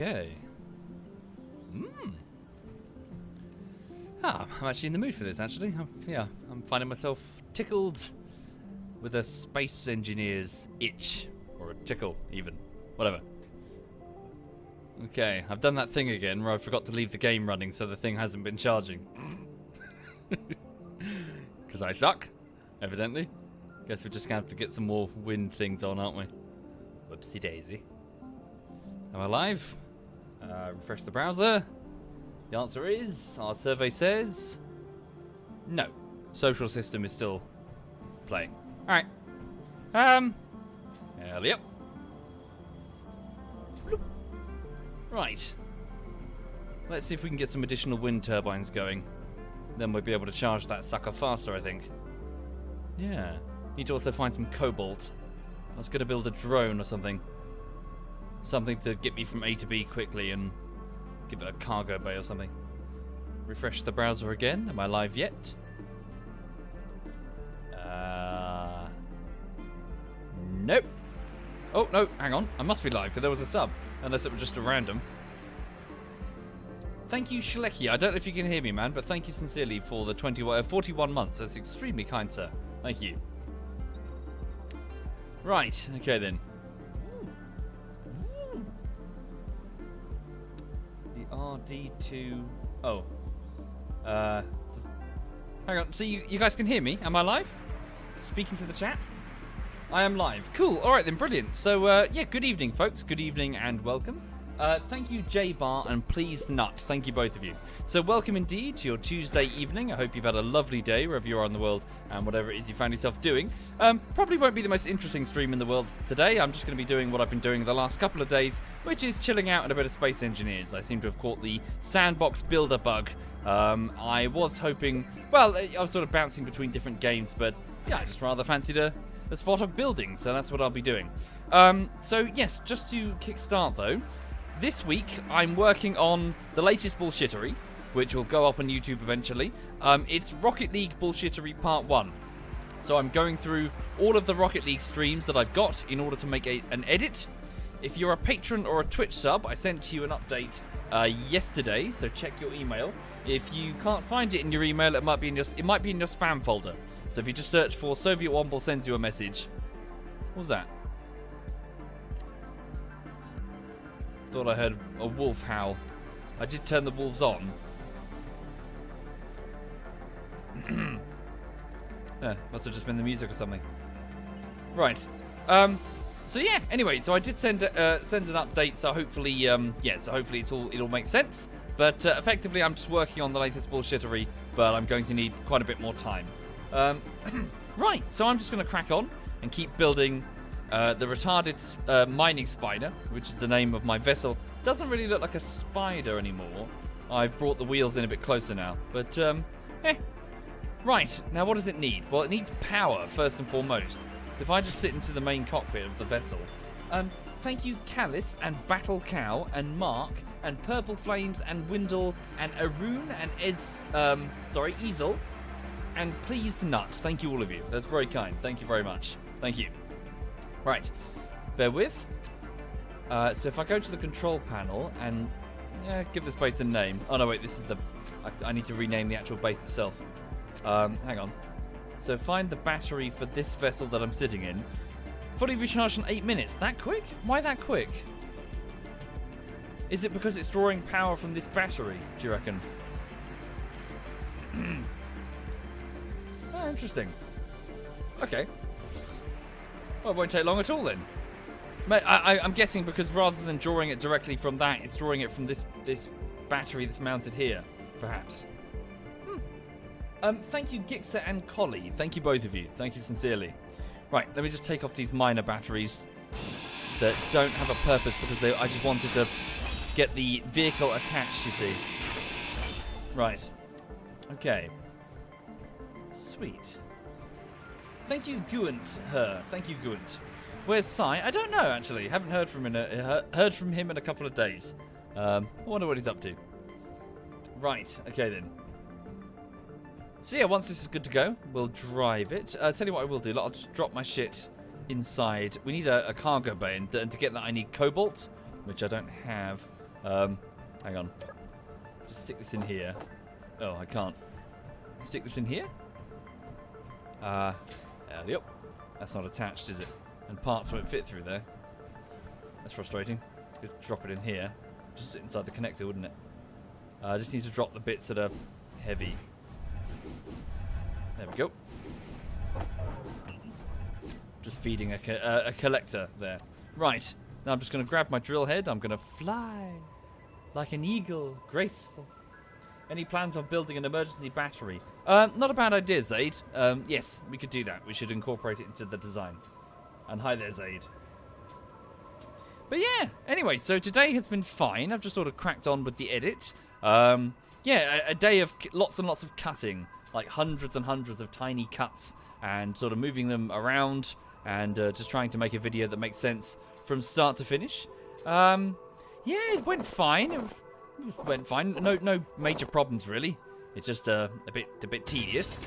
Okay. I'm actually in the mood for this, actually. I'm finding myself tickled with a space engineer's itch. Or a tickle, even. Whatever. Okay, I've done that thing again where I forgot to leave the game running so the thing hasn't been charging. Because I suck, evidently. Guess we're just going to have to get some more wind things on, aren't we? Whoopsie daisy. Am I live? Refresh the browser. The answer is, our survey says, no. Social system is still playing. Alright. Hurry up. Bloop. Right. Let's see if we can get some additional wind turbines going. Then we'll be able to charge that sucker faster, I think. Yeah. Need to also find some cobalt. I was going to build a drone or something. Something to get me from A to B quickly and give it a cargo bay or something. Refresh the browser again. Am I live yet? Nope. Oh, no, hang on. I must be live because there was a sub. Unless it was just a random. Thank you, Shlecky. I don't know if you can hear me, man, but thank you sincerely for the 41 months. That's extremely kind, sir. Thank you. Right, okay then. The RD2... Oh. Hang on, so you guys can hear me? Am I live? Speaking to the chat? I am live. Cool, alright then, brilliant. So, yeah, good evening, folks. Good evening and welcome. Thank you, J-Bar, and Please Nut. Thank you, both of you. So welcome indeed to your Tuesday evening. I hope you've had a lovely day wherever you are in the world and whatever it is you found yourself doing. Probably won't be the most interesting stream in the world today. I'm just going to be doing what I've been doing the last couple of days, which is chilling out and a bit of Space Engineers. I seem to have caught the sandbox builder bug. I was hoping... Well, I was sort of bouncing between different games, but yeah, I just rather fancied a spot of building, so that's what I'll be doing. So yes, just to kickstart though, this week, I'm working on the latest bullshittery, which will go up on YouTube eventually. It's Rocket League Bullshittery Part 1. So I'm going through all of the Rocket League streams that I've got in order to make an edit. If you're a patron or a Twitch sub, I sent you an update yesterday, so check your email. If you can't find it in your email, it might be in your spam folder. So if you just search for SovietWomble sends you a message. What was that? Thought I heard a wolf howl. I did turn the wolves on. Must have just been the music or something. Right. So yeah. Anyway, so I did send an update. So hopefully, so hopefully it'll make sense. But effectively, I'm just working on the latest bullshittery. But I'm going to need quite a bit more time. Right. So I'm just going to crack on and keep building. The retarded mining spider, which is the name of my vessel, doesn't really look like a spider anymore. I've brought the wheels in a bit closer now. But, Right, now what does it need? Well, it needs power, first and foremost. So if I just sit into the main cockpit of the vessel. Thank you, Callus, and Battle Cow, and Mark, and Purple Flames, and Windle, and Arun, and Easel, and Please Nut. Thank you, all of you. That's very kind. Thank you very much. Thank you. Right, bear with. So if I go to the control panel and give this base a name. Oh no, wait, this is I need to rename the actual base itself. Hang on. So find the battery for this vessel that I'm sitting in. Fully recharged in 8 minutes. That quick? Why that quick? Is it because it's drawing power from this battery, do you reckon? Oh, interesting. Okay. Well, it won't take long at all then. I'm guessing because rather than drawing it directly from that, it's drawing it from this battery that's mounted here, perhaps. Thank you, Gixer and Collie. Thank you, both of you. Thank you sincerely. Right, let me just take off these minor batteries that don't have a purpose because I just wanted to get the vehicle attached, you see. Right. Okay. Sweet. Thank you, Guant. Thank you, Guant. Where's Sai? I don't know, actually. Haven't heard from him in a couple of days. I wonder what he's up to. Right. Okay, then. So, yeah, once this is good to go, we'll drive it. Tell you what I will do. I'll just drop my shit inside. We need a cargo bay, and to get that, I need cobalt, which I don't have. Hang on. Just stick this in here. Oh, I can't. Stick this in here? Yep. That's not attached, is it? And parts won't fit through there. That's frustrating. Just drop it in here. Just sit inside the connector, wouldn't it? I just need to drop the bits that are heavy. There we go. Just feeding a collector there. Right. Now I'm just going to grab my drill head. I'm going to fly like an eagle, graceful. Any plans on building an emergency battery? Not a bad idea, Zaid. Yes, we could do that. We should incorporate it into the design. And hi there, Zaid. But yeah, anyway, so today has been fine. I've just sort of cracked on with the edit. Yeah, a day of lots and lots of cutting. Like hundreds and hundreds of tiny cuts. And sort of moving them around. And just trying to make a video that makes sense from start to finish. Yeah, it went fine. It went fine. No major problems, really. It's just a bit tedious.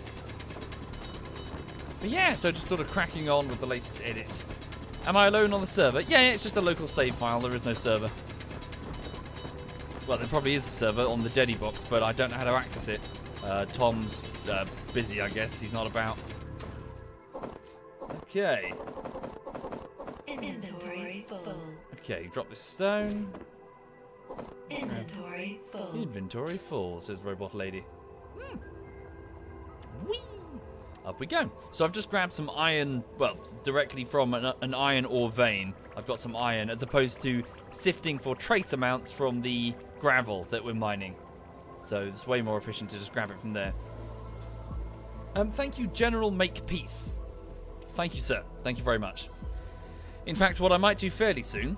But yeah, so just sort of cracking on with the latest edit. Am I alone on the server? Yeah, it's just a local save file. There is no server. Well, there probably is a server on the Deddy box, but I don't know how to access it. Tom's busy, I guess. He's not about. Okay. Inventory full. Okay, drop this stone. Inventory full. Inventory full, says Robot Lady. Whee! Up we go. So I've just grabbed some iron, well, directly from an iron ore vein. I've got some iron, as opposed to sifting for trace amounts from the gravel that we're mining. So it's way more efficient to just grab it from there. Thank you, General Makepeace. Thank you, sir. Thank you very much. In fact, what I might do fairly soon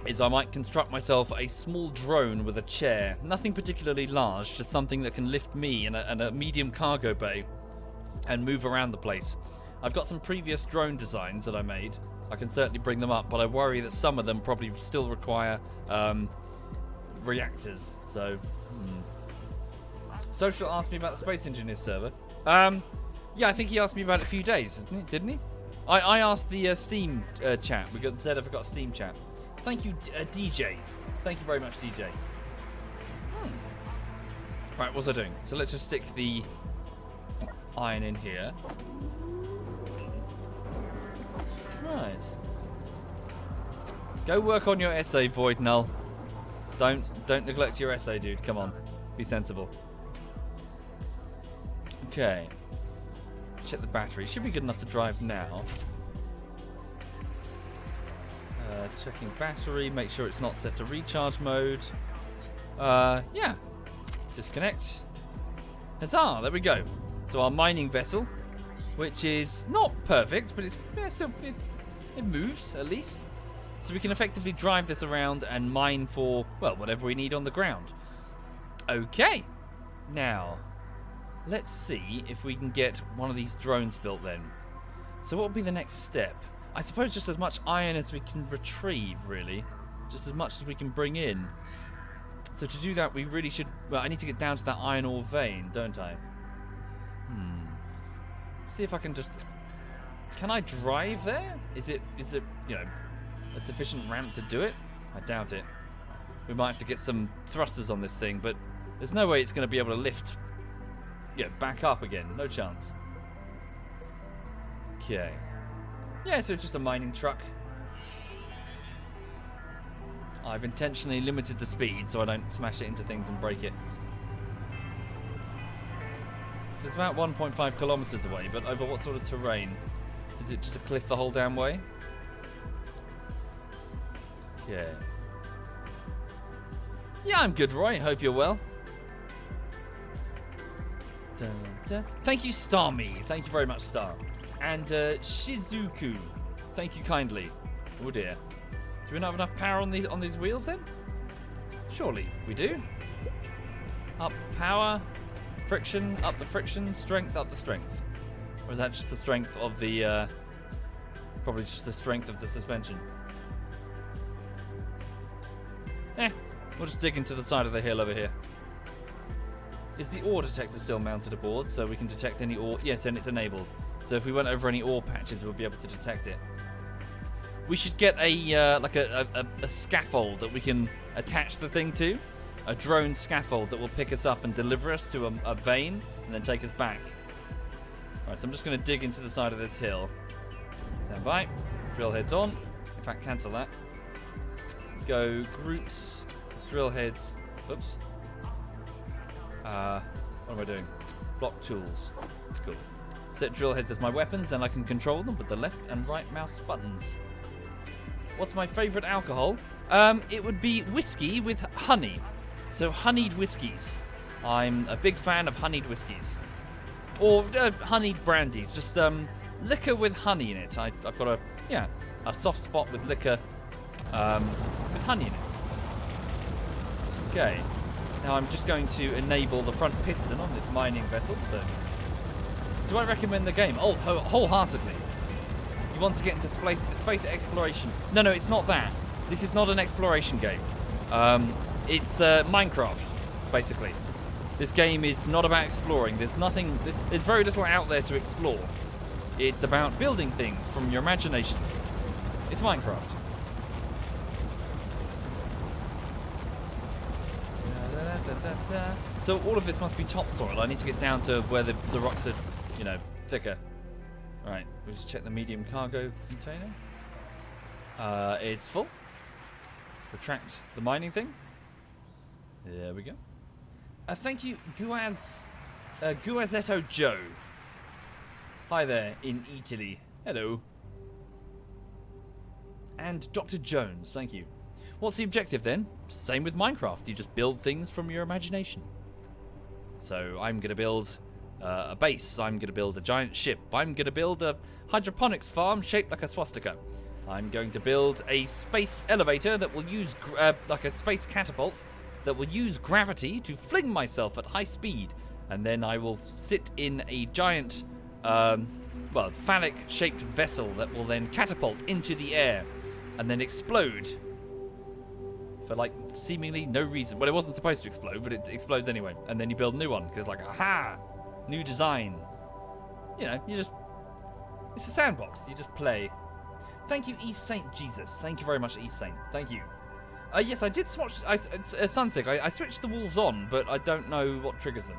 is I might construct myself a small drone with a chair. Nothing particularly large, just something that can lift me in a medium cargo bay and move around the place. I've got some previous drone designs that I made. I can certainly bring them up, but I worry that some of them probably still require reactors. So, Social asked me about the Space Engineers server. Yeah, I think he asked me about it a few days, didn't he? I asked the Steam chat. Said I forgot Steam chat. Thank you, DJ. Thank you very much, DJ. Right, what's I doing? So let's just stick the iron in here. Right. Go work on your essay, Void Null. Don't neglect your essay, dude. Come on. Be sensible. Okay. Check the battery. Should be good enough to drive now. Checking battery. Make sure it's not set to recharge mode. Yeah. Disconnect. Huzzah! There we go. So our mining vessel, which is not perfect, but it's still it moves at least. So we can effectively drive this around and mine for, well, whatever we need on the ground. Okay. Now, let's see if we can get one of these drones built then. So what will be the next step? I suppose just as much iron as we can retrieve, really. Just as much as we can bring in. So to do that, we really should... Well, I need to get down to that iron ore vein, don't I? See if I can just... Can I drive there? Is it, you know, a sufficient ramp to do it? I doubt it. We might have to get some thrusters on this thing, but there's no way it's going to be able to lift, yeah, back up again. No chance. Okay. Yeah, so it's just a mining truck. I've intentionally limited the speed so I don't smash it into things and break it. So it's about 1.5 kilometers away, but over what sort of terrain? Is it just a cliff the whole damn way? Okay. Yeah, I'm good, Roy. Hope you're well. Dun, dun. Thank you, Starmie. Thank you very much, Star. And Shizuku. Thank you kindly. Oh dear. Do we not have enough power on these wheels then? Surely we do. Up power, friction, up the friction, strength, up the strength. Or is that just the strength of the, probably just the strength of the suspension? We'll just dig into the side of the hill over here. Is the ore detector still mounted aboard so we can detect any ore? Yes, and it's enabled. So if we went over any ore patches, we'll be able to detect it. We should get a like a scaffold that we can attach the thing to. A drone scaffold that will pick us up and deliver us to a vein and then take us back. Alright, so I'm just going to dig into the side of this hill. Stand by. Drill heads on. In fact, cancel that. Go groups, drill heads. Oops. What am I doing? Block tools. Cool. Set drill heads as my weapons, and I can control them with the left and right mouse buttons. What's my favourite alcohol? It would be whiskey with honey. So honeyed whiskies. I'm a big fan of honeyed whiskies. Or honeyed brandies. Just liquor with honey in it. I've got a soft spot with liquor with honey in it. Okay. Now I'm just going to enable the front piston on this mining vessel. So, do I recommend the game? Oh, wholeheartedly. You want to get into space exploration? No, it's not that. This is not an exploration game. It's Minecraft, basically. This game is not about exploring. There's very little out there to explore. It's about building things from your imagination. It's Minecraft. So all of this must be topsoil. I need to get down to where the rocks are, thicker. Alright, we'll just check the medium cargo container. It's full. Retract the mining thing. There we go. Thank you, Guazetto Joe. Hi there in Italy. Hello. And Dr. Jones, thank you. What's the objective then? Same with Minecraft. You just build things from your imagination. So I'm going to build a base. I'm going to build a giant ship. I'm going to build a hydroponics farm shaped like a swastika. I'm going to build a space elevator that will use, like a space catapult, that will use gravity to fling myself at high speed. And then I will sit in a giant, phallic-shaped vessel that will then catapult into the air and then explode. For, seemingly no reason. Well, it wasn't supposed to explode, but it explodes anyway. And then you build a new one, because aha! New design. It's a sandbox. You just play. Thank you, East Saint Jesus. Thank you very much, East Saint. Thank you. Yes, I did switch. Sunsick. I switched the wolves on, but I don't know what triggers them.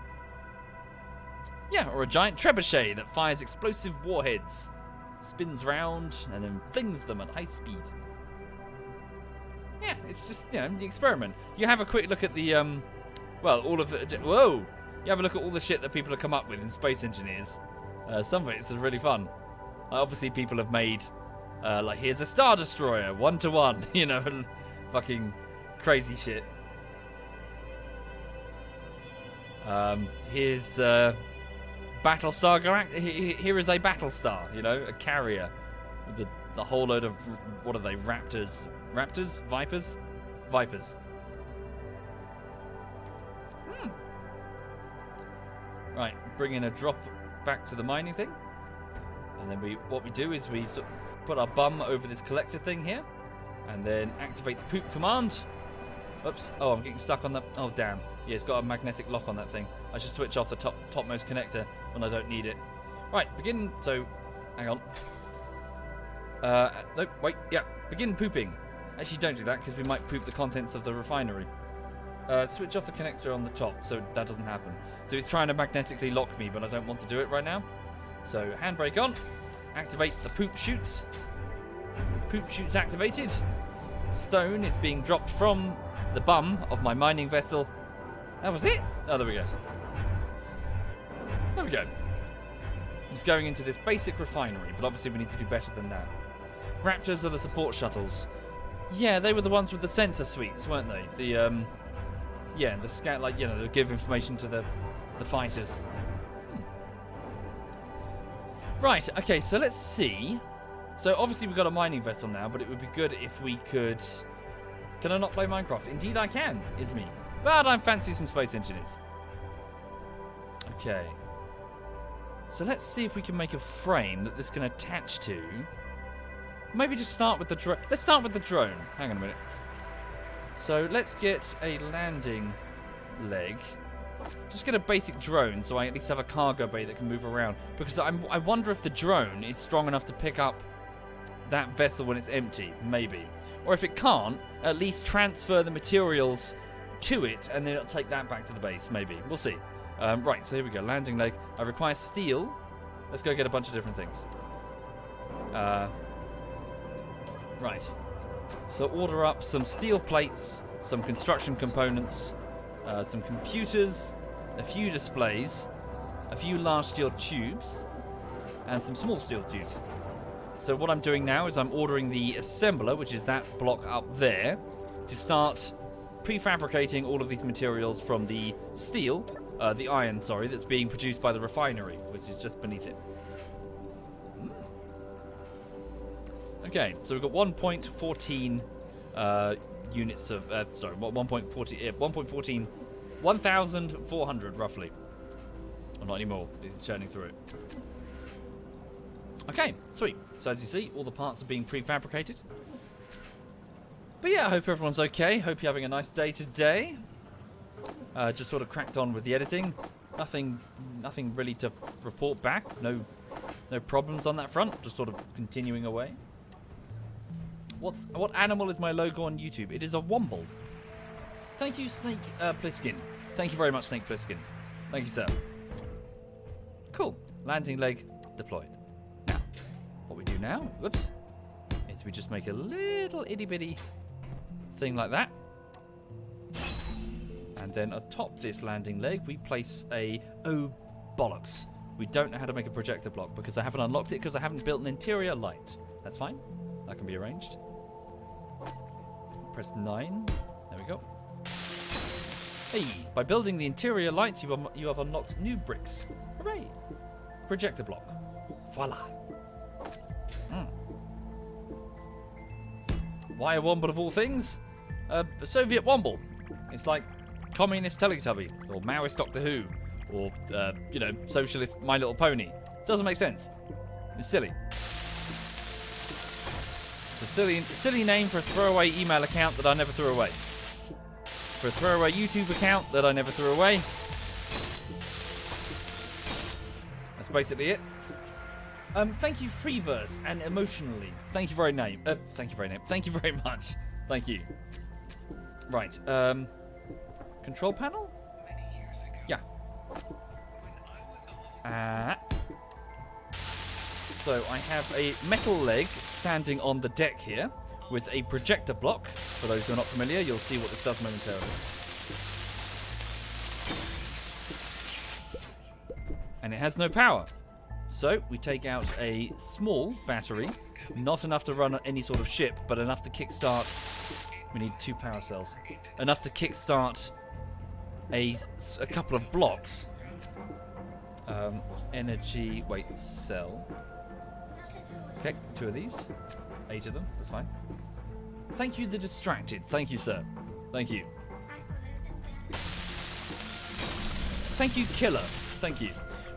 Yeah, or a giant trebuchet that fires explosive warheads, spins round, and then flings them at high speed. Yeah, it's just, the experiment. You have a quick look at the, all of the... Whoa! You have a look at all the shit that people have come up with in Space Engineers. Some of it is really fun. Obviously, people have made, here's a Star Destroyer, 1-to-1, fucking crazy shit. Here's, Battlestar Galactica. Here is a Battlestar, a carrier. With the whole load of, what are they, Raptors? Raptors? Vipers? Vipers. Right, bring in a drop back to the mining thing. And then what we do is we sort of put our bum over this collector thing here. And then activate the poop command. Oops. Oh, I'm getting stuck on the... Oh, damn. Yeah, it's got a magnetic lock on that thing. I should switch off the topmost connector when I don't need it. Right, begin... So, hang on. No, wait, yeah. Begin pooping. Actually, don't do that, because we might poop the contents of the refinery. Switch off the connector on the top, so that doesn't happen. So he's trying to magnetically lock me, but I don't want to do it right now. So, handbrake on. Activate the poop chutes. The poop chutes activated. Stone is being dropped from the bum of my mining vessel. That was it? Oh, there we go. There we go. It's going into this basic refinery, but obviously we need to do better than that. Raptors are the support shuttles. Yeah, they were the ones with the sensor suites, weren't they? The scout, they give information to the fighters. Right, okay, so let's see. So obviously we've got a mining vessel now, but it would be good if we could... Can I not play Minecraft? Indeed I can, is me. But I fancy some Space Engineers. Okay. So let's see if we can make a frame that this can attach to. Maybe just start with the drone. Let's start with the drone. Hang on a minute. So let's get a landing leg. Just get a basic drone so I at least have a cargo bay that can move around. Because I wonder if the drone is strong enough to pick up that vessel when it's empty. Maybe. Or if it can't, at least transfer the materials to it, and then it'll take that back to the base, maybe. We'll see. Right, so here we go. Landing leg. I require steel. Let's go get a bunch of different things. Right. So order up some steel plates, some construction components, some computers, a few displays, a few large steel tubes, and some small steel tubes. So what I'm doing now is I'm ordering the assembler, which is that block up there, to start prefabricating all of these materials from the steel, the iron, sorry, that's being produced by the refinery, which is just beneath it. Okay, so we've got 1.14 units of, 1.14, 1,400 roughly. Or not anymore, it's churning through it. Okay, sweet. So as you see, all the parts are being prefabricated. But yeah, I hope everyone's okay. Hope you're having a nice day today. Just sort of cracked on with the editing. Nothing really to report back. No problems on that front. Just sort of continuing away. What animal is my logo on YouTube? It is a womble. Thank you, Snake Pliskin. Thank you very much, Snake Pliskin. Thank you, sir. Cool. Landing leg deployed. Now, what we do now, whoops, is we just make a little itty bitty thing like that. And then atop this landing leg, we place a, oh bollocks, we don't know how to make a projector block because I haven't unlocked it because I haven't built an interior light. That's fine. That can be arranged. Press 9. There we go. Hey, by building the interior lights, you have unlocked new bricks. Hooray! Projector block. Voila. Why a womble of all things? SovietWomble. It's like communist Teletubby, or Maoist Doctor Who, or, socialist My Little Pony. Doesn't make sense. It's silly. It's a silly name for a throwaway email account that I never threw away. For a throwaway YouTube account that I never threw away. That's basically it. Thank you, Freeverse, and Emotionally. Thank you very much. Thank you very much. Thank you. Right. Control panel? Yeah. So I have a metal leg standing on the deck here with a projector block. For those who are not familiar, you'll see what this does momentarily. And it has no power. So we take out a small battery, not enough to run any sort of ship, but enough to kickstart. We need 2 power cells. Enough to kickstart a couple of blocks. Energy, cell. Okay, 2 of these. 8 of them, that's fine. Thank you, The Distracted. Thank you, sir. Thank you. Thank you, Killer. Thank you.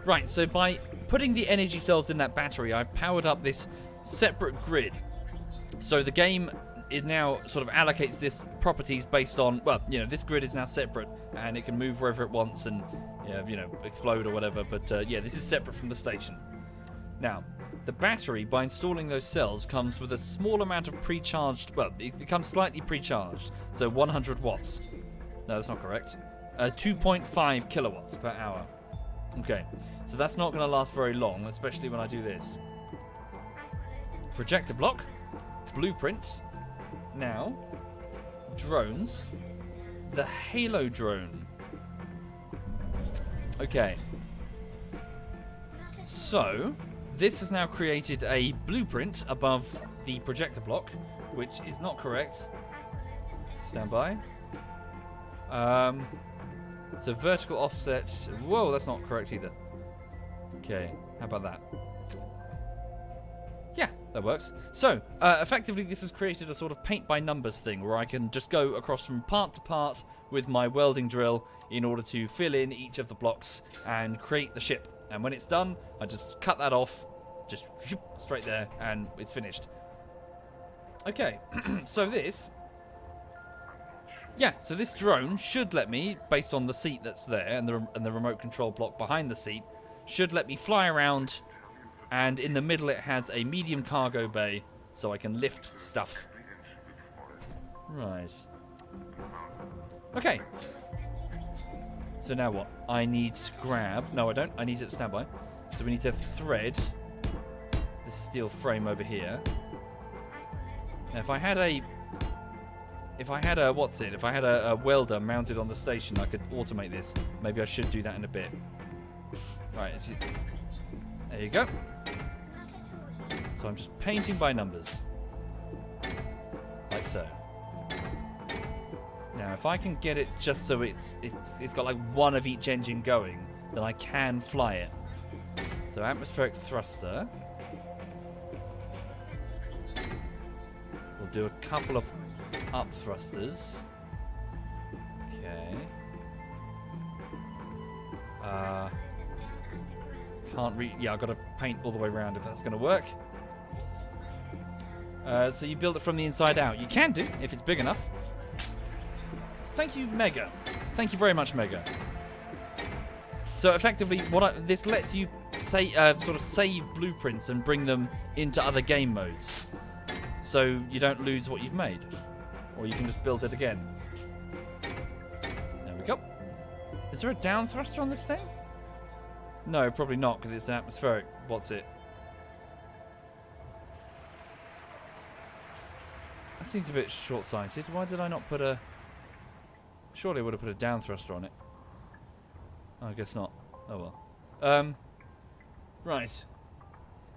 Right, so by putting the energy cells in that battery, I've powered up this separate grid. So the game, it now sort of allocates this properties based on, this grid is now separate, and it can move wherever it wants and, explode or whatever. But, this is separate from the station. Now, the battery, by installing those cells, comes with a small amount of pre-charged, it becomes slightly pre-charged, so 100 watts. No, that's not correct. 2.5 kilowatts per hour. Okay, so that's not going to last very long, especially when I do this. Projector block, blueprints, now, drones, the Halo drone. Okay, so this has now created a blueprint above the projector block, which is not correct. Stand by. So vertical offset. Whoa, that's not correct either. Okay, how about that? Yeah, that works. So, effectively, this has created a sort of paint by numbers thing where I can just go across from part to part with my welding drill in order to fill in each of the blocks and create the ship. And when it's done, I just cut that off, just straight there, and it's finished. Okay, so this... Yeah, so this drone should let me, based on the seat that's there and the remote control block behind the seat, should let me fly around, and in the middle it has a medium cargo bay, so I can lift stuff. Right. Okay. So now what? I need to grab... No, I don't. I need it to stand by. So we need to thread this steel frame over here. Now, if I had a... What's it? If I had a welder mounted on the station, I could automate this. Maybe I should do that in a bit. Right. There you go. So I'm just painting by numbers. Like so. Now, if I can get it just so it's got like one of each engine going, then I can fly it. So atmospheric thruster. We'll do a couple of up thrusters. Okay. Can't read. Yeah, I've got to paint all the way around if that's going to work. So you build it from the inside out. You can do if it's big enough. Thank you, Mega. Thank you very much, Mega. So effectively, this lets you say sort of save blueprints and bring them into other game modes, so you don't lose what you've made, or you can just build it again. There we go. Is there a down thruster on this thing? No, probably not, because it's atmospheric. What's it? That seems a bit short-sighted. Why did I not put a... Surely I would have put a down thruster on it. Oh, I guess not. Oh well. Right.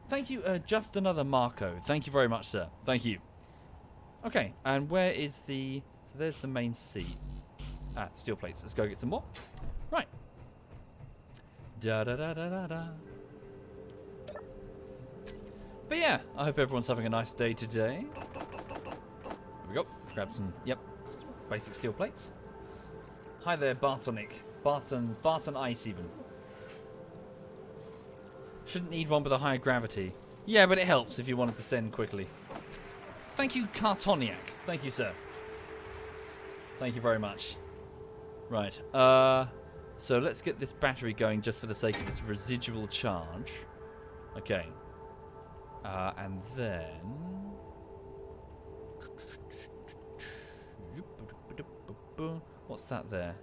Thank you, just another Marco. Thank you very much, sir. Thank you. Okay, and where is the... So there's the main seat. Ah, steel plates. Let's go get some more. Right. Da-da-da-da-da-da. But yeah, I hope everyone's having a nice day today. There we go. Grab some, yep, basic steel plates. Hi there, Bartonic. Barton Ice, even. Shouldn't need one with a higher gravity. Yeah, but it helps if you want to descend quickly. Thank you, Cartoniac. Thank you, sir. Thank you very much. Right. So let's get this battery going just for the sake of its residual charge. Okay. And then... What's that there?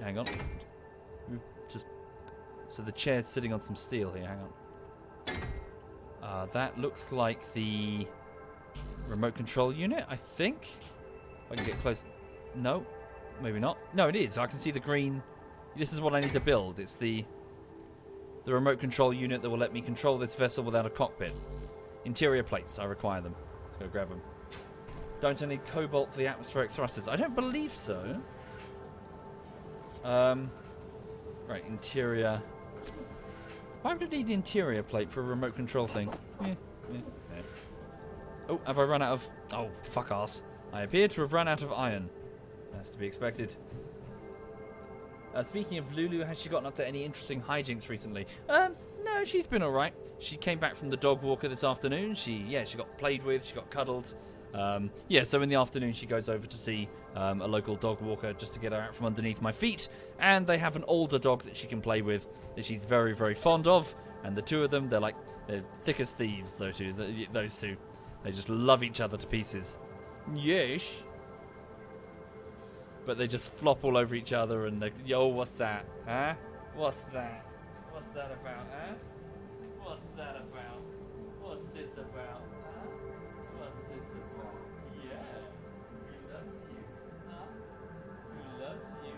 Hang on. Just so the chair's sitting on some steel here. Hang on. That looks like the remote control unit, I think. If I can get close. No, maybe not. No, it is. I can see the green. This is what I need to build. It's the remote control unit that will let me control this vessel without a cockpit. Interior plates. I require them. Let's go grab them. Don't I need cobalt for the atmospheric thrusters? I don't believe so. Right, interior. Why would I need interior plate for a remote control thing? Yeah. Oh, have I run out of... Oh, fuck ass. I appear to have run out of iron. That's to be expected. Speaking of Lulu, has she gotten up to any interesting hijinks recently? No, she's been alright. She came back from the dog walker this afternoon. She got played with, she got cuddled. So in the afternoon she goes over to see a local dog walker just to get her out from underneath my feet, and they have an older dog that she can play with that she's very, very fond of, and the two of them, they're thick as thieves, those two. They just love each other to pieces. Yes. But they just flop all over each other and they... Yo, what's that? Huh? What's that? What's that about, huh? What's that about? What's this about? Huh? What's this about? Yeah. Who loves you? Huh? Who loves you?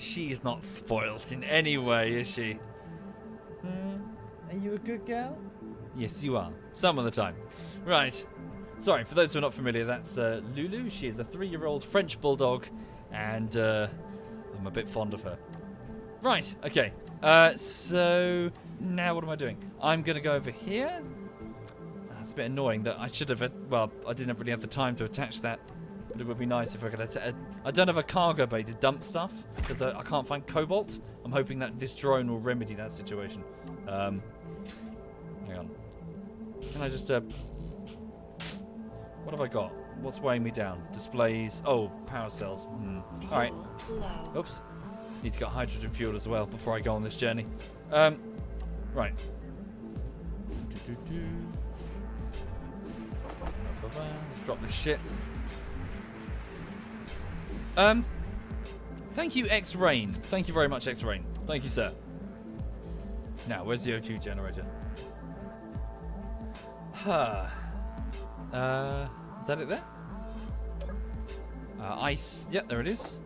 She is not spoilt in any way, is she? Are you a good girl? Yes, you are. Some of the time. Right. Sorry, for those who are not familiar, that's Lulu. She is a 3-year-old French bulldog, and I'm a bit fond of her. Right, okay. So, now what am I doing? I'm going to go over here. That's a bit annoying that I should have... Well, I didn't really have the time to attach that, but it would be nice if I could... I don't have a cargo bay to dump stuff, because I can't find cobalt. I'm hoping that this drone will remedy that situation. Hang on. Can I just... What have I got? What's weighing me down? Displays. Oh, power cells. Alright. Oops. Need to get hydrogen fuel as well before I go on this journey. Right. Let's drop this shit. Thank you, X-Rain. Thank you very much, X-Rain. Thank you, sir. Now, where's the O2 generator? Is that it there? Ice. Yep, there it is.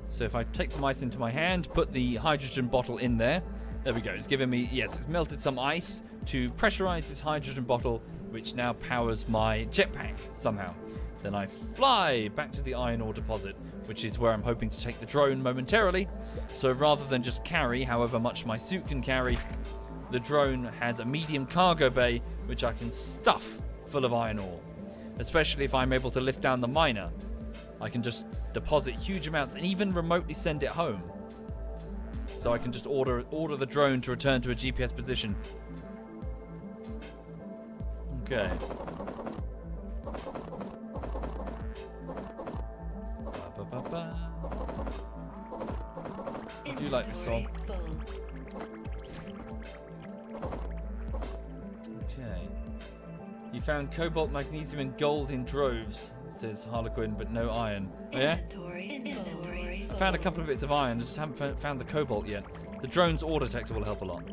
So if I take some ice into my hand, put the hydrogen bottle in there. There we go. It's given me... Yes, it's melted some ice to pressurize this hydrogen bottle, which now powers my jetpack somehow. Then I fly back to the iron ore deposit, which is where I'm hoping to take the drone momentarily. So rather than just carry however much my suit can carry, the drone has a medium cargo bay, which I can stuff full of iron ore. Especially if I'm able to lift down the miner. I can just deposit huge amounts and even remotely send it home. So I can just order the drone to return to a GPS position. Okay. I do like this song. Okay. You found cobalt, magnesium, and gold in droves, says Harlequin, but no iron. Oh, yeah? I found a couple of bits of iron, I just haven't found the cobalt yet. The drone's ore detector will help a lot.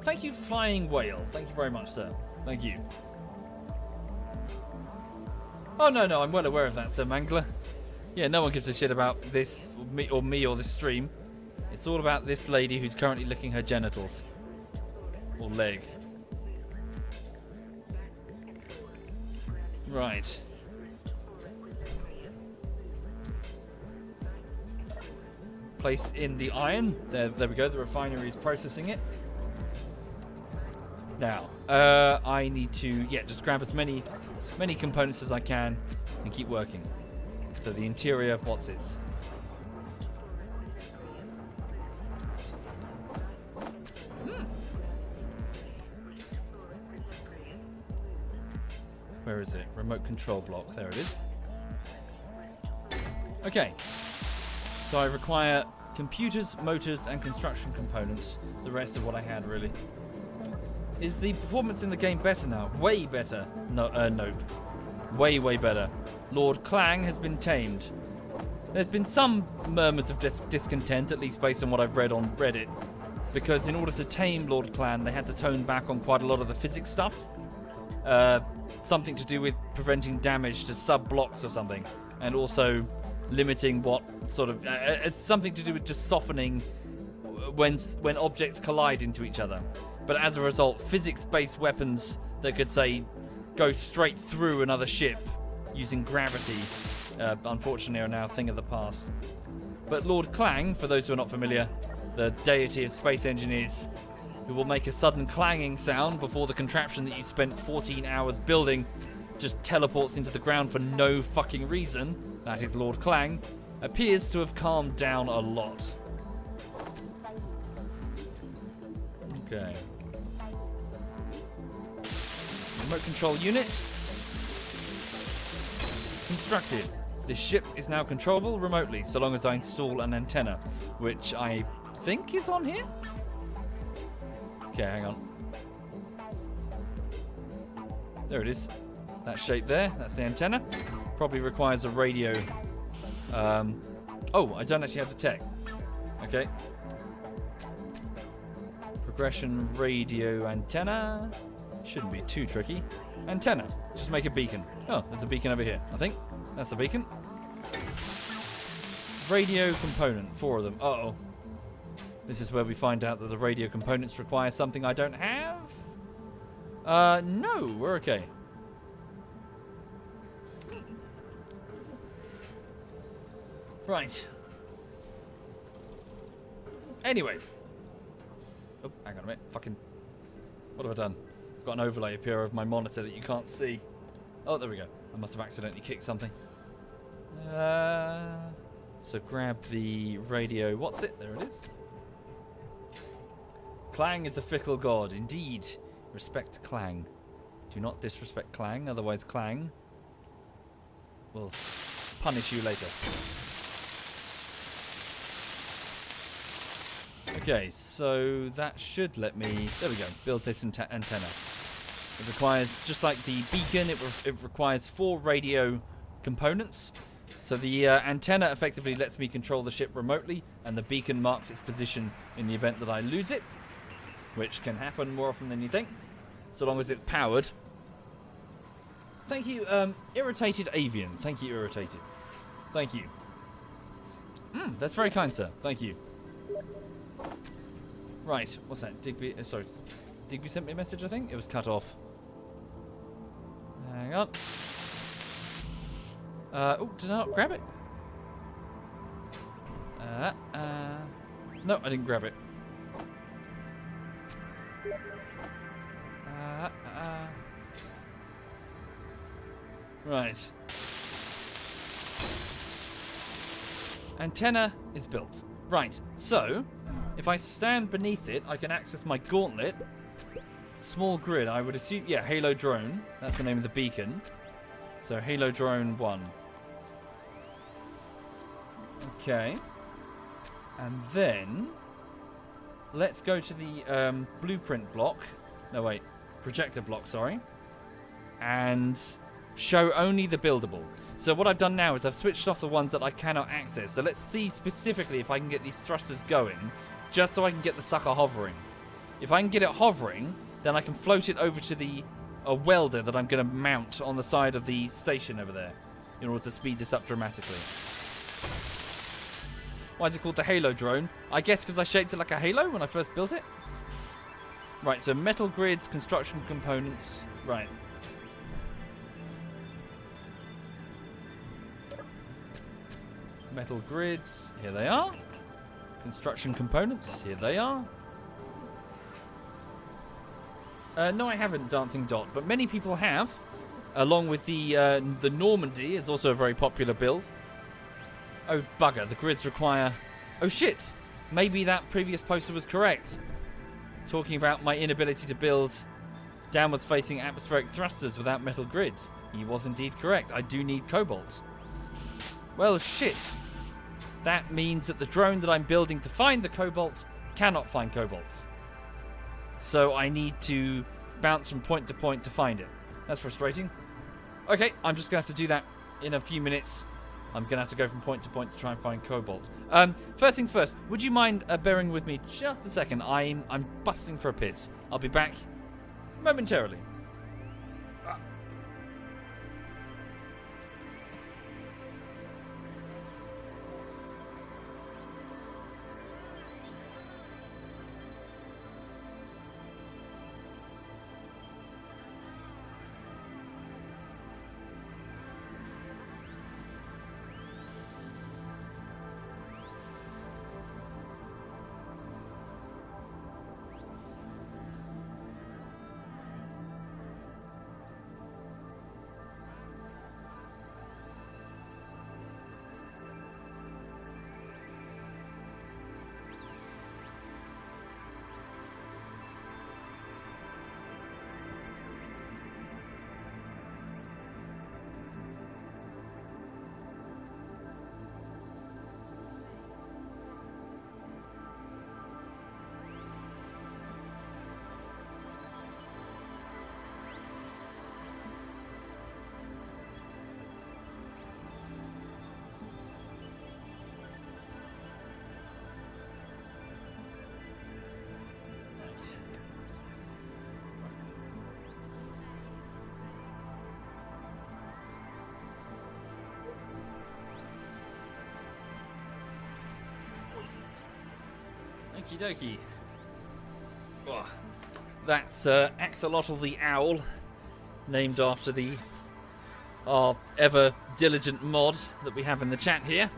Thank you, Flying Whale. Thank you very much, sir. Thank you. Oh, no, I'm well aware of that, Sir Mangler. Yeah, no one gives a shit about this, or me or this stream. It's all about this lady who's currently licking her genitals. Or leg. Right. Place in the iron. There we go. The refinery is processing it. Now, I need to, just grab as many components as I can and keep working. So the interior, what's it? Where is it? Remote control block. There it is. Okay. So I require computers, motors, and construction components. The rest of what I had, really. Is the performance in the game better now? Way better. No, nope. Way better. Lord Clang has been tamed. There's been some murmurs of discontent, at least based on what I've read on Reddit. Because in order to tame Lord Clang, they had to tone back on quite a lot of the physics stuff. Something to do with preventing damage to sub-blocks or something. And also limiting what sort of... it's something to do with just softening when objects collide into each other. But as a result, physics-based weapons that could, say, go straight through another ship using gravity, unfortunately, are now a thing of the past. But Lord Clang, for those who are not familiar, the deity of space engineers, who will make a sudden clanging sound before the contraption that you spent 14 hours building just teleports into the ground for no fucking reason, that is Lord Clang, appears to have calmed down a lot. Okay. Remote control unit. Constructed. This ship is now controllable remotely, so long as I install an antenna, which I think is on here? Okay, hang on. There it is. That shape there, that's the antenna. Probably requires a radio. Oh, I don't actually have the tech. Okay. Progression radio antenna. Shouldn't be too tricky. Antenna. Just make a beacon. Oh, there's a beacon over here, I think. That's the beacon. Radio component. 4 of them. Uh-oh. This is where we find out that the radio components require something I don't have. No, we're okay. Right. Anyway. Oh, hang on a minute. Fucking... What have I done? I've got an overlay up here of my monitor that you can't see. Oh, there we go. I must have accidentally kicked something. So grab the radio. What's it? There it is. Clang is a fickle god. Indeed. Respect Clang. Do not disrespect Clang, otherwise Clang will punish you later. Okay, so that should let me... There we go. Build this antenna. It requires, just like the beacon, it requires 4 radio components. So the antenna effectively lets me control the ship remotely, and the beacon marks its position in the event that I lose it, which can happen more often than you think, so long as it's powered. Thank you, Irritated Avian. Thank you, Irritated. Thank you. That's very kind, sir. Thank you. Right, what's that? Digby, sorry. Digby sent me a message, I think? It was cut off. Hang on. Oh, did I not grab it? No, I didn't grab it. Right. Antenna is built. Right, so if I stand beneath it, I can access my gauntlet. Small grid, I would assume. Yeah, Halo Drone. That's the name of the beacon. So Halo Drone 1. Okay. And then let's go to the blueprint block. No, wait. Projector block, sorry. And show only the buildable. So what I've done now is I've switched off the ones that I cannot access. So let's see specifically if I can get these thrusters going, just so I can get the sucker hovering. If I can get it hovering, then I can float it over to a welder that I'm going to mount on the side of the station over there in order to speed this up dramatically. Why is it called the Halo Drone? I guess because I shaped it like a halo when I first built it. Right, so metal grids, construction components. Right. Metal grids, here they are. Construction components, here they are. No, I haven't, Dancing Dot, but many people have. Along with the Normandy is also a very popular build. Oh, bugger, the grids require... Oh, shit! Maybe that previous poster was correct. Talking about my inability to build downwards-facing atmospheric thrusters without metal grids. He was indeed correct. I do need cobalt. Well, shit. That means that the drone that I'm building to find the cobalt cannot find cobalt. So I need to bounce from point to point to find it. That's frustrating. Okay, I'm just going to have to do that in a few minutes. I'm going to have to go from point to point to try and find cobalt. First things first, would you mind bearing with me just a second? I'm busting for a piss. I'll be back momentarily. Okie dokie. Oh, That's Axolotl the Owl, named after our ever diligent mod that we have in the chat here.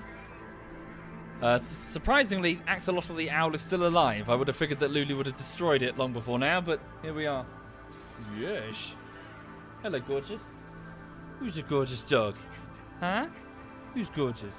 Surprisingly, Axolotl the Owl is still alive. I would have figured that Lulu would have destroyed it long before now, but here we are. Yes. Hello, gorgeous. Who's your gorgeous dog? Huh? Who's gorgeous?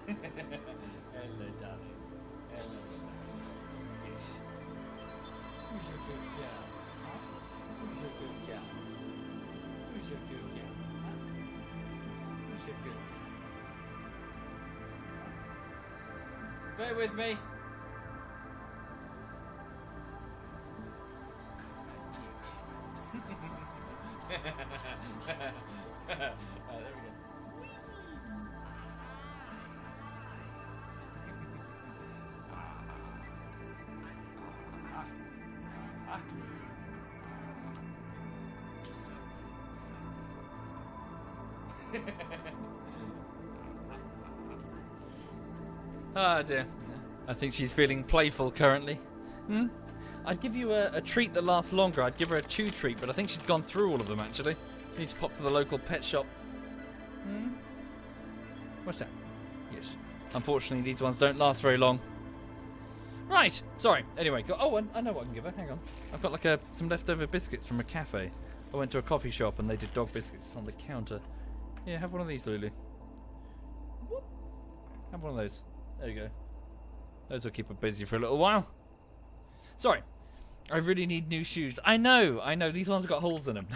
Hello, darling. Hello. Yes. Who's your good girl? Huh? Who's your good girl? Who's your good girl? Huh? Who's your good girl? Bear with me. There we go. Oh dear. I think she's feeling playful currently. I'd give you a treat that lasts longer. I'd give her a chew treat, but I think she's gone through all of them actually. Need to pop to the local pet shop. What's that? Yes. Unfortunately, these ones don't last very long. Right. Sorry. Anyway, I know what I can give her. Hang on. I've got like some leftover biscuits from a cafe. I went to a coffee shop and they did dog biscuits on the counter. Yeah, have one of these, Lulu. Whoop. Have one of those. There you go. Those will keep her busy for a little while. Sorry. I really need new shoes. I know. These ones have got holes in them.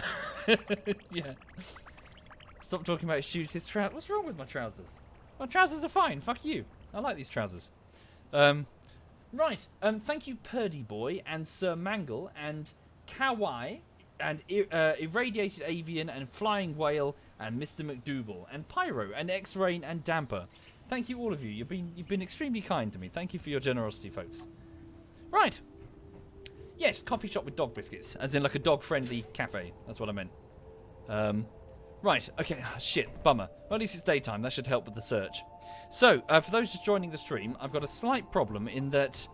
Yeah. Stop talking about his shoes. His trousers. What's wrong with my trousers? My trousers are fine. Fuck you. I like these trousers. Right. Thank you, Purdy Boy and Sir Mangle and Kawaii and Irradiated Avian and Flying Whale and Mr. McDougal and Pyro and X-Rain and Damper. Thank you, all of you. You've been extremely kind to me. Thank you for your generosity, folks. Right. Yes, coffee shop with dog biscuits, as in like a dog-friendly cafe. That's what I meant. Right. Okay. Shit. Bummer. Well, at least it's daytime. That should help with the search. So, for those just joining the stream, I've got a slight problem in that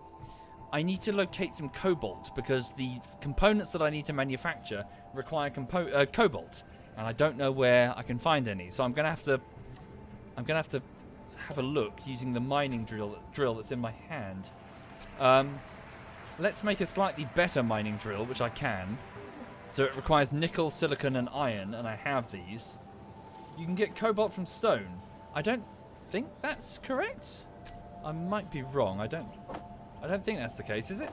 I need to locate some cobalt because the components that I need to manufacture require cobalt, and I don't know where I can find any. So I'm gonna have to have a look using the mining drill that's in my hand. Let's make a slightly better mining drill, which I can. So it requires nickel, silicon, and iron, and I have these. You can get cobalt from stone. I don't think that's correct. I might be wrong. I don't think that's the case, is it?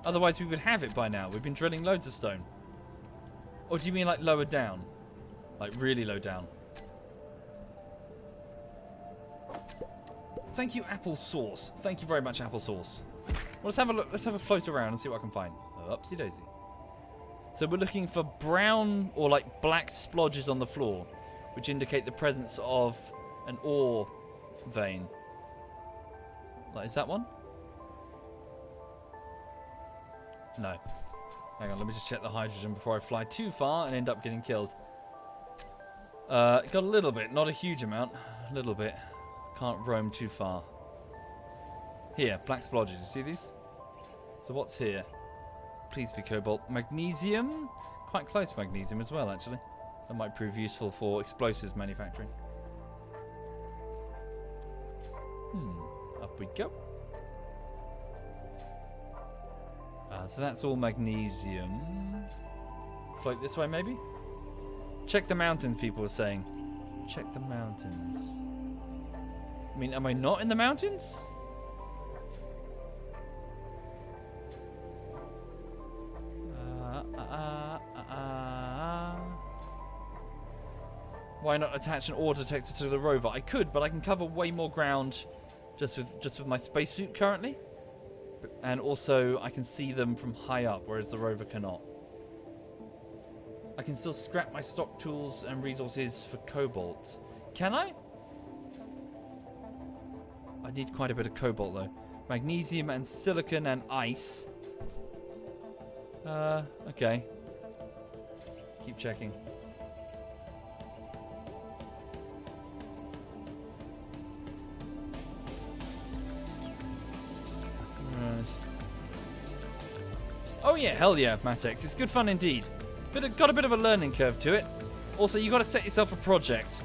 Otherwise we would have it by now. We've been drilling loads of stone. Or do you mean like lower down? Like really low down? Thank you, Apple Sauce. Thank you very much, Apple Sauce. Well, let's have a look. Let's have a float around and see what I can find. Oh, upsy daisy. So we're looking for brown or like black splodges on the floor, which indicate the presence of an ore vein. Like, is that one? No. Hang on, let me just check the hydrogen before I fly too far and end up getting killed. Got a little bit, not a huge amount. A little bit. Can't roam too far. Here, black splodges. You see these? So what's here? Please be cobalt. Magnesium? Quite close magnesium as well, actually. That might prove useful for explosives manufacturing. Up we go. So that's all magnesium. Float this way, maybe? Check the mountains, people are saying. Check the mountains. I mean, am I not in the mountains? Why not attach an ore detector to the rover? I could, but I can cover way more ground just with my spacesuit currently. And also, I can see them from high up, whereas the rover cannot. I can still scrap my stock tools and resources for cobalt. Can I? I need quite a bit of cobalt, though. Magnesium and silicon and ice. Okay. Keep checking. Oh yeah, hell yeah, Matex. It's good fun indeed. Got a bit of a learning curve to it. Also, you got to set yourself a project.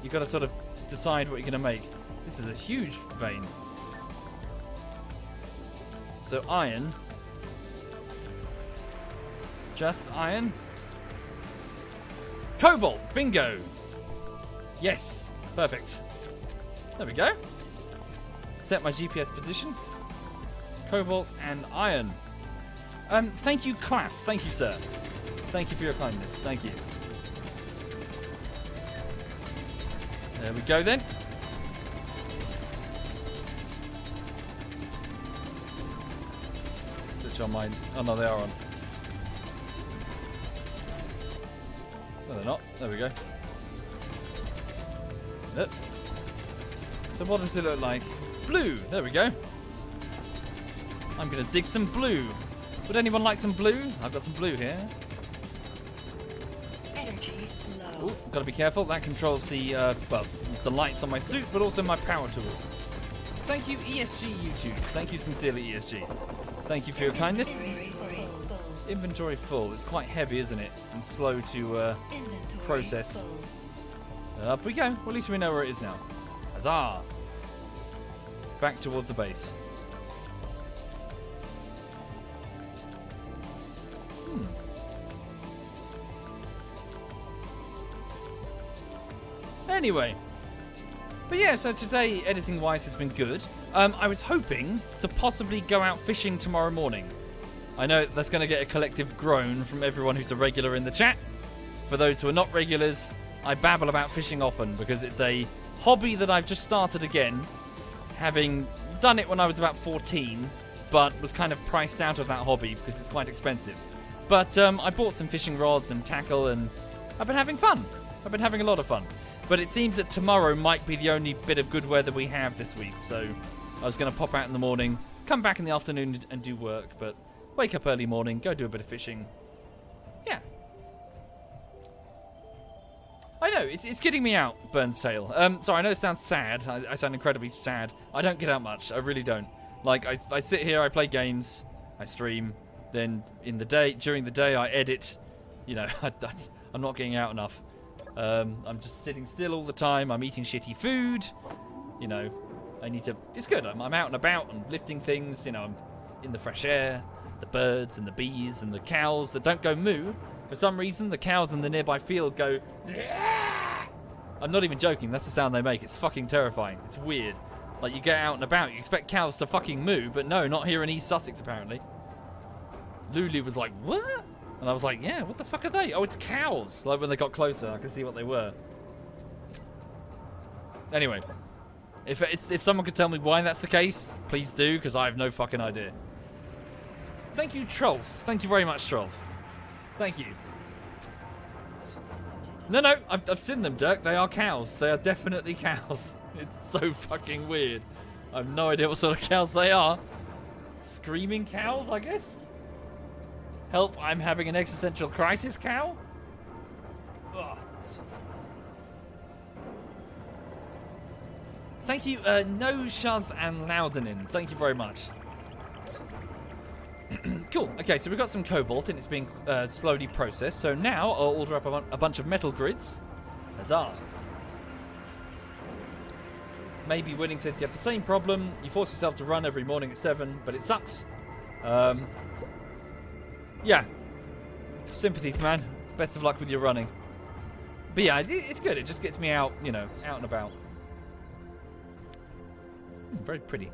You got to sort of decide what you're going to make. This is a huge vein. So iron. Just iron. Cobalt. Bingo. Yes. Perfect. There we go. Set my GPS position. Cobalt and iron. Thank you, Claff. Thank you, sir. Thank you for your kindness. Thank you. There we go, then. Switch on mine. Oh, no, they are on. No, they're not. There we go. Yep. So what does it look like? Blue. There we go. I'm going to dig some blue. Would anyone like some blue? I've got some blue here. Energy low. Oh, got to be careful. That controls the well, the lights on my suit, but also my power tools. Thank you, ESG YouTube. Thank you sincerely, ESG. Thank you for your kindness. Inventory full. It's quite heavy, isn't it? And slow to process. Up we go. Well, at least we know where it is now. Huzzah! Back towards the base. Anyway, but yeah, so today, editing-wise, has been good. I was hoping to possibly go out fishing tomorrow morning. I know that's going to get a collective groan from everyone who's a regular in the chat. For those who are not regulars, I babble about fishing often because it's a hobby that I've just started again, having done it when I was about 14, but was kind of priced out of that hobby because it's quite expensive. But I bought some fishing rods and tackle, and I've been having fun. I've been having a lot of fun. But it seems that tomorrow might be the only bit of good weather we have this week. So I was going to pop out in the morning, come back in the afternoon and do work. But wake up early morning, go do a bit of fishing. Yeah. I know, it's getting me out, Burns Tale. Sorry, I know it sounds sad. I sound incredibly sad. I don't get out much. I really don't. Like, I sit here, I play games, I stream. Then during the day, I edit. You know, I'm not getting out enough. I'm just sitting still all the time. I'm eating shitty food. You know, I need to... It's good. I'm out and about and lifting things. You know, I'm in the fresh air. The birds and the bees and the cows that don't go moo. For some reason, the cows in the nearby field go... I'm not even joking. That's the sound they make. It's fucking terrifying. It's weird. Like, you get out and about, you expect cows to fucking moo, but no, not here in East Sussex, apparently. Lulu was like, what? And I was like, yeah, what the fuck are they? Oh, it's cows. Like, when they got closer, I could see what they were. Anyway, if someone could tell me why that's the case, please do, because I have no fucking idea. Thank you, Trolf. Thank you very much, Trolf. Thank you. No, I've seen them, Dirk. They are cows. They are definitely cows. It's so fucking weird. I have no idea what sort of cows they are. Screaming cows, I guess? Help, I'm having an existential crisis, cow? Ugh. Thank you, No Shaz and Loudenin. Thank you very much. Cool. Okay, so we've got some cobalt and it's being slowly processed. So now I'll order up a bunch of metal grids. Huzzah. Maybe Winning says you have the same problem. You force yourself to run every morning at 7, but it sucks. Yeah. Sympathies, man. Best of luck with your running. But yeah, it's good. It just gets me out, you know, out and about. Very pretty.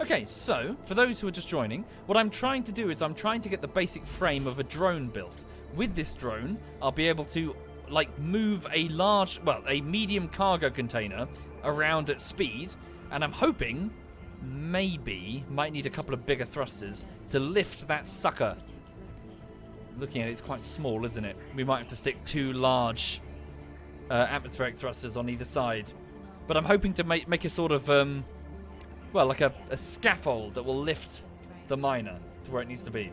Okay, so, for those who are just joining, what I'm trying to do is I'm trying to get the basic frame of a drone built. With this drone, I'll be able to, like, move a large, well, a medium cargo container around at speed, and I'm hoping maybe might need a couple of bigger thrusters to lift that sucker. Looking at it, it's quite small, isn't it? We might have to stick 2 large atmospheric thrusters on either side. But I'm hoping to make a sort of, well, like a scaffold that will lift the miner to where it needs to be.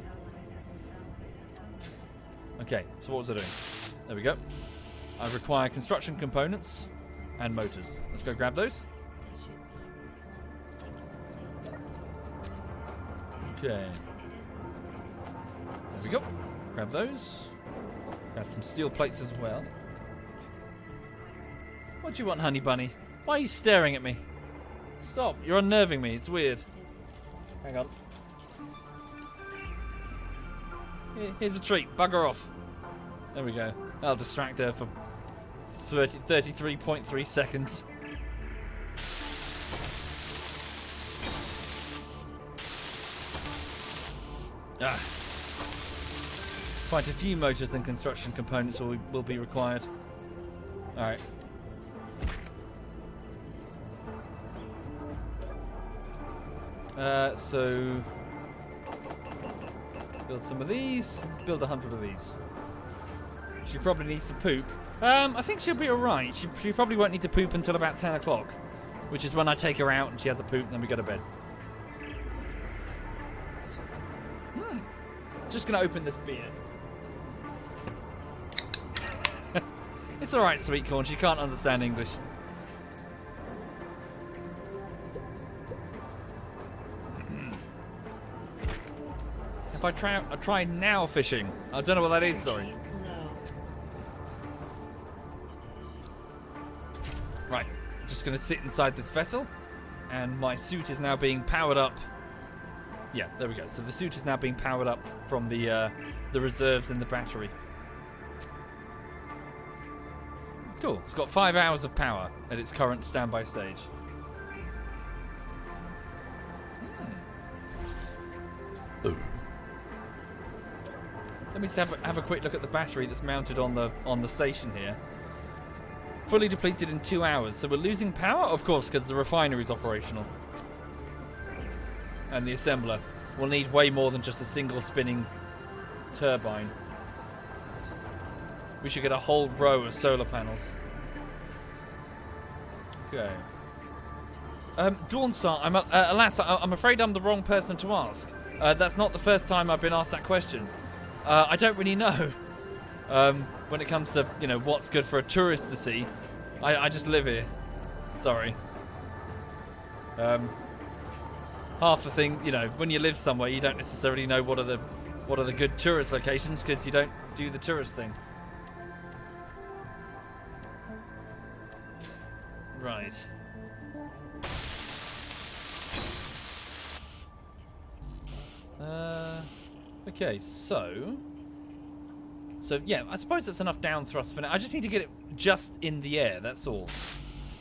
Okay, so what was I doing? There we go. I require construction components and motors. Let's go grab those. Okay. There we go. Grab those. Grab some steel plates as well. What do you want, honey bunny? Why are you staring at me? Stop. You're unnerving me. It's weird. Hang on. Here's a treat. Bugger off. There we go. That'll distract her for 33.3 seconds. Quite a few motors and construction components will be required. Alright. So build some of these, build 100 of these. She probably needs to poop. I think she'll be alright. She probably won't need to poop until about 10 o'clock, which is when I take her out and she has a poop and then we go to bed. Just gonna open this beer. It's alright, sweet corn. She can't understand English. If I try now fishing. I don't know what that is, sorry. Right, just gonna sit inside this vessel, and my suit is now being powered up. Yeah, there we go. So the suit is now being powered up from the reserves in the battery. Cool. It's got 5 hours of power at its current standby stage. Let me just have a quick look at the battery that's mounted on the station here. Fully depleted in 2 hours. So we're losing power? Of course, because the refinery's operational. And the assembler will need way more than just a single spinning turbine. We should get a whole row of solar panels. Okay. Dawnstar, alas, I'm afraid I'm the wrong person to ask. That's not the first time I've been asked that question. I don't really know. When it comes to, what's good for a tourist to see. I just live here. Sorry. Half the thing, when you live somewhere, you don't necessarily know what are the good tourist locations because you don't do the tourist thing. Right. Okay, so yeah, I suppose that's enough down thrust for now. I just need to get it just in the air, that's all.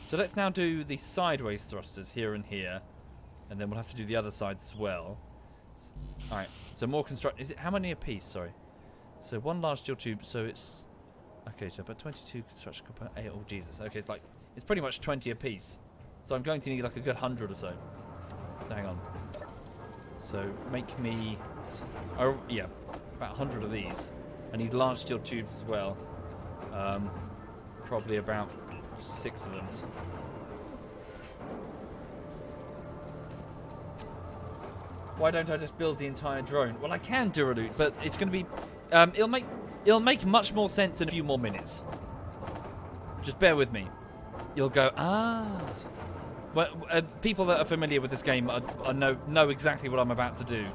So let's now do the sideways thrusters here and here. And then we'll have to do the other side as well. Alright, so more construct. Is it how many a piece? Sorry. So one large steel tube, so it's. Okay, so about 22 construction components. Oh, Jesus. Okay, it's pretty much 20 a piece. So I'm going to need like a good 100 or so. So hang on. So make me. Oh, yeah, about 100 of these. I need large steel tubes as well. Probably about 6 of them. Why don't I just build the entire drone? Well, I can do a loot, but it's going to be... it'll make much more sense in a few more minutes. Just bear with me. You'll go, Well, people that are familiar with this game know exactly what I'm about to do.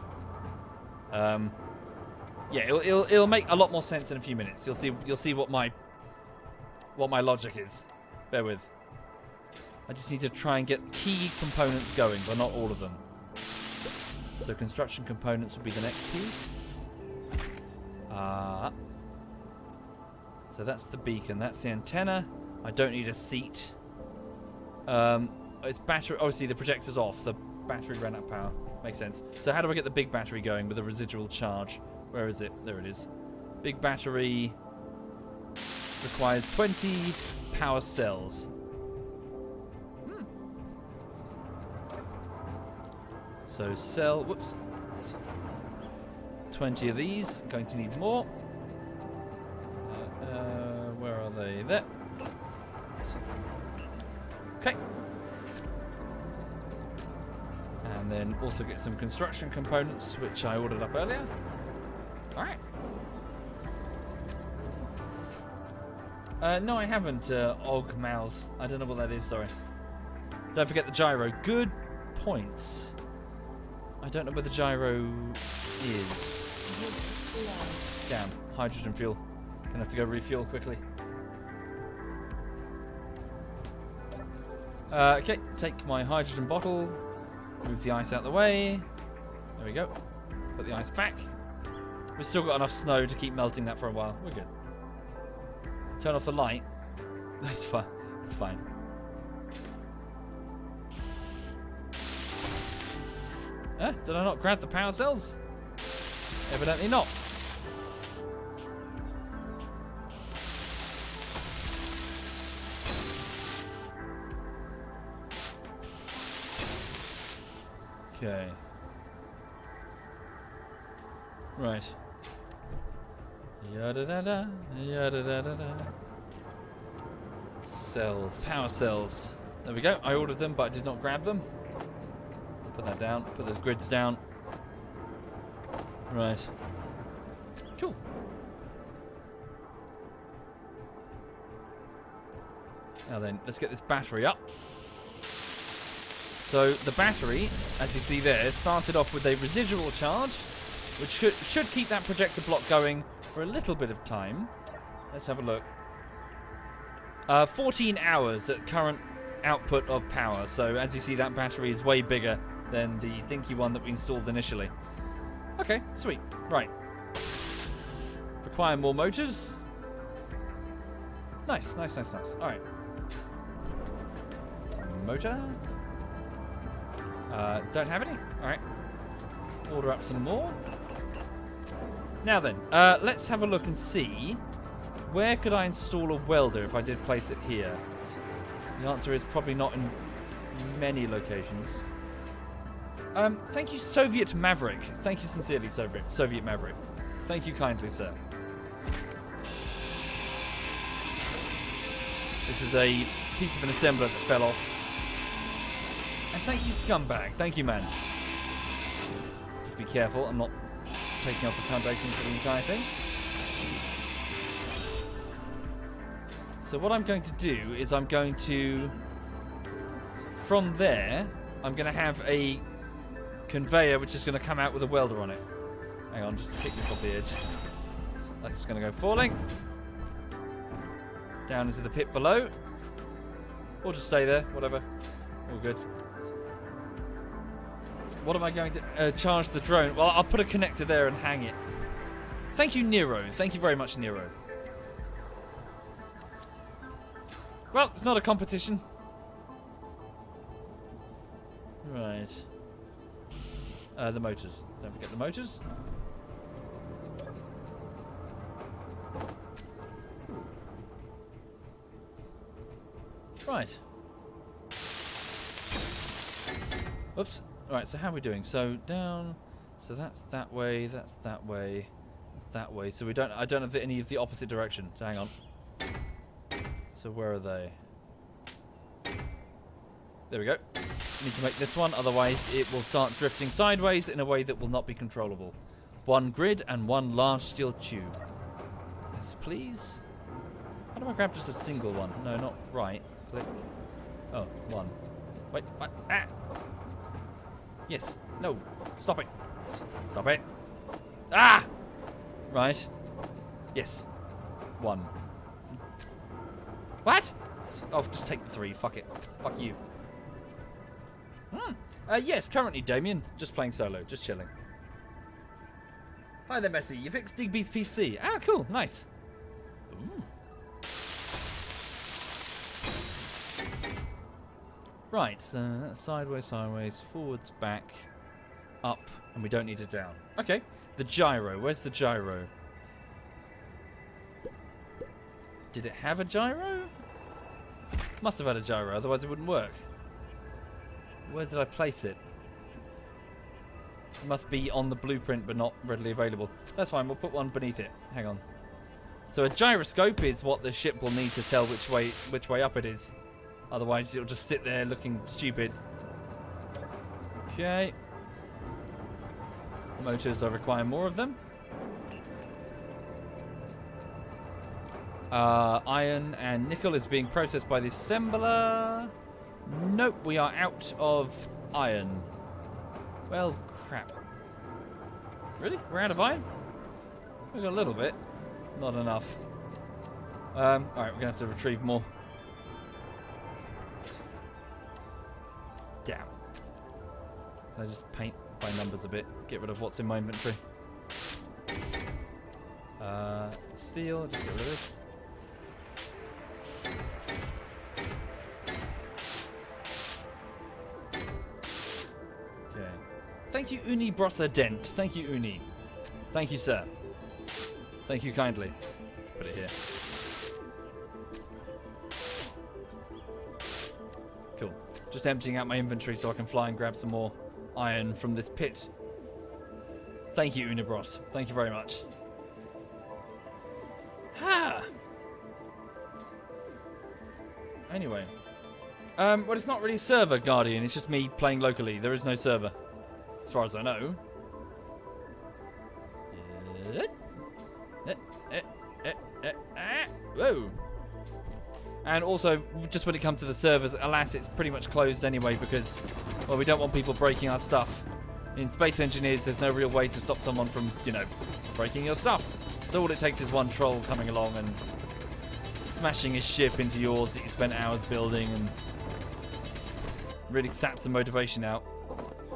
Yeah, it'll make a lot more sense in a few minutes. You'll see what my logic is. Bear with. I just need to try and get key components going, but not all of them. So construction components will be the next piece. So that's the beacon. That's the antenna. I don't need a seat. It's battery. Obviously, the projector's off. The battery ran out of power. Makes sense. So how do I get the big battery going with a residual charge? Where is it? There it is. Big battery requires 20 power cells. So sell, whoops, 20 of these. Going to need more. Where are they? There. Okay. And then also get some construction components, which I ordered up earlier. Alright. No, I haven't, Og Mouse. I don't know what that is, sorry. Don't forget the gyro. Good points. I don't know where the gyro is. Damn, hydrogen fuel. Gonna have to go refuel quickly. Okay, take my hydrogen bottle. Move the ice out the way. There we go. Put the ice back. We've still got enough snow to keep melting that for a while. We're good. Turn off the light. That's fine. It's fine. Did I not grab the power cells? Evidently not. Okay. Right. Yada da da, yada da da da. Cells, power cells. There we go. I ordered them, but I did not grab them. Put that down. Put those grids down. Right. Cool. Now then, let's get this battery up. So the battery, as you see there, started off with a residual charge, which should keep that projector block going for a little bit of time. Let's have a look. 14 hours at current output of power. So as you see, that battery is way bigger than the dinky one that we installed initially. Okay, sweet. Right. Require more motors. Nice, nice, nice, nice. All right. Motor. Don't have any. All right. Order up some more. Now then, let's have a look and see where could I install a welder if I did place it here. The answer is probably not in many locations. Thank you, Soviet Maverick. Thank you sincerely, Soviet Maverick. Thank you kindly, sir. This is a piece of an assembler that fell off. And thank you, Scumbag. Thank you, man. Just be careful. I'm not taking off the foundation for the entire thing. So what I'm going to do is I'm going to... From there, I'm going to have a conveyor which is going to come out with a welder on it. Hang on, just kick this off the edge. That's just going to go falling. Down into the pit below. Or just stay there, whatever. All good. What am I going to charge the drone? Well, I'll put a connector there and hang it. Thank you, Nero. Thank you very much, Nero. Well, it's not a competition. Right. The motors. Don't forget the motors. Right. Oops. Right, so how are we doing? So down. So that's that way. That's that way. That's that way. So we don't. I don't have any of the opposite direction. So hang on. So where are they? There we go. Need to make this one, otherwise it will start drifting sideways in a way that will not be controllable. One grid and one large steel tube. Yes, please. How do I grab just a single one? No, not right. Click. Oh, one. Wait, what? Ah! Yes. No. Stop it. Stop it. Ah! Right. Yes. One. What? Oh, just take the three. Fuck it. Fuck you. Yes, currently, Damien. Just playing solo. Just chilling. Hi there, Messi. You fixed Digby's PC. Ah, cool. Nice. Ooh. Right, so that's sideways, sideways, forwards, back, up, and we don't need it down. Okay, the gyro. Where's the gyro? Did it have a gyro? Must have had a gyro, otherwise it wouldn't work. Where did I place it? Must be on the blueprint, but not readily available. That's fine. We'll put one beneath it. Hang on. So a gyroscope is what the ship will need to tell which way up it is. Otherwise, it'll just sit there looking stupid. Okay. Motors, I require more of them. Iron and nickel is being processed by the assembler. Nope, we are out of iron. Well, crap. Really? We're out of iron? We've got a little bit. Not enough. Alright, we're going to have to retrieve more. Damn. Can I just paint by numbers a bit? Get rid of what's in my inventory. Steel, just get rid of this. Okay. Thank you, Uni Brosser Dent. Thank you, Uni. Thank you, sir. Thank you kindly. Let's put it here. Cool. Just emptying out my inventory so I can fly and grab some more iron from this pit. Thank you, Unibros. Thank you very much. Ha! Anyway. Well, it's not really a server, Guardian. It's just me playing locally. There is no server. As far as I know. Whoa. And also, just when it comes to the servers, alas, it's pretty much closed anyway because, well, we don't want people breaking our stuff. In Space Engineers, there's no real way to stop someone from, you know, breaking your stuff. So all it takes is one troll coming along and smashing his ship into yours that you spent hours building and really saps the motivation out.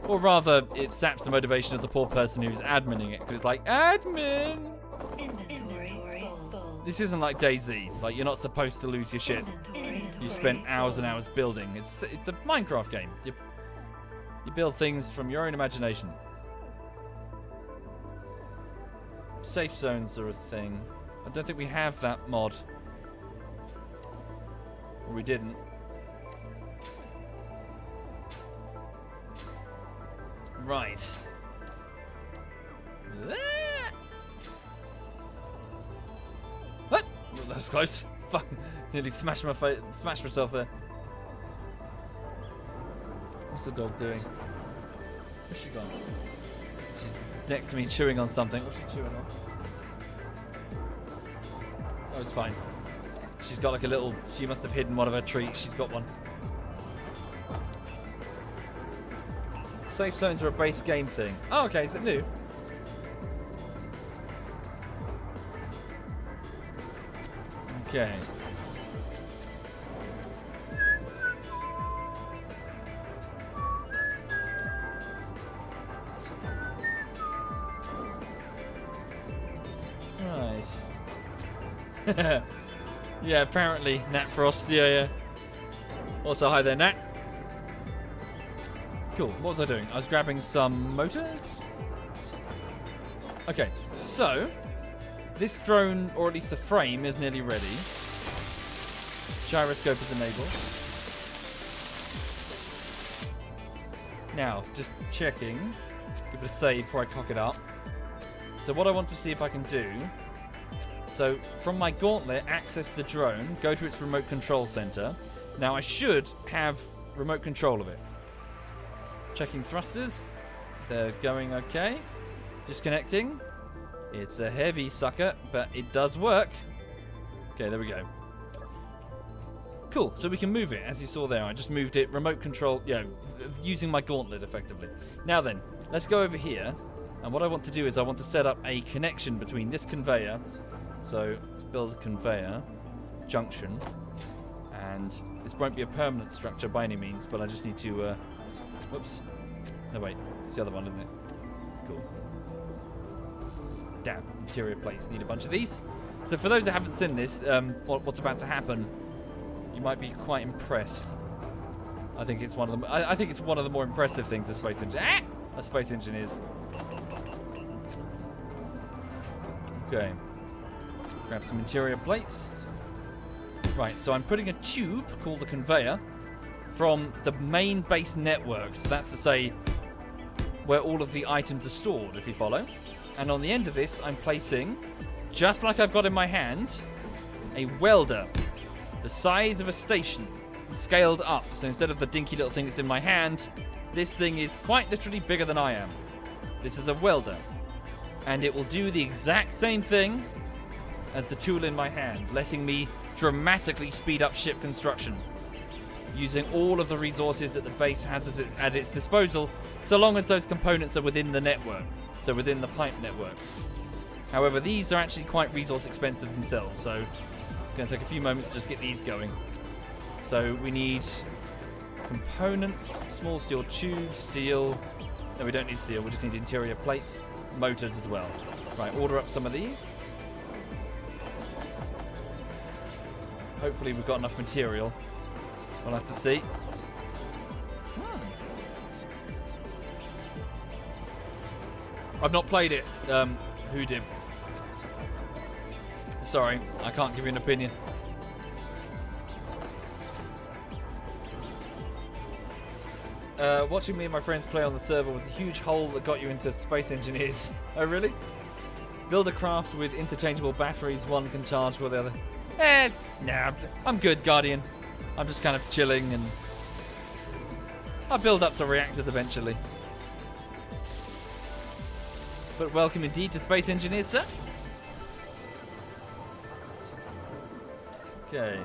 Or rather, it saps the motivation of the poor person who's adminning it, because it's like, admin! Inventory full. This isn't like DayZ. Like, you're not supposed to lose your shit. You spent hours and hours building. It's a Minecraft game. You build things from your own imagination. Safe zones are a thing. I don't think we have that mod. Or we didn't. Right. What? Oh, that was close. Fuck. Nearly smashed my face. Smashed myself there. What's the dog doing? Where's she gone? She's next to me chewing on something. What's she chewing on? Oh, it's fine. She's got like a little... She must have hidden one of her treats. She's got one. Safe zones are a base game thing. Oh, okay. Is it new? Okay. Nice. Yeah, apparently, Nat Frost. Yeah. Also, hi there, Nat. Cool. What was I doing? I was grabbing some motors. Okay, so this drone, or at least the frame, is nearly ready. Gyroscope is enabled. Now, just checking. Give it a save before I cock it up. So what I want to see if I can do... So, from my gauntlet, access the drone, go to its remote control center. Now, I should have remote control of it. Checking thrusters. They're going okay. Disconnecting. It's a heavy sucker, but it does work. Okay, there we go. Cool, so we can move it, as you saw there. I just moved it, remote control, using my gauntlet, effectively. Now then, let's go over here. And what I want to do is I want to set up a connection between this conveyor. So, let's build a conveyor junction. And this won't be a permanent structure by any means, but I just need to... Whoops. No, wait. It's the other one, isn't it? Cool. Damn. Interior plates. Need a bunch of these. So for those that haven't seen this, what's about to happen, you might be quite impressed. I think it's one of the... I think it's one of the more impressive things a space engine... A space engine is. Okay. Grab some interior plates. Right, so I'm putting a tube called the conveyor from the main base network. So that's to say, where all of the items are stored, if you follow. And on the end of this, I'm placing, just like I've got in my hand, a welder. The size of a station, scaled up. So instead of the dinky little thing that's in my hand, this thing is quite literally bigger than I am. This is a welder. And it will do the exact same thing as the tool in my hand, letting me dramatically speed up ship construction, using all of the resources that the base has at its disposal, so long as those components are within the network, so within the pipe network. However, these are actually quite resource expensive themselves, so it's going to take a few moments to just get these going. So we need components, small steel tubes, steel. No, we don't need steel, we just need interior plates, motors as well. Right, order up some of these. Hopefully we've got enough material. We'll have to see. I've not played it. Who did? Sorry, I can't give you an opinion. Watching me and my friends play on the server was a huge hole that got you into Space Engineers. Oh, really? Build a craft with interchangeable batteries. One can charge while the other... Nah, I'm good, Guardian. I'm just kind of chilling and... I'll build up to reactors eventually. But welcome indeed to Space Engineers, sir. Okay.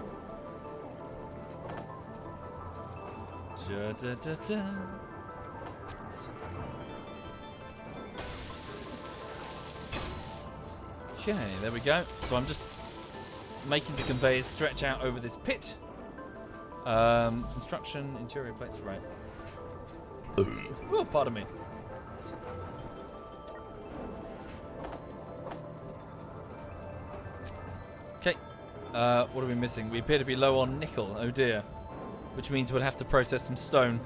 Da-da-da-da. Okay, there we go. So I'm just making the conveyors stretch out over this pit. Construction, interior plates, right. Oh, pardon me. Okay. What are we missing? We appear to be low on nickel. Oh dear. Which means we'll have to process some stone.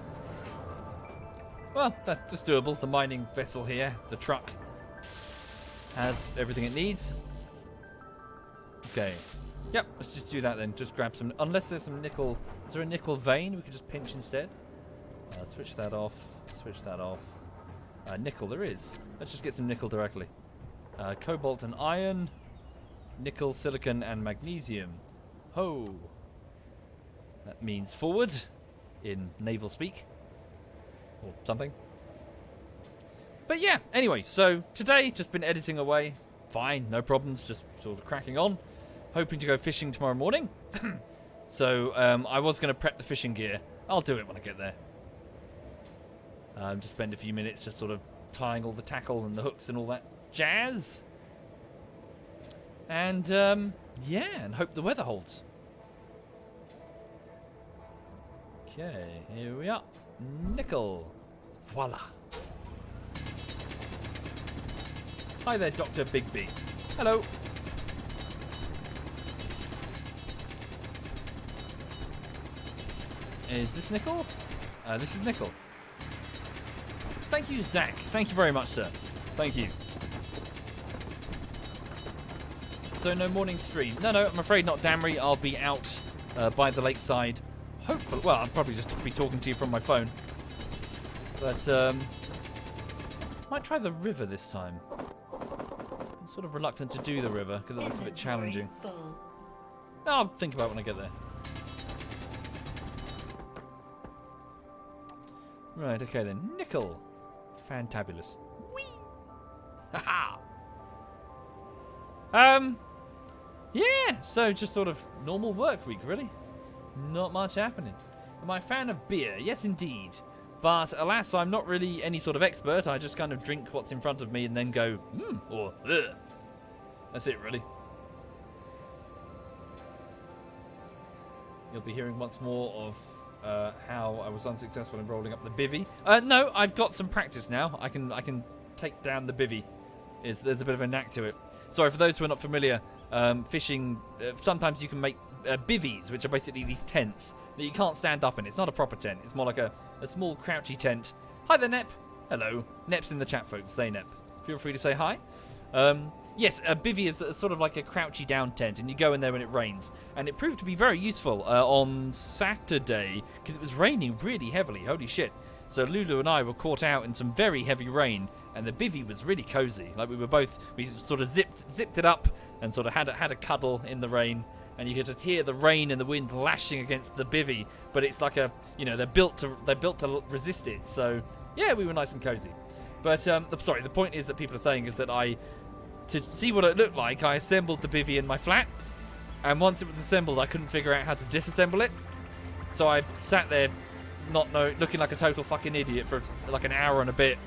Well, that's doable. The mining vessel here, the truck, has everything it needs. Okay. Yep, let's just do that then. Just grab some... Unless there's some nickel... Is there a nickel vein we could just pinch instead? Switch that off. Switch that off. Nickel, there is. Let's just get some nickel directly. Cobalt and iron. Nickel, silicon, and magnesium. Ho! That means forward in naval speak. Or something. But yeah, anyway, so today, just been editing away. Fine, no problems, just sort of cracking on. Hoping to go fishing tomorrow morning. So, I was going to prep the fishing gear. I'll do it when I get there. Just spend a few minutes just sort of tying all the tackle and the hooks and all that jazz. And, yeah, and hope the weather holds. Okay, here we are. Nickel. Voila. Hi there, Dr. Bigby. Hello. Is this nickel? This is nickel. Thank you, Zach. Thank you very much, sir. Thank you. So no morning stream. No, I'm afraid not, Damry. I'll be out by the lakeside. Hopefully. Well, I'll probably just be talking to you from my phone. But, might try the river this time. I'm sort of reluctant to do the river because it looks a bit challenging. I'll think about it when I get there. Right, okay then. Nickel. Fantabulous. Whee! Haha! Yeah, so just sort of normal work week, really. Not much happening. Am I a fan of beer? Yes, indeed. But alas, I'm not really any sort of expert. I just kind of drink what's in front of me and then go, or ugh. That's it, really. You'll be hearing once more of how I was unsuccessful in rolling up the bivvy. No, I've got some practice now. I can take down the bivvy. There's a bit of a knack to it. Sorry, for those who are not familiar, fishing, sometimes you can make bivvies, which are basically these tents that you can't stand up in. It's not a proper tent. It's more like a small crouchy tent. Hi there, Nep. Hello. Nep's in the chat, folks. Say Nep. Feel free to say hi. Yes, a bivvy is sort of like a crouchy down tent, and you go in there when it rains. And it proved to be very useful on Saturday, because it was raining really heavily. Holy shit. So Lulu and I were caught out in some very heavy rain, and the bivvy was really cozy. Like we sort of zipped it up and sort of had a cuddle in the rain, and you could just hear the rain and the wind lashing against the bivvy. But it's like they're built to resist it. So yeah, we were nice and cozy. But the point is that people are saying is that to see what it looked like, I assembled the bivvy in my flat, and once it was assembled, I couldn't figure out how to disassemble it. So I sat there, looking like a total fucking idiot for like an hour and a bit,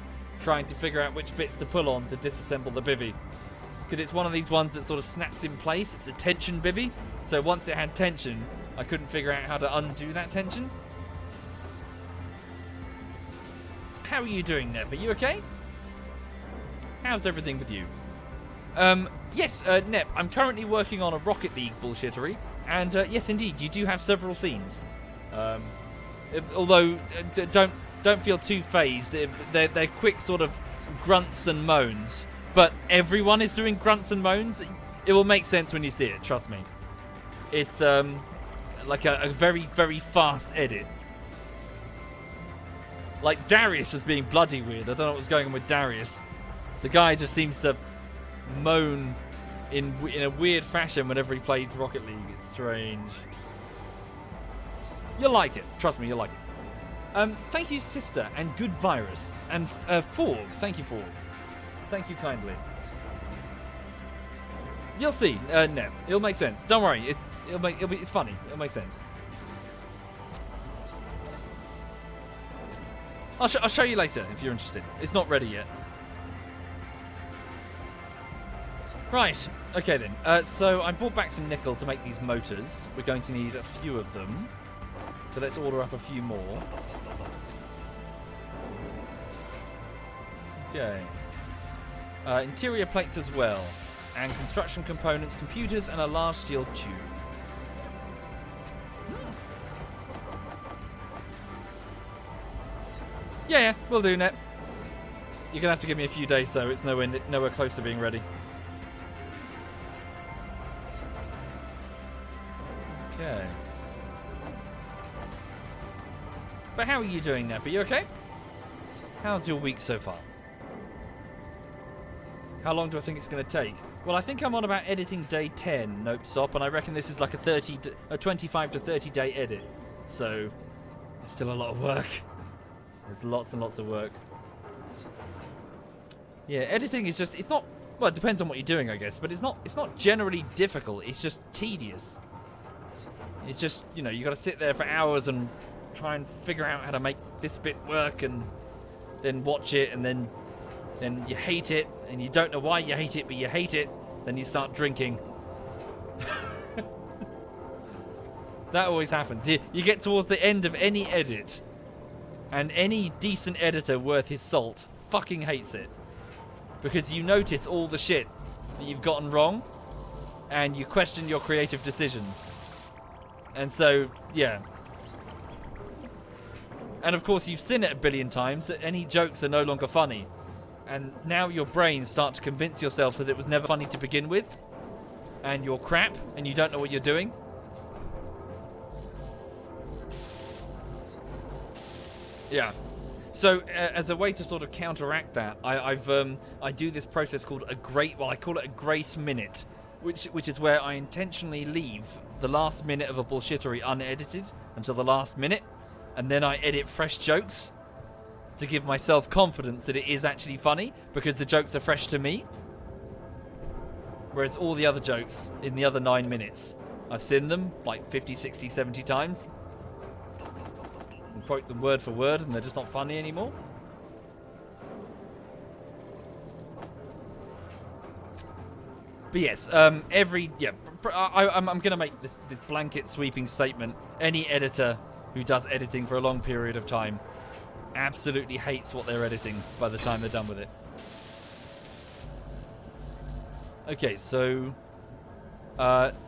trying to figure out which bits to pull on to disassemble the bivvy. Because it's one of these ones that sort of snaps in place. It's a tension bivvy. So once it had tension, I couldn't figure out how to undo that tension. How are you doing, Neb? Are you okay? How's everything with you? Yes, Neb, I'm currently working on a Rocket League bullshittery. And yes, indeed, you do have several scenes. Although, don't feel too phased. They're quick sort of grunts and moans. But everyone is doing grunts and moans. It will make sense when you see it, trust me. It's like a very, very fast edit. Like Darius is being bloody weird. I don't know what's going on with Darius. The guy just seems to moan in a weird fashion whenever he plays Rocket League. It's strange. You'll like it. Trust me, you'll like it. Thank you, Sister, and Good Virus. And Forg. Thank you, Forg. Thank you kindly. You'll see, Nev. It'll make sense. Don't worry. It's funny. It'll make sense. I'll show you later if you're interested. It's not ready yet. Right. Okay then. So I brought back some nickel to make these motors. We're going to need a few of them. So let's order up a few more. Okay. Interior plates as well. And construction components, computers, and a large steel tube. Yeah, we'll do, Net. You're going to have to give me a few days, though. It's nowhere close to being ready. Okay. But how are you doing, Nep? Are you okay? How's your week so far? How long do I think it's going to take? Well, I think I'm on about editing day 10, Nope Sop, and I reckon this is like a 25 to 30 day edit. So, it's still a lot of work. There's lots and lots of work. Yeah, editing is just, it's not, well, it depends on what you're doing, I guess, but it's not generally difficult. It's just tedious. It's just, you got to sit there for hours and try and figure out how to make this bit work, and then watch it, and then you hate it, and you don't know why you hate it, but you hate it. Then you start drinking. That always happens. You get towards the end of any edit, and any decent editor worth his salt fucking hates it. Because you notice all the shit that you've gotten wrong, and you question your creative decisions. And so, yeah. And of course, you've seen it a billion times that any jokes are no longer funny. And now your brain starts to convince yourself that it was never funny to begin with. And you're crap, and you don't know what you're doing. Yeah. So, as a way to sort of counteract that, I do this process called I call it a grace minute. Which is where I intentionally leave the last minute of a bullshittery unedited until the last minute, and then I edit fresh jokes to give myself confidence that it is actually funny, because the jokes are fresh to me. Whereas all the other jokes in the other 9 minutes, I've seen them like 50, 60, 70 times. And quote them word for word, and they're just not funny anymore. But yes, I'm going to make this blanket sweeping statement. Any editor who does editing for a long period of time absolutely hates what they're editing by the time they're done with it. Okay, so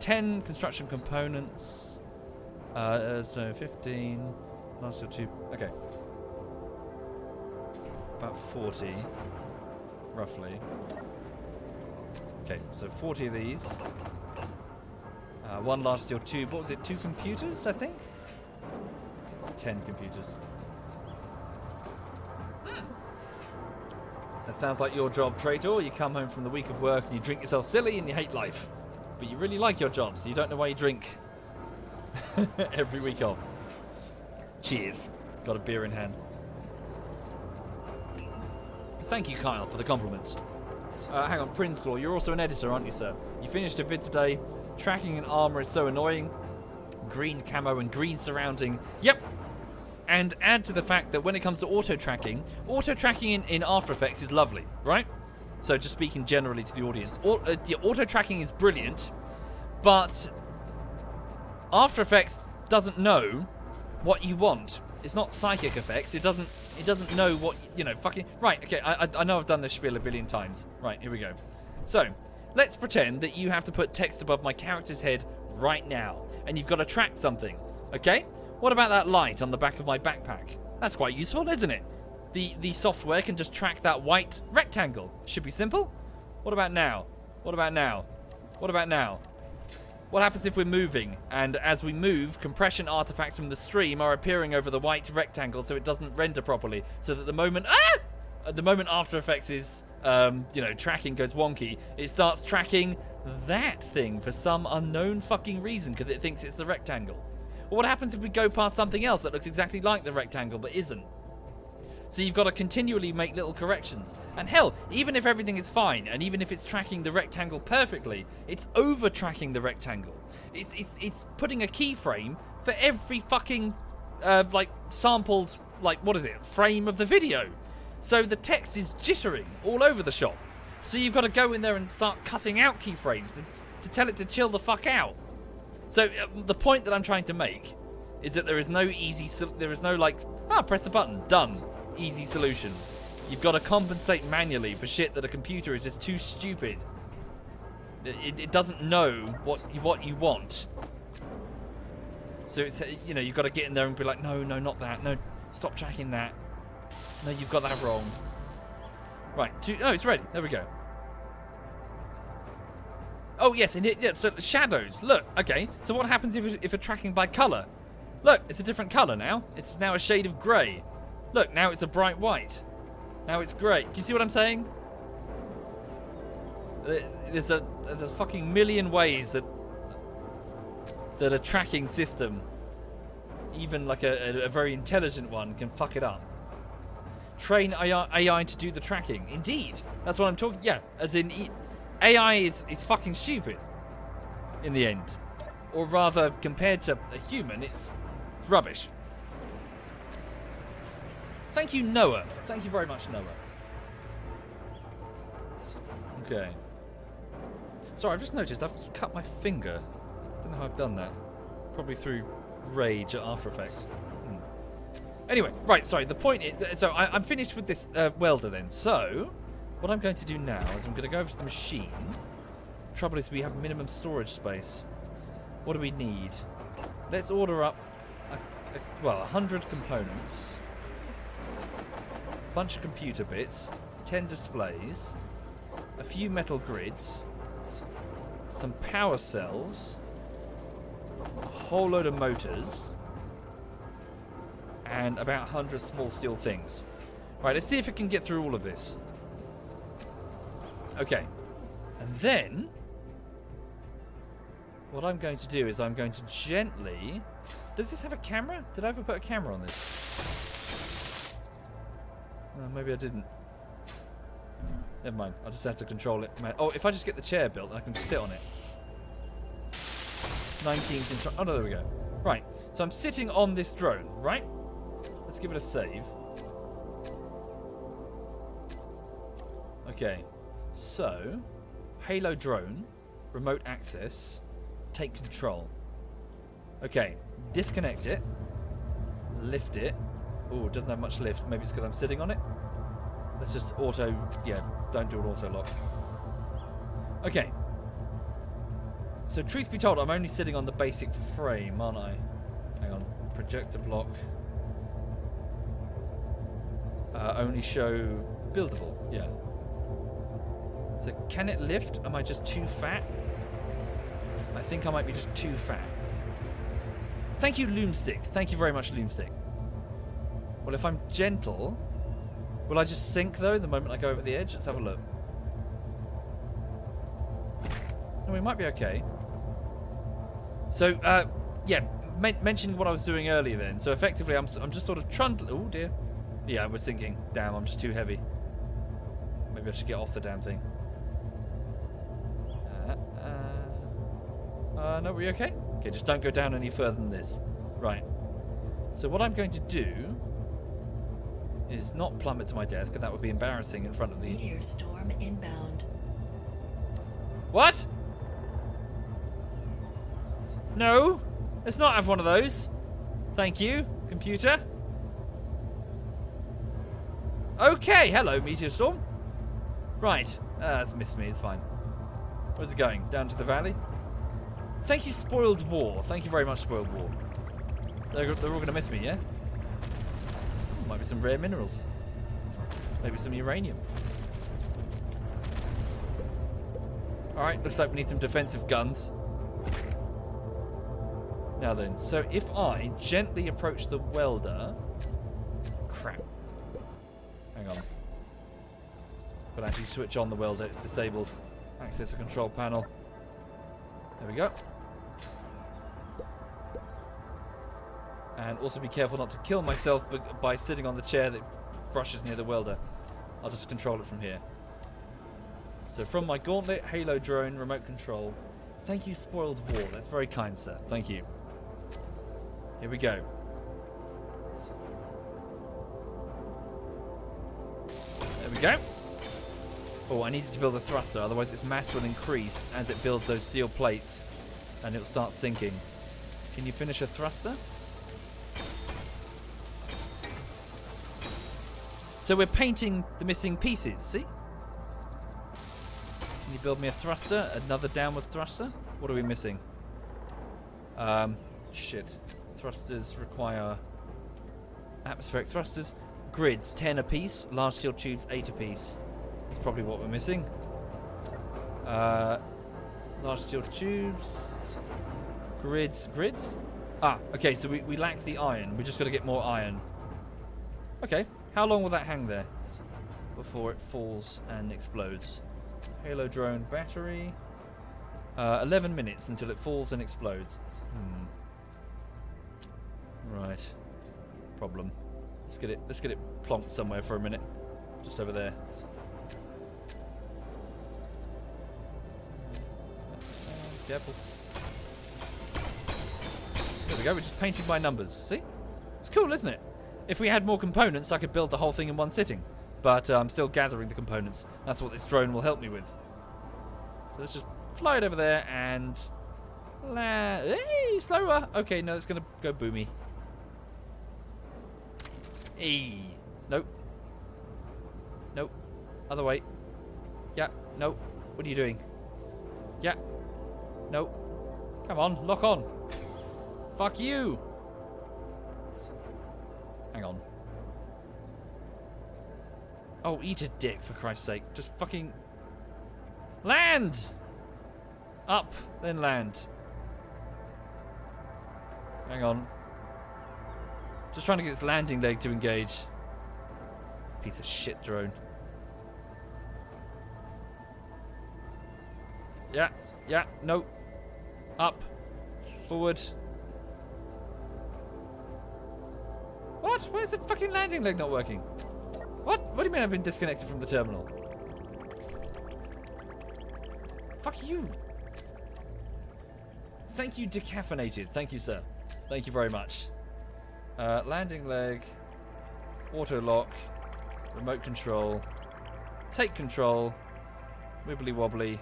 10 construction components, so 15, last year 2, okay, about 40, roughly. Okay, so 40 of these. One large steel tube. What was it? 2 computers, I think? 10 computers. That sounds like your job, traitor. You come home from the week of work and you drink yourself silly and you hate life. But you really like your job, so you don't know why you drink every week off. Cheers. Got a beer in hand. Thank you, Kyle, for the compliments. Hang on, Prinslaw, you're also an editor, aren't you, sir? You finished a vid today. Tracking and armor is so annoying. Green camo and green surrounding. Yep. And add to the fact that when it comes to auto-tracking in After Effects is lovely, right? So just speaking generally to the audience. Auto-tracking is brilliant, but After Effects doesn't know what you want. It's not psychic effects. It doesn't know what, fucking... Right, okay, I know I've done this spiel a billion times. Right, here we go. So, let's pretend that you have to put text above my character's head right now, and you've got to track something, okay? What about that light on the back of my backpack? That's quite useful, isn't it? The software can just track that white rectangle. Should be simple. What about now? What about now? What about now? What happens if we're moving, and as we move, compression artifacts from the stream are appearing over the white rectangle so it doesn't render properly, so that the moment After Effects is, tracking goes wonky, it starts tracking that thing for some unknown fucking reason because it thinks it's the rectangle. Or what happens if we go past something else that looks exactly like the rectangle but isn't? So you've got to continually make little corrections. And hell, even if everything is fine, and even if it's tracking the rectangle perfectly, it's over-tracking the rectangle. It's putting a keyframe for every fucking, sampled, frame of the video. So the text is jittering all over the shop. So you've got to go in there and start cutting out keyframes to tell it to chill the fuck out. So the point that I'm trying to make is that there is no press the button, done. Easy solution. You've got to compensate manually for shit that a computer is just too stupid. It doesn't know what you want. So it's, you've got to get in there and be like, no, not that. No, stop tracking that. No, you've got that wrong. Right, it's ready. There we go. Oh yes, and so shadows. Look, okay. So what happens if we're tracking by color? Look, it's a different color now. It's now a shade of grey. Look, now it's a bright white. Now it's grey. Do you see what I'm saying? There's a fucking million ways that a tracking system, even like a very intelligent one, can fuck it up. Train AI to do the tracking. Indeed, that's what I'm talking. Yeah, as in AI is fucking stupid in the end, or rather, compared to a human, it's rubbish. Thank you, Noah. Thank you very much, Noah. Okay. Sorry, I've just noticed I've cut my finger. Don't know how I've done that. Probably through rage at After Effects. Anyway, right, sorry, the point is... So I'm finished with this welder then. So, what I'm going to do now is I'm going to go over to the machine. Trouble is we have minimum storage space. What do we need? Let's order up, 100 components. Bunch of computer bits, 10 displays, a few metal grids, some power cells, a whole load of motors, and about 100 small steel things. Right, let's see if we can get through all of this. Okay, and then what I'm going to do is I'm going to gently... Does this have a camera? Did I ever put a camera on this? Maybe I didn't. Never mind. I'll just have to control it. Oh, if I just get the chair built, I can just sit on it. 19 control. Oh, no, there we go. Right. So I'm sitting on this drone, right? Let's give it a save. Okay. So, Halo drone, remote access, take control. Okay. Disconnect it. Lift it. Oh, it doesn't have much lift. Maybe it's because I'm sitting on it. Let's just auto... Yeah, don't do an auto lock. Okay. So, truth be told, I'm only sitting on the basic frame, aren't I? Hang on. Projector block. Only show buildable. Yeah. So, can it lift? Am I just too fat? I think I might be just too fat. Thank you, Loomstick. Thank you very much, Loomstick. Well, if I'm gentle, Will I just sink, though, the moment I go over the edge? Let's have a look. Oh, we might be okay. So, yeah, mentioning what I was doing earlier then. So, effectively, I'm just sort of trundling... Oh, dear. Yeah, I was thinking, damn, I'm just too heavy. Maybe I should get off the damn thing. No, were you okay? Okay, just don't go down any further than this. Right. So what I'm going to do is not plummet to my death, because that would be embarrassing in front of the... Meteor storm inbound. What? No. Let's not have one of those. Thank you, computer. Okay, hello, meteor storm. Right. It's missed me, it's fine. Where's it going? Down to the valley? Thank you, Spoiled War. Thank you very much, Spoiled War. They're all going to miss me, yeah? Might be some rare minerals. Maybe some uranium. Alright, looks like we need some defensive guns. Now then, so if I gently approach the welder... Crap. Hang on. But actually switch on the welder, it's disabled. Access a control panel. There we go. And also be careful not to kill myself by sitting on the chair that brushes near the welder. I'll just control it from here. So from my gauntlet, Halo drone, remote control. Thank you, Spoiled War. That's very kind, sir. Thank you. Here we go. There we go. Oh, I needed to build a thruster, otherwise its mass will increase as it builds those steel plates, and it'll start sinking. Can you finish a thruster? So we're painting the missing pieces, see? Can you build me a thruster? Another downward thruster? What are we missing? Shit. Thrusters require... atmospheric thrusters. Grids, 10 apiece. Large steel tubes, 8 apiece. That's probably what we're missing. Large steel tubes. Grids. Ah, okay, so we lack the iron. We just got to get more iron. Okay. How long will that hang there before it falls and explodes? Halo drone battery. 11 minutes until it falls and explodes. Right. Problem. Let's get it plonked somewhere for a minute. Just over there. Careful. There we go. We're just painting by numbers. See? It's cool, isn't it? If we had more components, I could build the whole thing in one sitting. But I'm still gathering the components. That's what this drone will help me with. So let's just fly it over there and... Hey, slower! Okay, no, it's going to go boomy. Hey. Nope. Nope. Other way. Yeah. Nope. What are you doing? Yeah. Nope. Come on, lock on. Fuck you! Hang on. Oh, eat a dick, for Christ's sake. Just fucking... land! Up, then land. Hang on. Just trying to get its landing leg to engage. Piece of shit drone. Yeah, no. Up. Forward. What? Where's the fucking landing leg not working? What? What do you mean I've been disconnected from the terminal? Fuck you. Thank you, decaffeinated. Thank you, sir. Thank you very much. Landing leg. Auto lock. Remote control. Take control. Wibbly wobbly.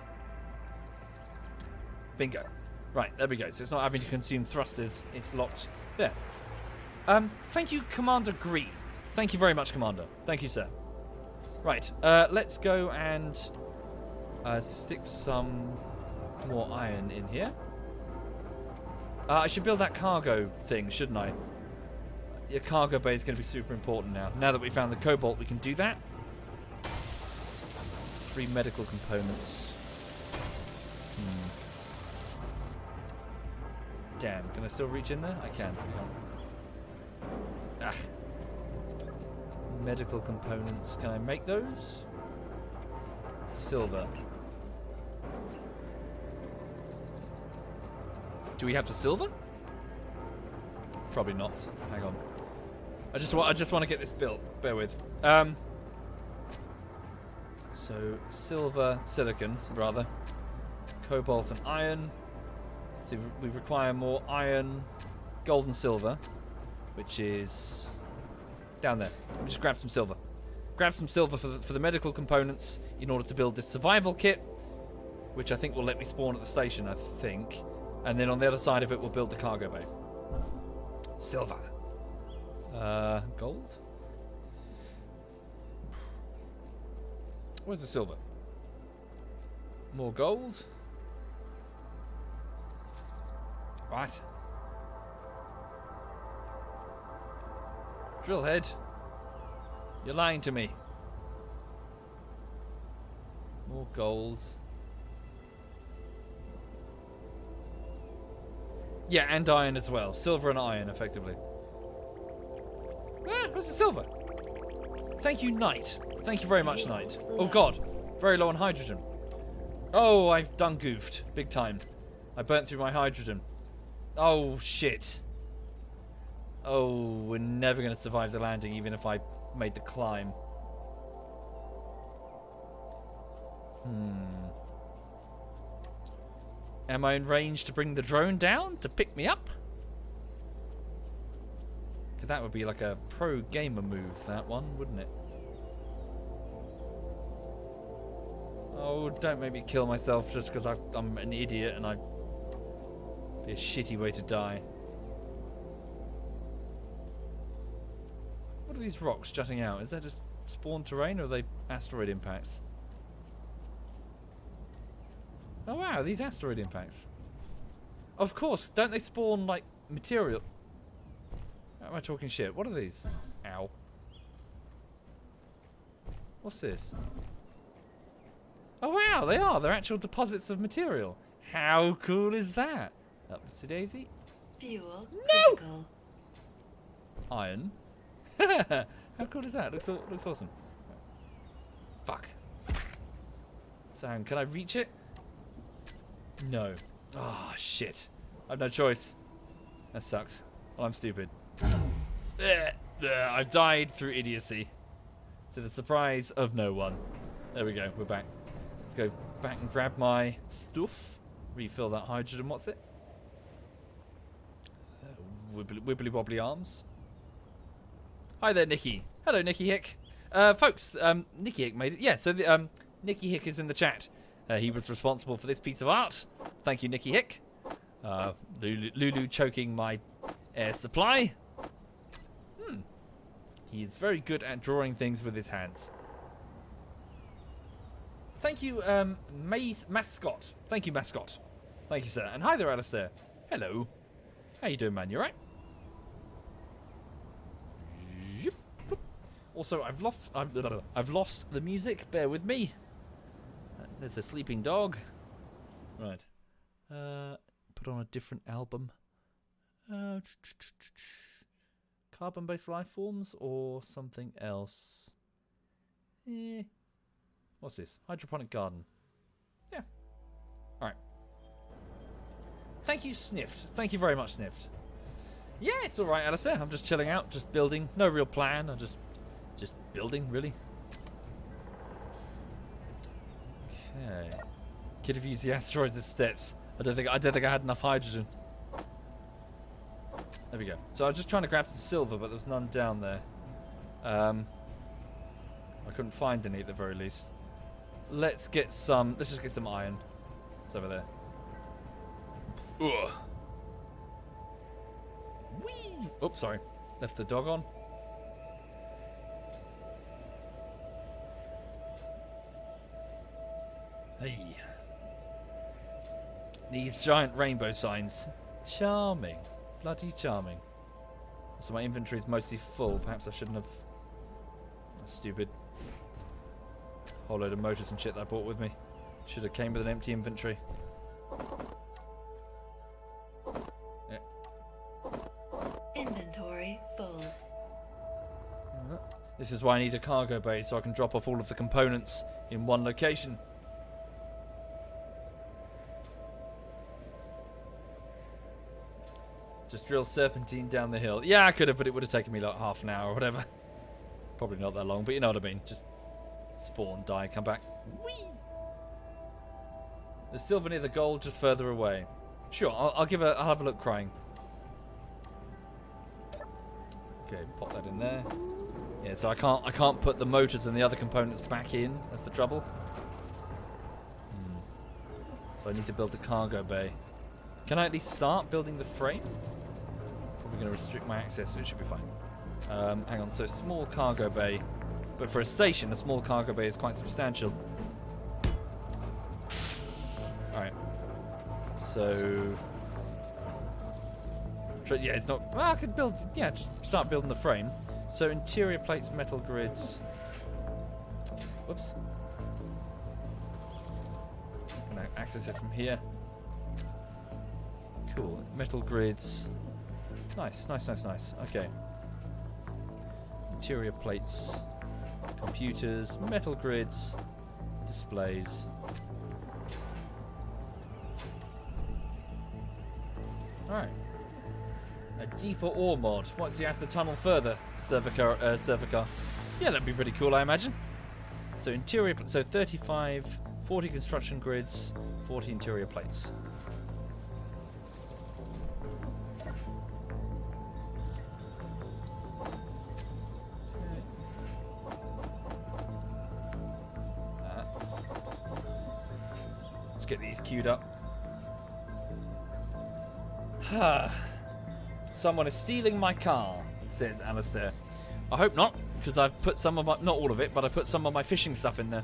Bingo. Right, there we go. So it's not having to consume thrusters. It's locked. There. Thank you, Commander Green. Thank you very much, Commander. Thank you, sir. Right, let's go and stick some more iron in here. I should build that cargo thing, shouldn't I? Your cargo bay is going to be super important now. Now that we found the cobalt, we can do that. 3 medical components. Damn, can I still reach in there? I can. Hang on. Medical components. Can I make those? Silver. Do we have the silver? Probably not. Hang on. I just want to get this built. Bear with. So silver, silicon, rather. Cobalt and iron. So we require more iron, gold and silver, which is down there. Let me just grab some silver. Grab some silver for the medical components in order to build this survival kit, which I think will let me spawn at the station, I think. And then on the other side of it, we'll build the cargo bay. Silver. Gold? Where's the silver? More gold. Right. Drillhead. You're lying to me. More gold. Yeah, and iron as well. Silver and iron, effectively. Ah, where's the silver? Thank you, Knight. Thank you very much, Knight. Oh, God. Very low on hydrogen. Oh, I've done goofed. Big time. I burnt through my hydrogen. Oh, shit. Oh, we're never going to survive the landing, even if I made the climb. Am I in range to bring the drone down to pick me up? Because that would be like a pro gamer move, that one, wouldn't it? Oh, don't make me kill myself just because I'm an idiot and I... Be a shitty way to die. What are these rocks jutting out? Is that just spawn terrain or are they asteroid impacts? Oh wow, these asteroid impacts. Of course, don't they spawn like material? Am I talking shit? What are these? Ow. What's this? Oh wow, they are. They're actual deposits of material. How cool is that? Upsy daisy. Fuel No! critical. Iron. How cool is that? Looks awesome. Fuck. Sound. Can I reach it? No. Oh, shit. I have no choice. That sucks. Well, I'm stupid. I've died through idiocy. To the surprise of no one. There we go. We're back. Let's go back and grab my stuff. Refill that hydrogen. What's it? Wibbly wobbly arms. Hi there, Nikki. Hello, Nikki Hick. Folks, Nikki Hick made it. Yeah, so the, Nikki Hick is in the chat. He was responsible for this piece of art. Thank you, Nikki Hick. Lulu choking my air supply. He is very good at drawing things with his hands. Thank you, Mascot. Thank you, Mascot. Thank you, sir. And hi there, Alistair. Hello. How you doing, man? You alright? Also, I've lost the music. Bear with me. There's a sleeping dog. Right. Put on a different album. Carbon-based life forms or something else. What's this? Hydroponic garden. Yeah. Alright. Thank you, Sniffed. Thank you very much, Sniffed. Yeah, it's alright, Alistair. I'm just chilling out, just building. No real plan. I'm just building, really. Okay. Could have used the asteroids as steps. I don't think I had enough hydrogen. There we go. So I was just trying to grab some silver, but there was none down there. I couldn't find any at the very least. Let's just get some iron. It's over there. Ugh. Whee! Oops, sorry. Left the dog on. Hey. These giant rainbow signs. Charming. Bloody charming. So my inventory is mostly full. Perhaps I shouldn't have... That's stupid. Whole load of motors and shit that I brought with me. Should have came with an empty inventory. Inventory full. This is why I need a cargo bay, so I can drop off all of the components in one location. Just drill serpentine down the hill. Yeah, I could have, but it would have taken me like half an hour or whatever. Probably not that long, but you know what I mean. Just spawn, die, come back. Whee! There's silver near the gold, just further away. Sure, I'll have a look crying. Okay, pop that in there. Yeah, so I can't put the motors and the other components back in. That's the trouble. So I need to build a cargo bay. Can I at least start building the frame? Probably going to restrict my access, so it should be fine. Hang on, so small cargo bay. But for a station, a small cargo bay is quite substantial. Alright. So... yeah, it's not... Well, I could build... Yeah, just start building the frame. So interior plates, metal grids... Whoops. Can I access it from here? Cool. Metal grids. Nice, nice, nice, nice. Okay. Interior plates, computers, metal grids, displays. Alright. A deeper ore mod. Once you have to tunnel further, server car. Yeah, that'd be pretty cool, I imagine. So interior, so 35, 40 construction grids, 40 interior plates. Let's get these queued up. Someone is stealing my car, says Alistair. I hope not, because I've put some of my, not all of it, but I put some of my fishing stuff in there.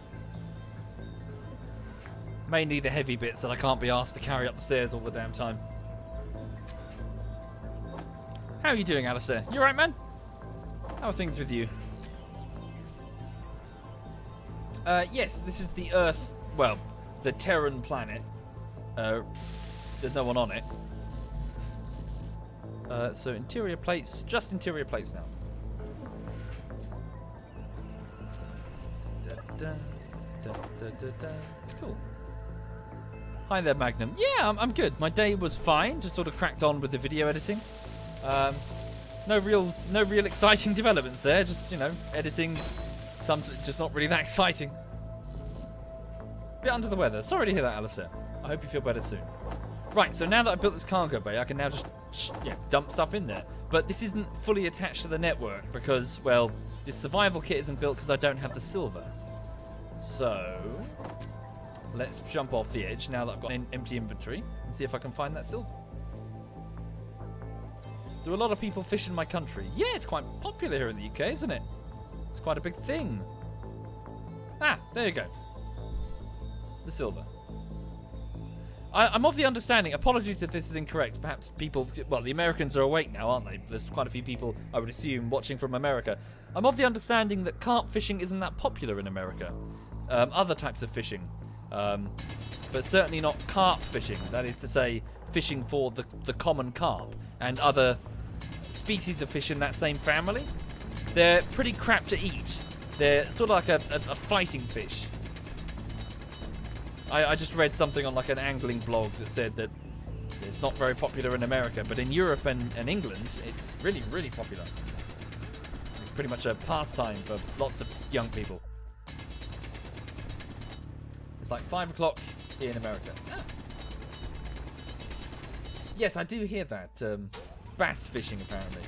Mainly the heavy bits that I can't be asked to carry up the stairs all the damn time. How are you doing, Alistair? You alright, man? How are things with you? Yes, this is the Earth, well, the Terran planet. There's no one on it. So interior plates, just interior plates now. Cool. Hi there, Magnum. Yeah, I'm good. My day was fine. Just sort of cracked on with the video editing. No real exciting developments there. Just, you know, editing. Just not really that exciting. Bit under the weather. Sorry to hear that, Alistair. I hope you feel better soon. Right, so now that I've built this cargo bay, I can now just dump stuff in there. But this isn't fully attached to the network because, well, this survival kit isn't built because I don't have the silver. So, let's jump off the edge now that I've got an empty inventory and see if I can find that silver. Do a lot of people fish in my country? Yeah, it's quite popular here in the UK, isn't it? It's quite a big thing. Ah, there you go. The silver. I'm of the understanding, apologies if this is incorrect, perhaps people, well, the Americans are awake now, aren't they? There's quite a few people, I would assume, watching from America. I'm of the understanding that carp fishing isn't that popular in America. Other types of fishing. But certainly not carp fishing, that is to say, fishing for the common carp and other species of fish in that same family. They're pretty crap to eat. They're sort of like a fighting fish. I just read something on like an angling blog that said that it's not very popular in America, but in Europe and England, it's really, really popular. It's pretty much a pastime for lots of young people. It's like 5 o'clock here in America. Ah. Yes, I do hear that. Bass fishing, apparently.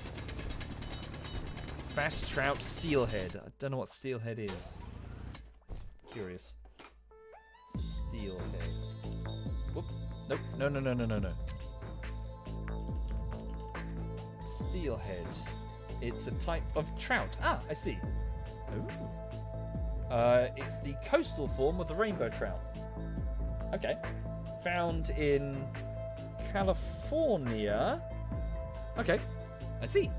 Bass, trout, steelhead. I don't know what steelhead is. Curious. Steelhead. Whoop. Nope. No. Steelhead. It's a type of trout. Ah, I see. Oh. It's the coastal form of the rainbow trout. Okay. Found in California. Okay. I see.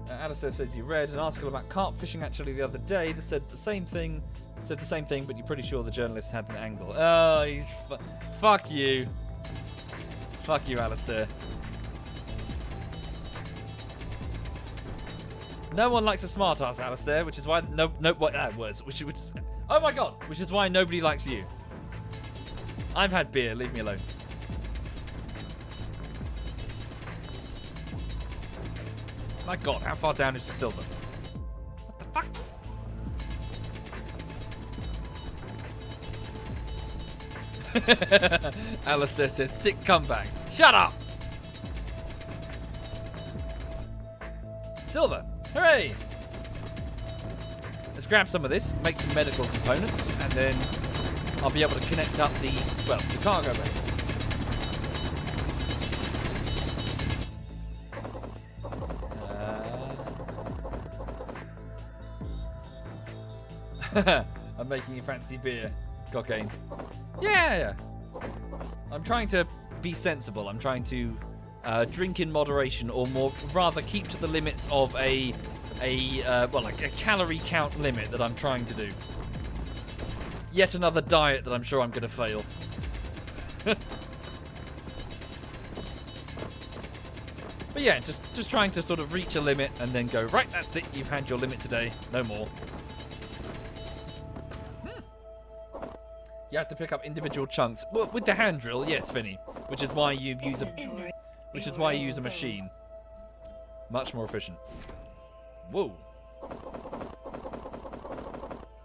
Alistair says you read an article about carp fishing actually the other day that said the same thing, but you're pretty sure the journalist had an angle. Oh, he's fuck you. Fuck you, Alistair. No one likes a smart ass, Alistair, which is why oh my god, which is why nobody likes you. I've had beer, leave me alone. My god, how far down is the silver? What the fuck? Alistair says, sick comeback. Shut up! Silver. Hooray! Let's grab some of this, make some medical components, and then I'll be able to connect up the cargo bay. I'm making a fancy beer. Cocaine. Yeah. I'm trying to be sensible. I'm trying to drink in moderation, or more rather keep to the limits of a calorie count limit that I'm trying to do. Yet another diet that I'm sure I'm going to fail. But yeah, just trying to sort of reach a limit and then go, right, that's it, you've had your limit today, no more. You have to pick up individual chunks. Well, with the hand drill, yes, Vinny. Which is why you use a machine. Much more efficient. Whoa.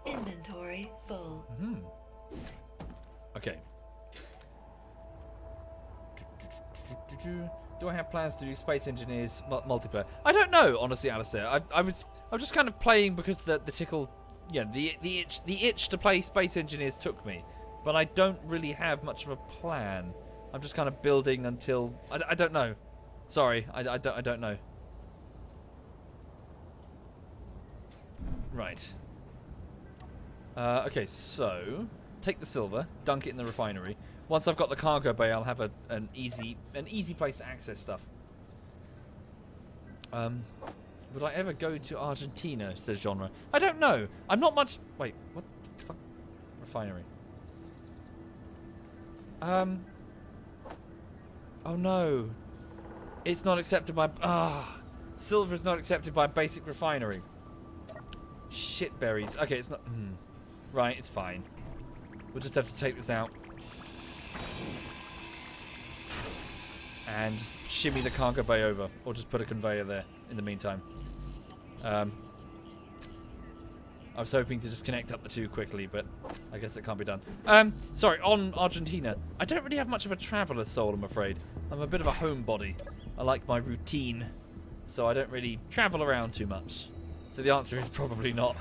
Inventory full. Okay. Do I have plans to do Space Engineers multiplayer? I don't know, honestly, Alistair. I was just kind of playing because the tickle, the itch to play Space Engineers took me. But I don't really have much of a plan. I'm just kind of building until I don't know. Sorry, I don't know. Right. Okay, so take the silver, dunk it in the refinery. Once I've got the cargo bay, I'll have an easy place to access stuff. Would I ever go to Argentina? Says Genre. I don't know. I'm not much. Wait, what the fuck? Refinery. Oh no. It's not accepted by. Silver is not accepted by basic refinery. Shit berries. Okay, it's not. Right, it's fine. We'll just have to take this out. And just shimmy the cargo bay over. Or just put a conveyor there in the meantime. I was hoping to just connect up the two quickly, but I guess it can't be done. Sorry, on Argentina. I don't really have much of a traveller soul, I'm afraid. I'm a bit of a homebody. I like my routine, so I don't really travel around too much. So the answer is probably not.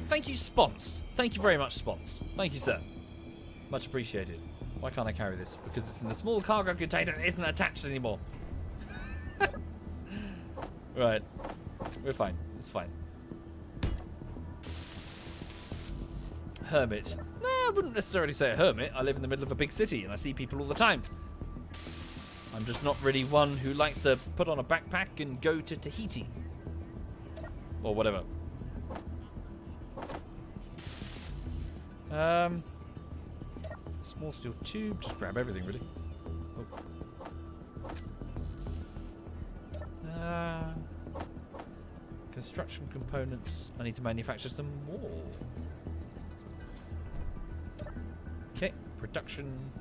Thank you, Sponsed. Thank you very much, Sponsed. Thank you, sir. Much appreciated. Why can't I carry this? Because it's in the small cargo container that isn't attached anymore. Right. We're fine. It's fine. Hermit. Nah, I wouldn't necessarily say a hermit. I live in the middle of a big city and I see people all the time. I'm just not really one who likes to put on a backpack and go to Tahiti. Or whatever. Small steel tube. Just grab everything, really. Oh. Construction components. I need to manufacture some more. Okay, production.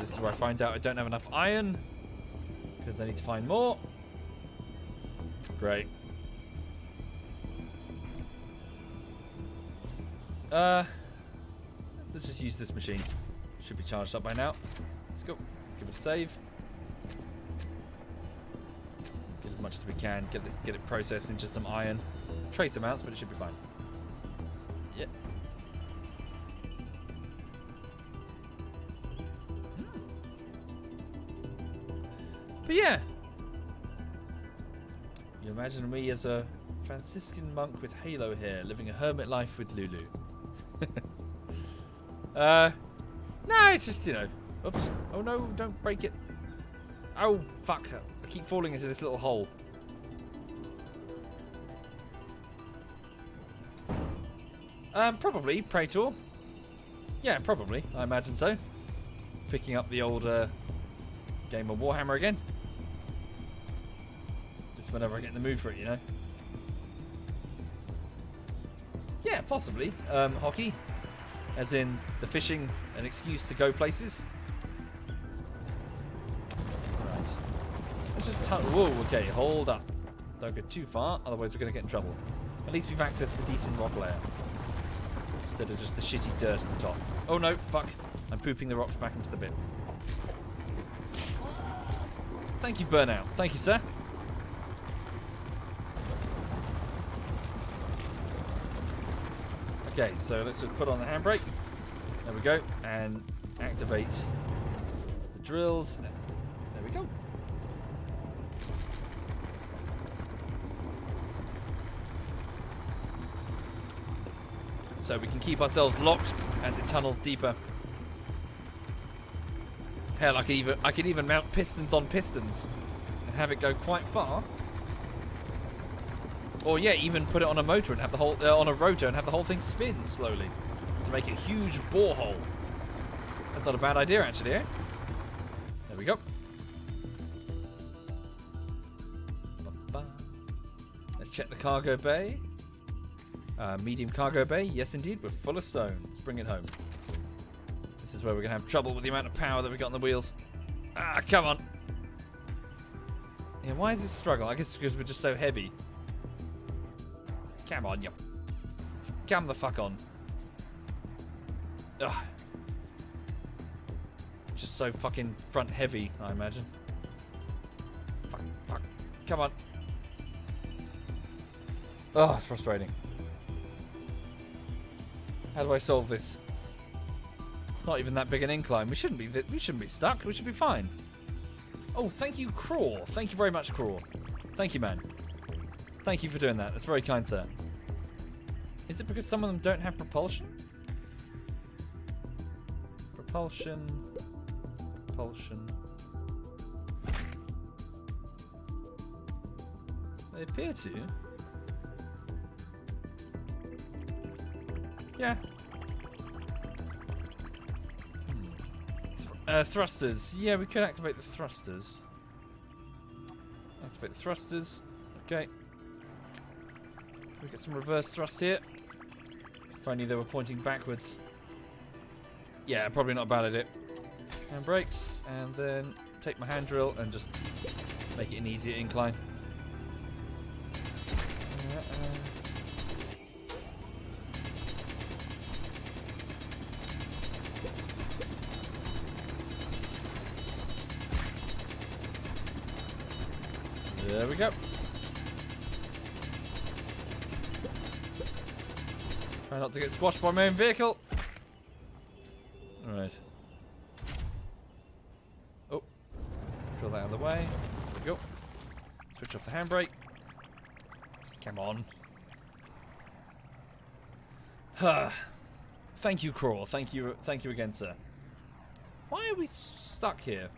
This is where I find out I don't have enough iron. Because I need to find more. Great. Let's just use this machine. Should be charged up by now. Let's go. Let's give it a save. Get as much as we can. Get it processed into some iron. Trace amounts, but it should be fine. Yep. But yeah. You imagine me as a Franciscan monk with halo hair, living a hermit life with Lulu. No, it's just, oops. Oh no, don't break it. Oh, fuck. I keep falling into this little hole. Probably, Praetor. Yeah, probably. I imagine so. Picking up the old Game of Warhammer again. Just whenever I get in the mood for it, you know. Yeah, possibly. Hockey. As in the fishing, an excuse to go places. Right. Let's just whoa, okay, hold up. Don't go too far, otherwise we're going to get in trouble. At least we've accessed the decent rock layer. Instead of just the shitty dirt at the top. Oh no, fuck. I'm pooping the rocks back into the bin. Thank you, Burnout. Thank you, sir. Okay, so let's just put on the handbrake. There we go. And activate the drills. There we go. So we can keep ourselves locked as it tunnels deeper. Hell, I could even mount pistons on pistons and have it go quite far. Or yeah, even put it on a motor and have the whole on a rotor and have the whole thing spin slowly to make a huge borehole. That's not a bad idea, actually. Eh? There we go. Let's check the cargo bay. Medium cargo bay, yes indeed, we're full of stone. Let's bring it home. This is where we're going to have trouble with the amount of power that we got on the wheels. Ah, come on. Yeah, why is this struggle? I guess it's because we're just so heavy. Come on, you. Come the fuck on. Ugh. Just so fucking front heavy, I imagine. Fuck, fuck. Come on. Oh, it's frustrating. How do I solve this? It's not even that big an incline. We shouldn't be stuck. We should be fine. Oh, thank you, Craw. Thank you very much, Craw. Thank you, man. Thank you for doing that. That's very kind, sir. Is it because some of them don't have propulsion? Propulsion. Propulsion. They appear to. Yeah. Thrusters. Yeah, we could activate the thrusters. Activate the thrusters. Okay. We get some reverse thrust here. If only they were pointing backwards. Yeah, probably not a bad idea. And brakes, and then take my hand drill and just make it an easier incline. There we go. Try not to get squashed by my own vehicle. Alright. Oh. Drill that out of the way. There we go. Switch off the handbrake. Come on. Thank you, Craw. Thank you again, sir. Why are we stuck here?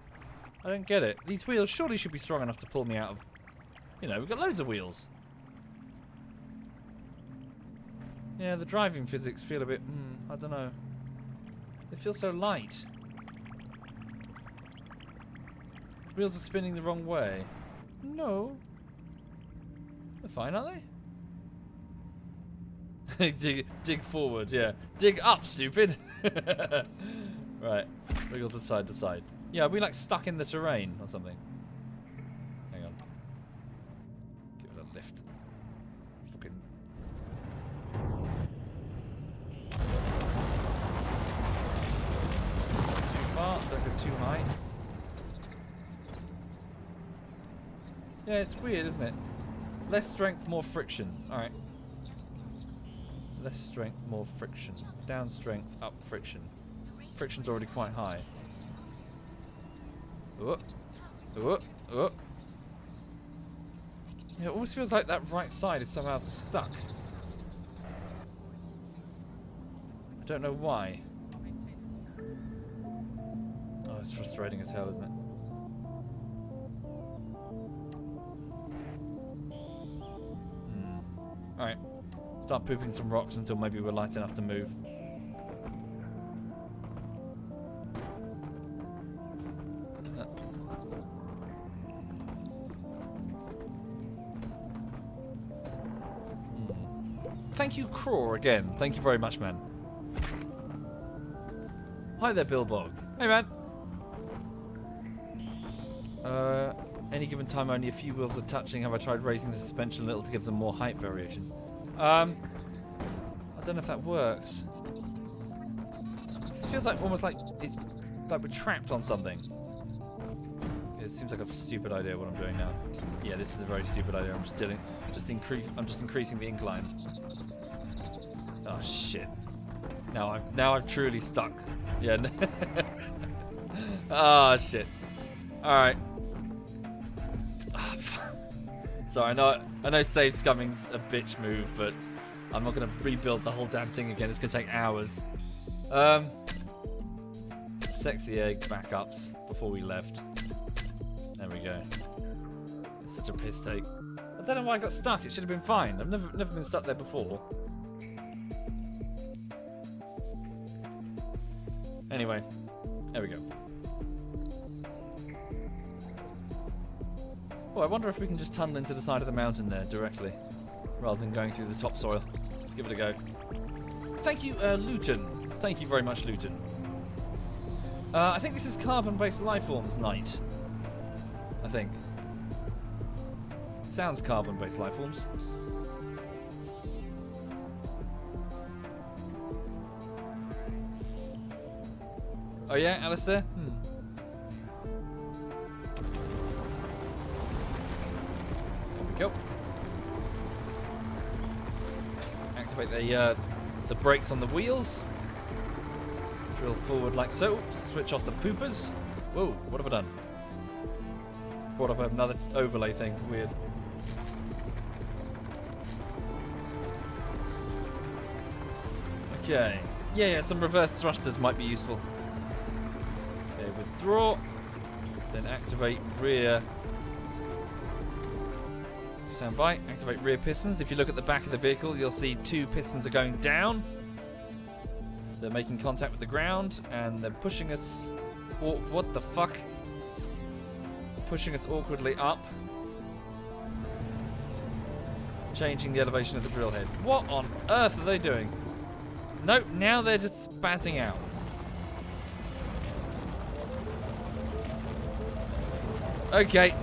I don't get it. These wheels surely should be strong enough to pull me out of... You know, we've got loads of wheels. Yeah, the driving physics feel a bit... I don't know. They feel so light. Wheels are spinning the wrong way. No. They're fine, aren't they? dig forward, yeah. Dig up, stupid. Right. Wiggle to side to side. Yeah, are we like stuck in the terrain or something? Hang on. Give it a lift. Fucking... Too far, don't go too high. Yeah, it's weird, isn't it? Less strength, more friction. Alright. Less strength, more friction. Down strength, up friction. Friction's already quite high. Oh. Oh. Oh. Yeah, it always feels like that right side is somehow stuck. I don't know why. Oh, it's frustrating as hell, isn't it? Alright. Start pooping some rocks until maybe we're light enough to move. thank you, Craw, again. Thank you very much, man. Hi there, Billbog. Hey, man. Any given time, only a few wheels are touching. Have I tried raising the suspension a little to give them more height variation? I don't know if that works. It feels like almost like it's like we're trapped on something. It seems like a stupid idea what I'm doing now. Yeah, this is a very stupid idea. I'm just increasing the incline. Oh shit! Now I've truly stuck. Yeah. Oh shit! All right. Sorry, I know save scumming's a bitch move, but I'm not gonna rebuild the whole damn thing again. It's gonna take hours. Sexy egg backups before we left. There we go. It's such a piss take. I don't know why I got stuck. It should have been fine. I've never been stuck there before. Anyway, there we go. Oh, I wonder if we can just tunnel into the side of the mountain there directly, rather than going through the topsoil. Let's give it a go. Thank you, Luton. Thank you very much, Luton. I think this is carbon-based lifeforms night. I think. Sounds carbon-based lifeforms. Oh yeah, Alistair? Go. Activate the brakes on the wheels. Drill forward like so. Switch off the poopers. Whoa, what have I done? Brought up another overlay thing. Weird. Okay. Yeah, some reverse thrusters might be useful. Okay, withdraw. Then activate rear. Stand by. Activate rear pistons. If you look at the back of the vehicle, you'll see two pistons are going down. They're making contact with the ground, and they're pushing us... what the fuck? Pushing us awkwardly up. Changing the elevation of the drill head. What on earth are they doing? Nope, now they're just spazzing out. Okay.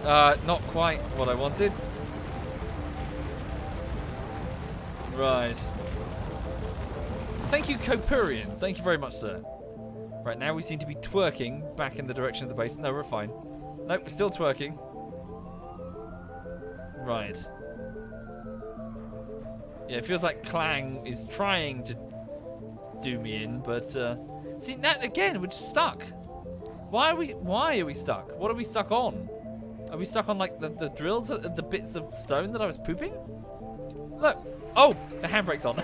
Not quite what I wanted. Right. Thank you, Copurian. Thank you very much, sir. Right, now we seem to be twerking back in the direction of the base. No, we're fine. Nope, we're still twerking. Right. Yeah, it feels like Clang is trying to do me in, but see that again, we're just stuck. Why are we stuck? What are we stuck on? Are we stuck on like the drills, the bits of stone that I was pooping? Look. Oh, the handbrake's on.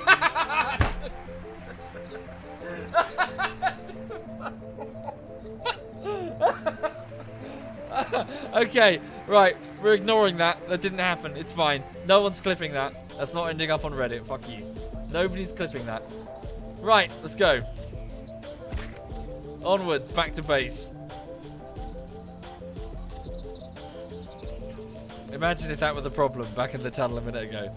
Okay, right, we're ignoring that. That didn't happen. It's fine. No one's clipping that. That's not ending up on Reddit. Fuck you. Nobody's clipping that. Right, let's go. Onwards, back to base. Imagine if that were the problem back in the tunnel a minute ago.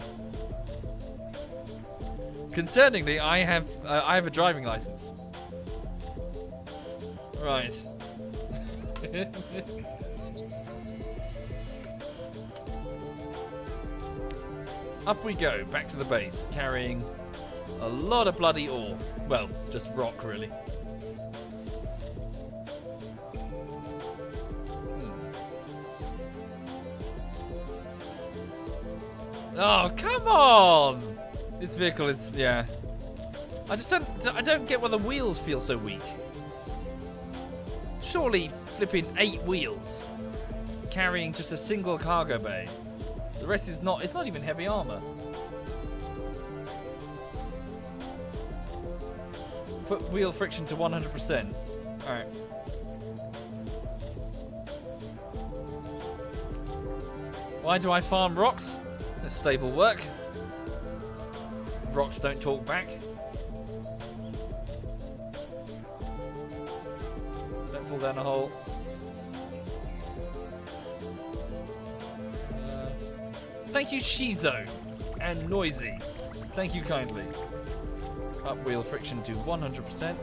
Concerningly, I have a driving license. Right. Up we go, back to the base, carrying a lot of bloody ore. Well, just rock, really. Oh, come on! This vehicle is, yeah. I don't get why the wheels feel so weak. Surely flipping 8 wheels, carrying just a single cargo bay. The rest is not, it's not even heavy armor. Put wheel friction to 100%. Alright. Why do I farm rocks? That's stable work. Rocks don't talk back. Don't fall down a hole. Thank you, Shizo and Noisy. Thank you kindly. Up wheel friction to 100%.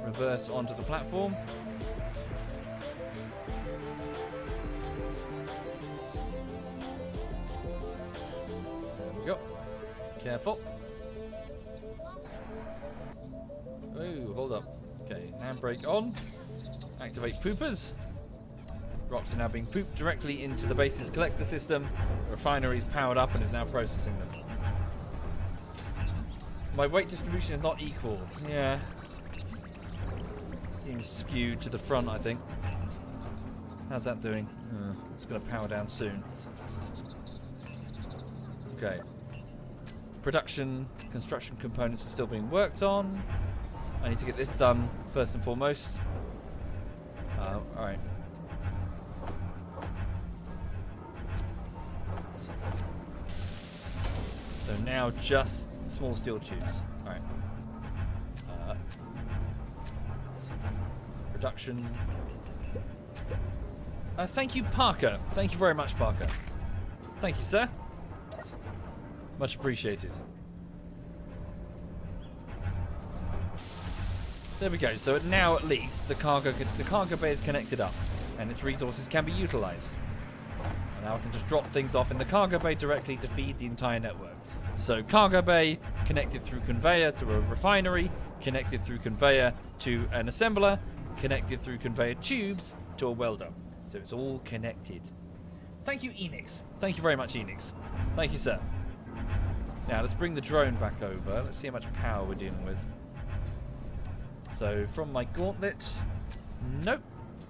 Reverse onto the platform. There we go. Careful. Oh, hold up. Okay, handbrake on. Activate poopers. Rocks are now being pooped directly into the base's collector system. The refinery's powered up and is now processing them. My weight distribution is not equal. Yeah. Seems skewed to the front, I think. How's that doing? It's going to power down soon. Okay. Production, construction components are still being worked on. I need to get this done first and foremost. Alright. So now just small steel tubes. Alright. Production. Thank you, Parker. Thank you very much, Parker. Thank you, sir. Much appreciated. There we go. So now at least the cargo bay is connected up and its resources can be utilized. And now I can just drop things off in the cargo bay directly to feed the entire network. So cargo bay connected through conveyor to a refinery, connected through conveyor to an assembler, connected through conveyor tubes to a welder. So it's all connected. Thank you, Enix. Thank you very much, Enix. Thank you, sir. Now let's bring the drone back over. Let's see how much power we're dealing with. So from my gauntlet, nope.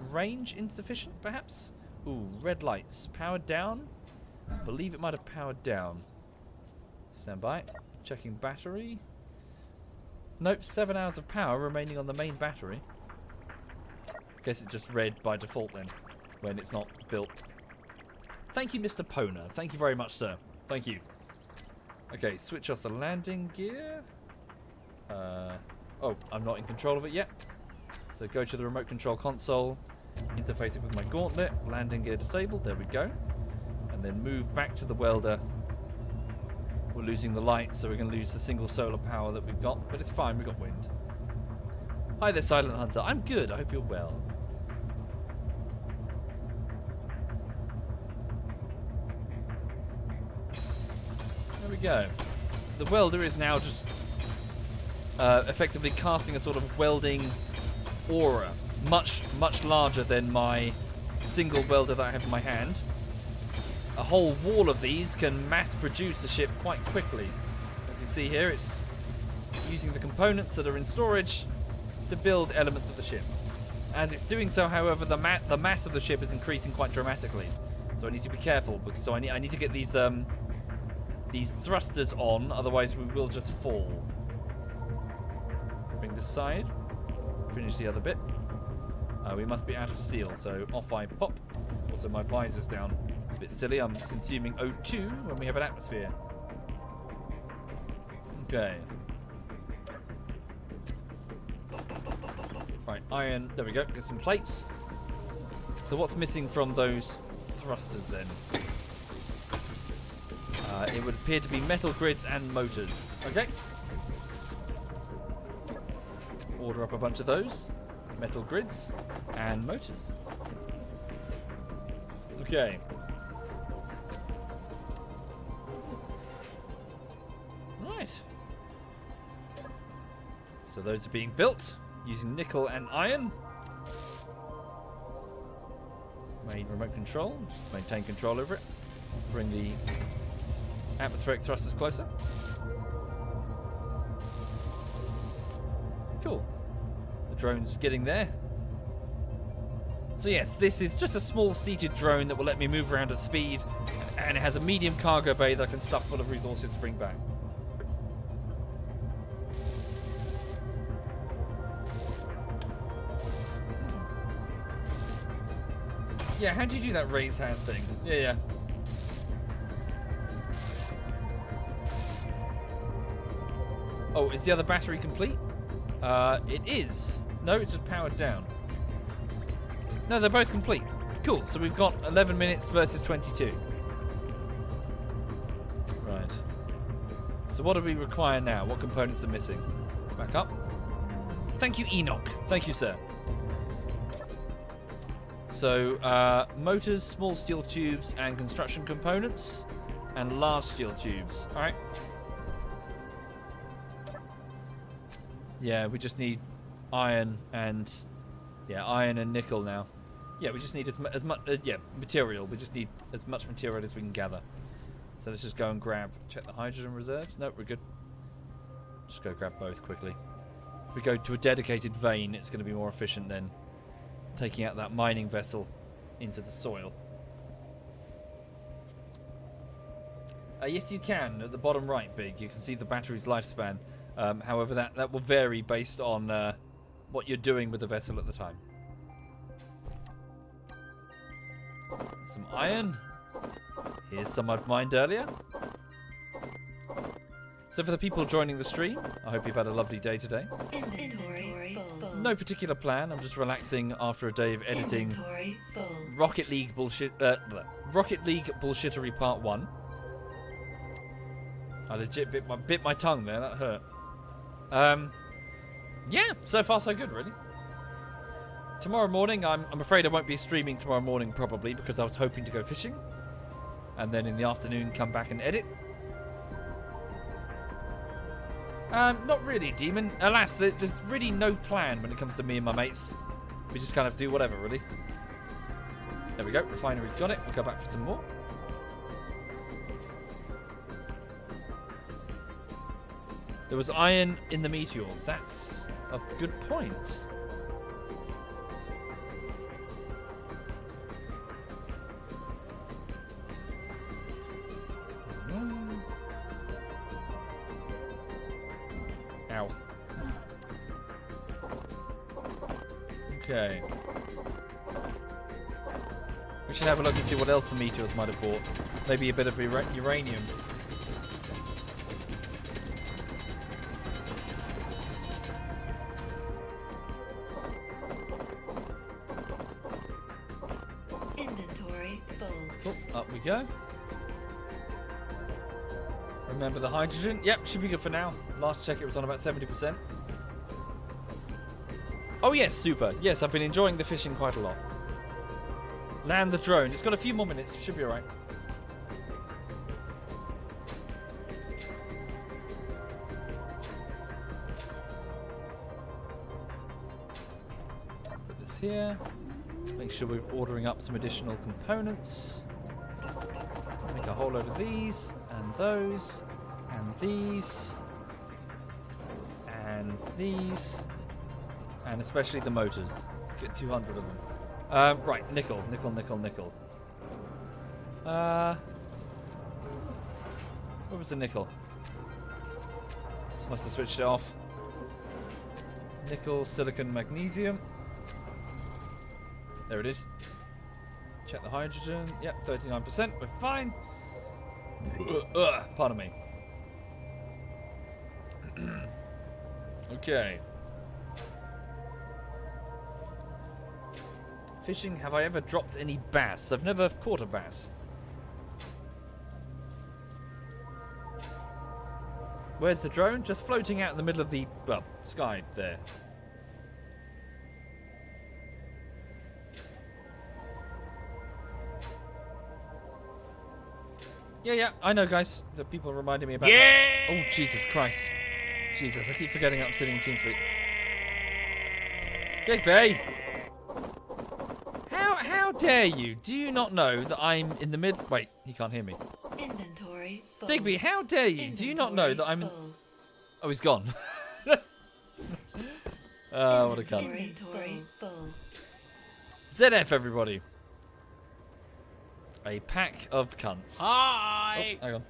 Range insufficient, perhaps? Ooh, red lights. Powered down? I believe it might have powered down. Stand by. Checking battery. Nope, 7 hours of power remaining on the main battery. Guess it's just red by default then, when it's not built. Thank you, Mr. Pona. Thank you very much, sir. Thank you. Okay, switch off the landing gear. Oh, I'm not in control of it yet. So go to the remote control console, interface it with my gauntlet, landing gear disabled, there we go. And then move back to the welder. We're losing the light, so we're going to lose the single solar power that we've got, but it's fine, we've got wind. Hi there, Silent Hunter. I'm good, I hope you're well. There we go. The welder is now just effectively casting a sort of welding aura, much larger than my single welder that I have in my hand. A whole wall of these can mass produce the ship quite quickly. As you see here, it's using the components that are in storage to build elements of the ship. As it's doing so, however, the mass of the ship is increasing quite dramatically. So I need to be careful, because I need to get these thrusters on, otherwise we will just fall. Bring this side. Finish the other bit. We must be out of steel, so off I pop. Also, my visor's down. It's a bit silly. I'm consuming O2 when we have an atmosphere. Okay. Right, iron. There we go. Get some plates. So what's missing from those thrusters then? It would appear to be metal grids and motors. Okay. Order up a bunch of those. Metal grids and motors. Okay. Right. So those are being built using nickel and iron. Main remote control. Just maintain control over it. Bring the atmospheric thrusters closer. Cool. The drone's getting there. So yes, this is just a small seated drone that will let me move around at speed, and it has a medium cargo bay that I can stuff full of resources to bring back. Yeah, how'd you do that raise hand thing? Yeah. Oh, is the other battery complete? It is. No, it's just powered down. No, they're both complete. Cool, so we've got 11 minutes versus 22. So what do we require now? What components are missing? Back up. Thank you, Enoch. Thank you, sir. So, motors, small steel tubes, and construction components, and large steel tubes. All right. Yeah, we just need iron and nickel now. Yeah, we just need as much material. We just need as much material as we can gather. So let's just go and check the hydrogen reserves. Nope, we're good. Just go grab both quickly. If we go to a dedicated vein, it's going to be more efficient than taking out that mining vessel into the soil. Yes, you can. At the bottom right, Big, you can see the battery's lifespan. However, that will vary based on what you're doing with the vessel at the time. Some iron. Here's some I've mined earlier. So for the people joining the stream, I hope you've had a lovely day today. Inventory full. No particular plan. I'm just relaxing after a day of editing Inventory full. Rocket League bullshittery part 1. I legit bit my tongue there. That hurt. Yeah, so far so good, really. Tomorrow morning, I'm afraid I won't be streaming tomorrow morning probably because I was hoping to go fishing, and then in the afternoon come back and edit. Not really, Demon. Alas, there's really no plan when it comes to me and my mates. We just kind of do whatever, really. There we go. Refinery's got it. We'll go back for some more. There was iron in the meteors. That's a good point. Ow. Okay. We should have a look and see what else the meteors might have brought. Maybe a bit of uranium. Inventory full. Oh, up we go. Remember the hydrogen? Yep, should be good for now. Last check it was on about 70%. Oh yes, super. Yes, I've been enjoying the fishing quite a lot. Land the drone. It's got a few more minutes. Should be alright. Put this here. Make sure we're ordering up some additional components. Make a whole load of these, and those, and these, and these, and especially the motors. Get 200 of them. Right, nickel. Where was the nickel? Must have switched it off. Nickel, silicon, magnesium. There it is. Check the hydrogen. Yep, 39%. We're fine. Pardon me. Okay. Fishing. Have I ever dropped any bass? I've never caught a bass. Where's the drone? Just floating out in the middle of the, well, sky there. Yeah, I know, guys. The people reminded me about that. Oh, Jesus Christ. Jesus, I keep forgetting I'm sitting in TeamSpeak. Digby! How dare you? Do you not know that I'm in the mid... Wait, he can't hear me. Inventory full. Digby, how dare you? Do you not know that I'm in... Oh, he's gone. Oh, what a cunt. Inventory full. ZF, everybody. A pack of cunts. Hi! Oh, hang on.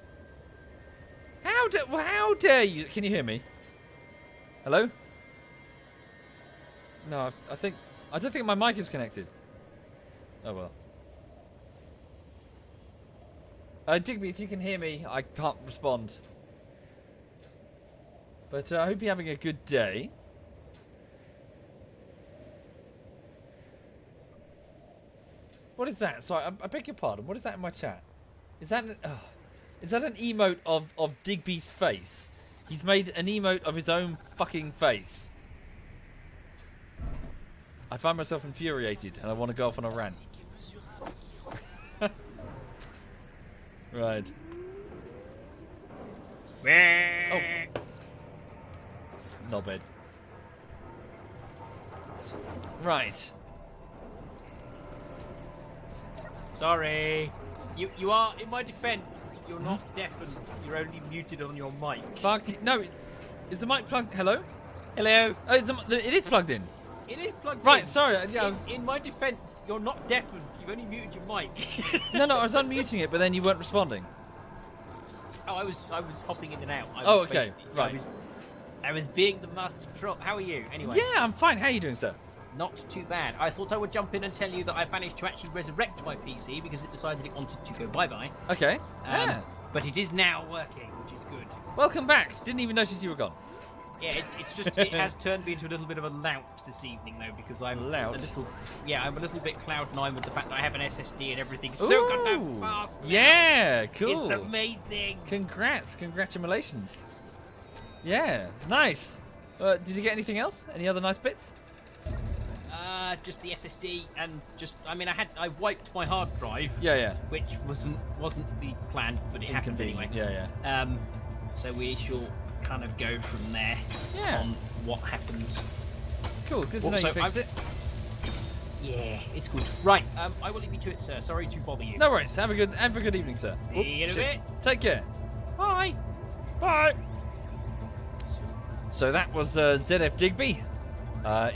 How dare you? Can you hear me? Hello? No, I don't think my mic is connected. Oh well. Digby, if you can hear me, I can't respond. But I hope you're having a good day. What is that? Sorry, I beg your pardon. What is that in my chat? Is that... Is that an emote of Digby's face? He's made an emote of his own fucking face. I find myself infuriated and I want to go off on a rant. Right. Oh. Knobhead. Right. Sorry. You are, in my defence, you're not deafened. You're only muted on your mic. Fuck. No. Is the mic plugged? Hello? Hello. Oh, it is plugged in. It is plugged in. Right, sorry. Yeah, In my defence, you're not deafened. You've only muted your mic. no, I was unmuting it, but then you weren't responding. Oh, I was hopping in and out. Oh, okay. Right. I was being the master troll. How are you? Anyway. Yeah, I'm fine. How are you doing, sir? Not too bad. I thought I would jump in and tell you that I managed to actually resurrect my PC because it decided it wanted to go bye-bye. Okay. Yeah. But it is now working, which is good. Welcome back. Didn't even notice you were gone. Yeah, it's just it has turned me into a little bit of a lout this evening though because I'm Lout? I'm a little bit cloud nine with the fact that I have an SSD and everything's so goddamn fast. Now. Yeah, cool. It's amazing. Congratulations. Yeah, nice. Did you get anything else? Any other nice bits? Just the SSD and I wiped my hard drive. Yeah. Which wasn't the plan, but it happened anyway. Yeah. So we shall kind of go from there on what happens. Cool. Good to know you fixed it. Yeah, it's good. Right, I will leave you to it, sir. Sorry to bother you. No worries. Have a good evening, sir. See you in a bit. Take care. Bye. Bye. So that was ZF Digby.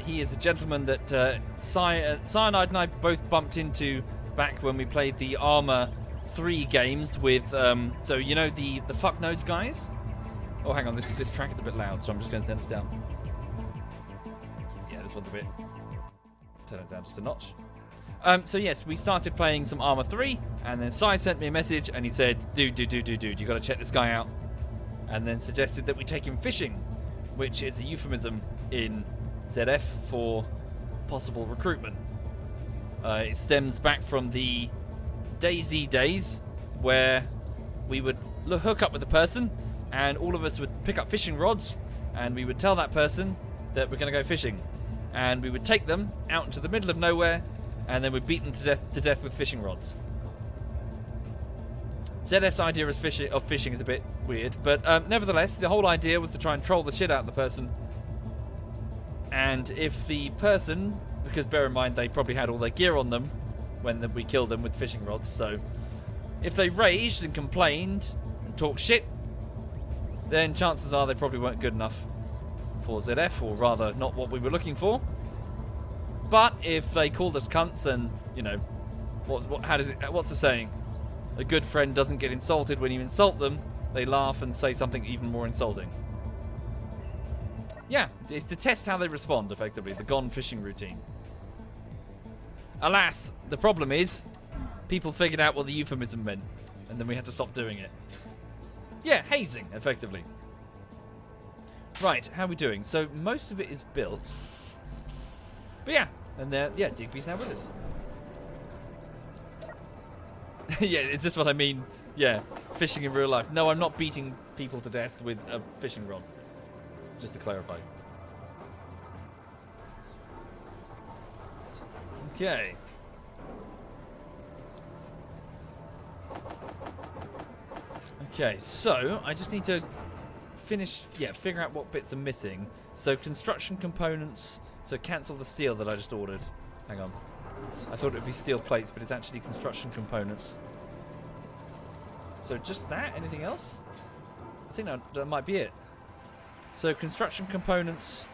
He is a gentleman that Cyanide and I both bumped into back when we played the Armour 3 games with, so you know the fuck nodes guys? Oh, hang on, this track is a bit loud, so I'm just going to turn it down. Yeah, this one's a bit... Turn it down just a notch. So yes, we started playing some Armour 3, and then Cy sent me a message, and he said, dude, you got to check this guy out. And then suggested that we take him fishing, which is a euphemism in ZF for possible recruitment. It stems back from the DayZ days where we would hook up with a person and all of us would pick up fishing rods and we would tell that person that we're going to go fishing, and we would take them out into the middle of nowhere and then we'd beat them to death with fishing rods. ZF's idea of fishing is a bit weird, but nevertheless the whole idea was to try and troll the shit out of the person. And if the person, because bear in mind they probably had all their gear on them when we killed them with fishing rods, so if they raged and complained and talked shit, then chances are they probably weren't good enough for ZF, or rather not what we were looking for. But if they called us cunts, then, you know, what's the saying? A good friend doesn't get insulted when you insult them, they laugh and say something even more insulting. Yeah, it's to test how they respond, effectively, the gone fishing routine. Alas, the problem is, people figured out what the euphemism meant, and then we had to stop doing it. Yeah, hazing, effectively. Right, how are we doing? So, most of it is built. But yeah, and Digby's now with us. Yeah, is this what I mean? Yeah, fishing in real life. No, I'm not beating people to death with a fishing rod. Just to clarify. Okay. Okay, so I just need to figure out what bits are missing. So construction components, so cancel the steel that I just ordered. Hang on. I thought it would be steel plates, but it's actually construction components. So just that? Anything else? I think that might be it. So construction components,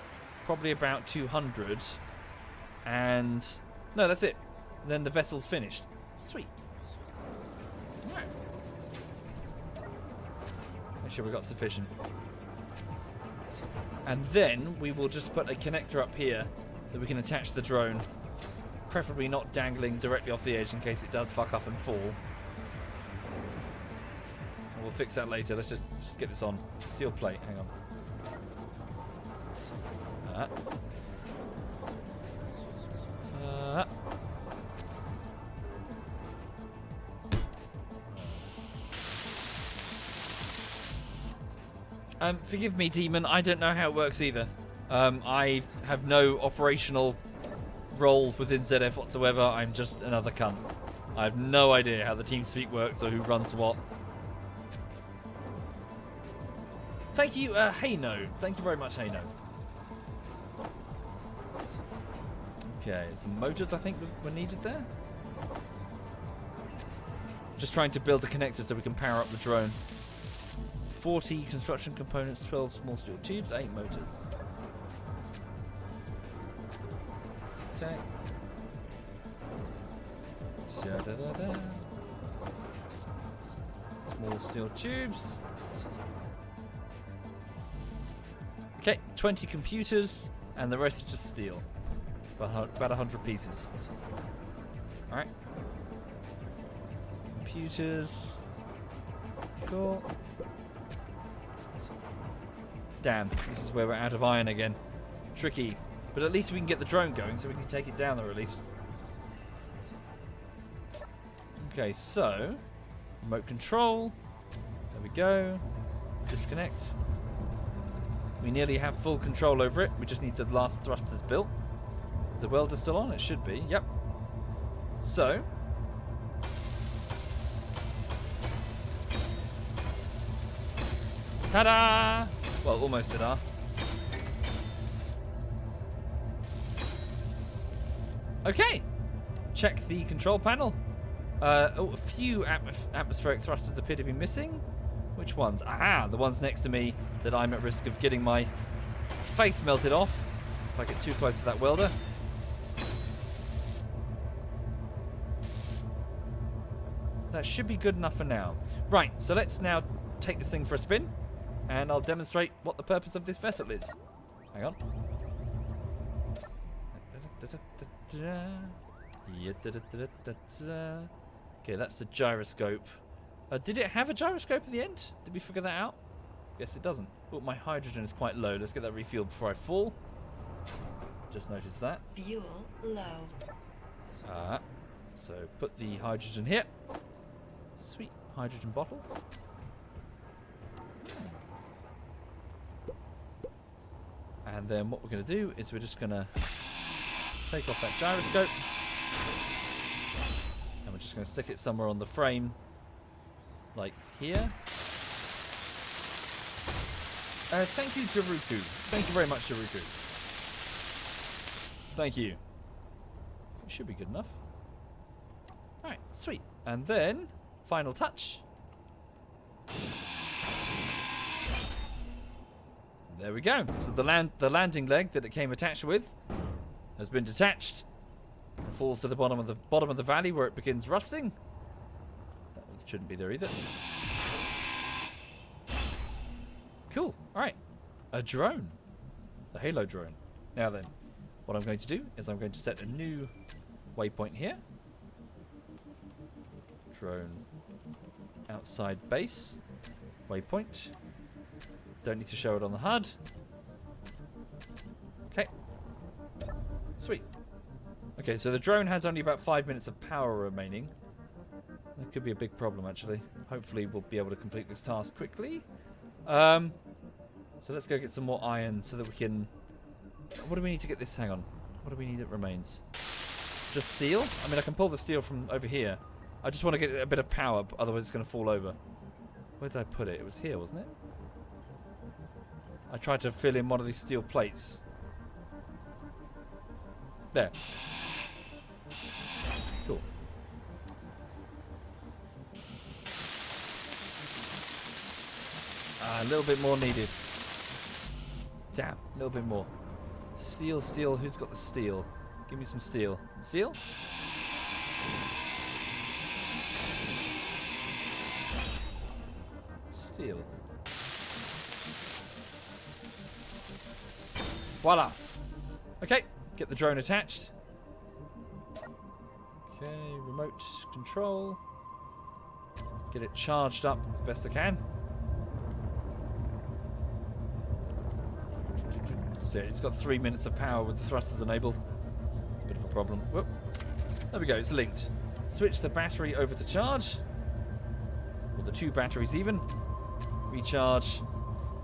probably about 200. And no, that's it. Then the vessel's finished. Sweet. Alright. Make sure we've got sufficient. And then we will just put a connector up here that we can attach the drone. Preferably not dangling directly off the edge in case it does fuck up and fall. We'll fix that later. Let's just get this on. Steel plate, hang on. Forgive me, Demon. I don't know how it works either. I have no operational role within ZF whatsoever. I'm just another cunt. I have no idea how the TeamSpeak works or who runs what. Thank you, Hayno. Thank you very much, Hayno. Okay, some motors I think were needed there. Just trying to build the connector so we can power up the drone. 40 construction components, 12 small steel tubes, 8 motors. Okay. Da-da-da-da. Small steel tubes. Okay, 20 computers, and the rest is just steel. About 100 pieces. Alright. Computers. Cool. Damn, this is where we're out of iron again. Tricky. But at least we can get the drone going so we can take it down there at least. Okay, so remote control. There we go. Disconnect. We nearly have full control over it. We just need the last thrusters built. Is the welder still on? It should be. Yep. So. Ta-da! Well, almost ta-da. Okay. Check the control panel. A few atmospheric thrusters appear to be missing. Which ones? Aha! The ones next to me that I'm at risk of getting my face melted off if I get too close to that welder. That should be good enough for now. Right, so let's now take this thing for a spin, and I'll demonstrate what the purpose of this vessel is. Hang on. Okay, that's the gyroscope. Did it have a gyroscope at the end? Did we figure that out? Yes, it doesn't. Oh, my hydrogen is quite low. Let's get that refueled before I fall. Just noticed that. Fuel low. So put the hydrogen here. Sweet hydrogen bottle. And then what we're going to do is we're just going to take off that gyroscope. And we're just going to stick it somewhere on the frame. Like here. Thank you, Jaruku. Thank you very much, Jaruku. Thank you. It should be good enough. Alright, sweet. And then, final touch. There we go. So the landing leg that it came attached with has been detached and falls to the bottom of the valley where it begins rusting. That shouldn't be there either. Cool. All right. A drone. The Halo drone. Now then, what I'm going to do is I'm going to set a new waypoint here. Drone outside base. Waypoint. Don't need to show it on the HUD. Okay. Sweet. Okay, so the drone has only about 5 minutes of power remaining. That could be a big problem, actually. Hopefully we'll be able to complete this task quickly. So let's go get some more iron so that we can... What do we need to get this? Hang on. What do we need that remains? Just steel? I mean, I can pull the steel from over here. I just want to get a bit of power, otherwise it's going to fall over. Where did I put it? It was here, wasn't it? I tried to fill in one of these steel plates. There. Cool. A little bit more needed. Damn, a little bit more. Steel, steel. Who's got the steel? Give me some steel. Steel? Steel. Voila. Okay, get the drone attached. Okay, remote control. Get it charged up as best I can. So it's got 3 minutes of power with the thrusters enabled. It's a bit of a problem. Whoop. There we go, it's linked. Switch the battery over to charge. Or the two batteries even. Recharge.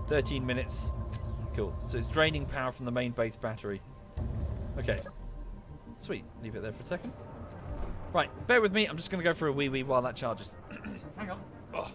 13 minutes. Cool. So it's draining power from the main base battery. Okay. Sweet. Leave it there for a second. Right, bear with me. I'm just going to go for a wee-wee while that charges. Hang on. Oh.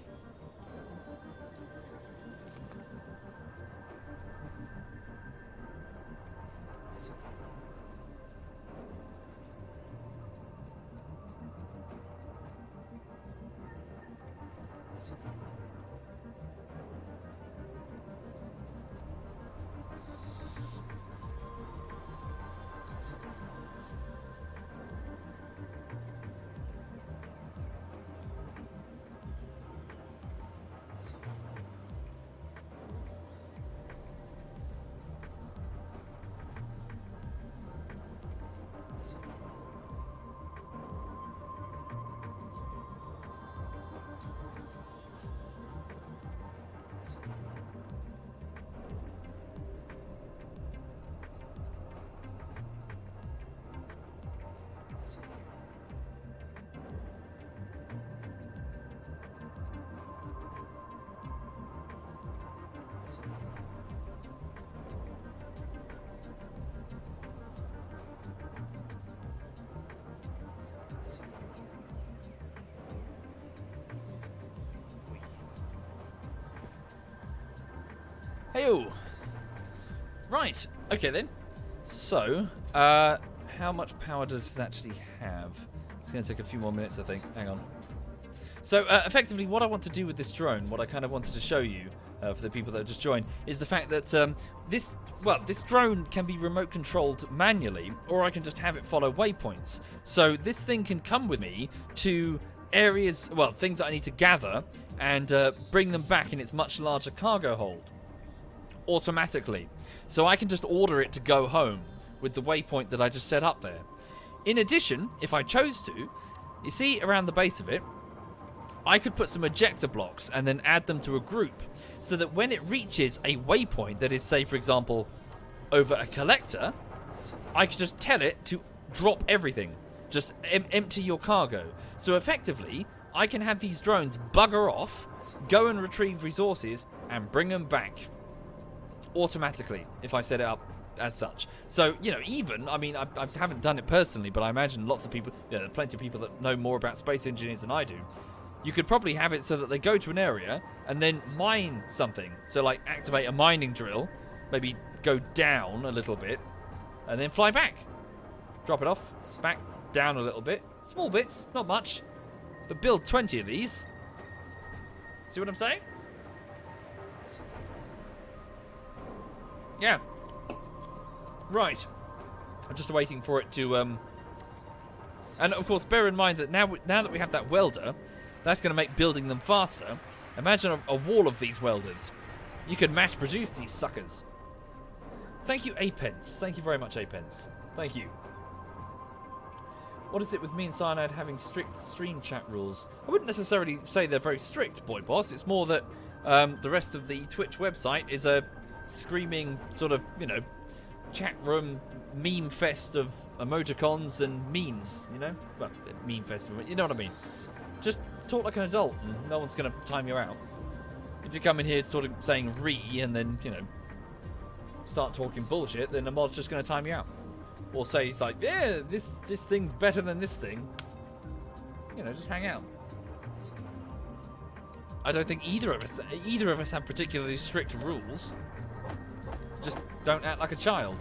Hey-o. Right. Okay, then. So, how much power does this actually have? It's going to take a few more minutes, I think. Hang on. So, effectively, what I want to do with this drone, what I kind of wanted to show you, for the people that have just joined, is the fact that this drone can be remote controlled manually, or I can just have it follow waypoints. So, this thing can come with me to areas, well, things that I need to gather, and bring them back in its much larger cargo hold. Automatically. So I can just order it to go home with the waypoint that I just set up there. In addition, if I chose to, you see around the base of it, I could put some ejector blocks and then add them to a group so that when it reaches a waypoint that is, say, for example, over a collector, I could just tell it to drop everything. Just empty your cargo. So effectively, I can have these drones bugger off, go and retrieve resources, and bring them back. Automatically, if I set it up as such. So, you know, even, I mean, I haven't done it personally, but I imagine lots of people, there are plenty of people that know more about space engineers than I do. You could probably have it so that they go to an area and then mine something. So, like, activate a mining drill, maybe go down a little bit, and then fly back. Drop it off, back, down a little bit. Small bits, not much. But build 20 of these. See what I'm saying? Yeah. Right. I'm just waiting for it to, And, of course, bear in mind that now that we have that welder, that's going to make building them faster. Imagine a wall of these welders. You can mass produce these suckers. Thank you, Apence. Thank you very much, Apence. Thank you. What is it with me and Cyanide having strict stream chat rules? I wouldn't necessarily say they're very strict, Boy Boss. It's more that the rest of the Twitch website is a screaming sort of, you know, chat room meme fest of emoticons and memes, you know? Well, meme fest, you know what I mean. Just talk like an adult and no one's going to time you out. If you come in here sort of saying re and then, you know, start talking bullshit, then the mod's just going to time you out. Or say it's like, yeah, this thing's better than this thing. You know, just hang out. I don't think either of us have particularly strict rules. Just don't act like a child.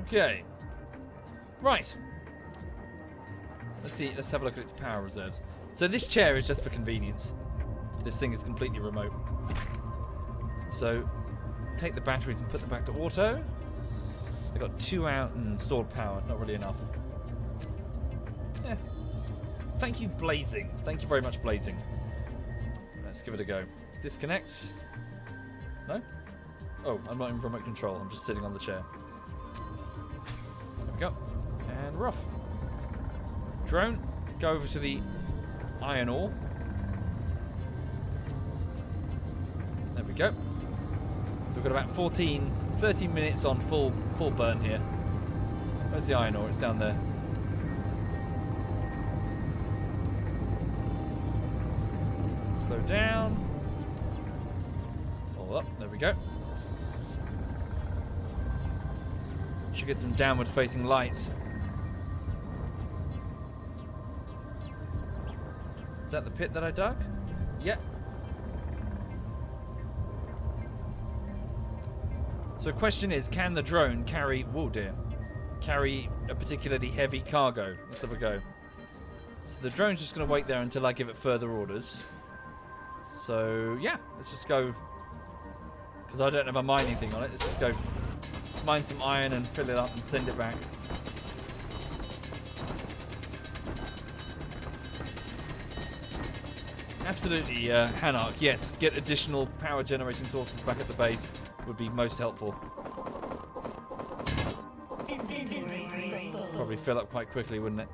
Okay. Right. Let's see. Let's have a look at its power reserves. So this chair is just for convenience. This thing is completely remote. So take the batteries and put them back to auto. They've got 2 out and stored power. Not really enough. Yeah. Thank you, Blazing. Thank you very much, Blazing. Let's give it a go. Disconnect. No? Oh, I'm not in remote control. I'm just sitting on the chair. There we go. And we're off. Drone, go over to the iron ore. There we go. We've got about 13 minutes on full burn here. Where's the iron ore? It's down there. down. All up. There we go. Should get some downward facing lights. Is that the pit that I dug? Yep. So the question is, can the drone carry, whoa dear, carry a particularly heavy cargo? Let's have a go. So the drone's just going to wait there until I give it further orders. So yeah, let's just go, because I don't have a mining thing on it, let's just go mine some iron and fill it up and send it back. Absolutely, Hanark, yes, get additional power generating sources back at the base would be most helpful. Inventory full. Probably fill up quite quickly, wouldn't it?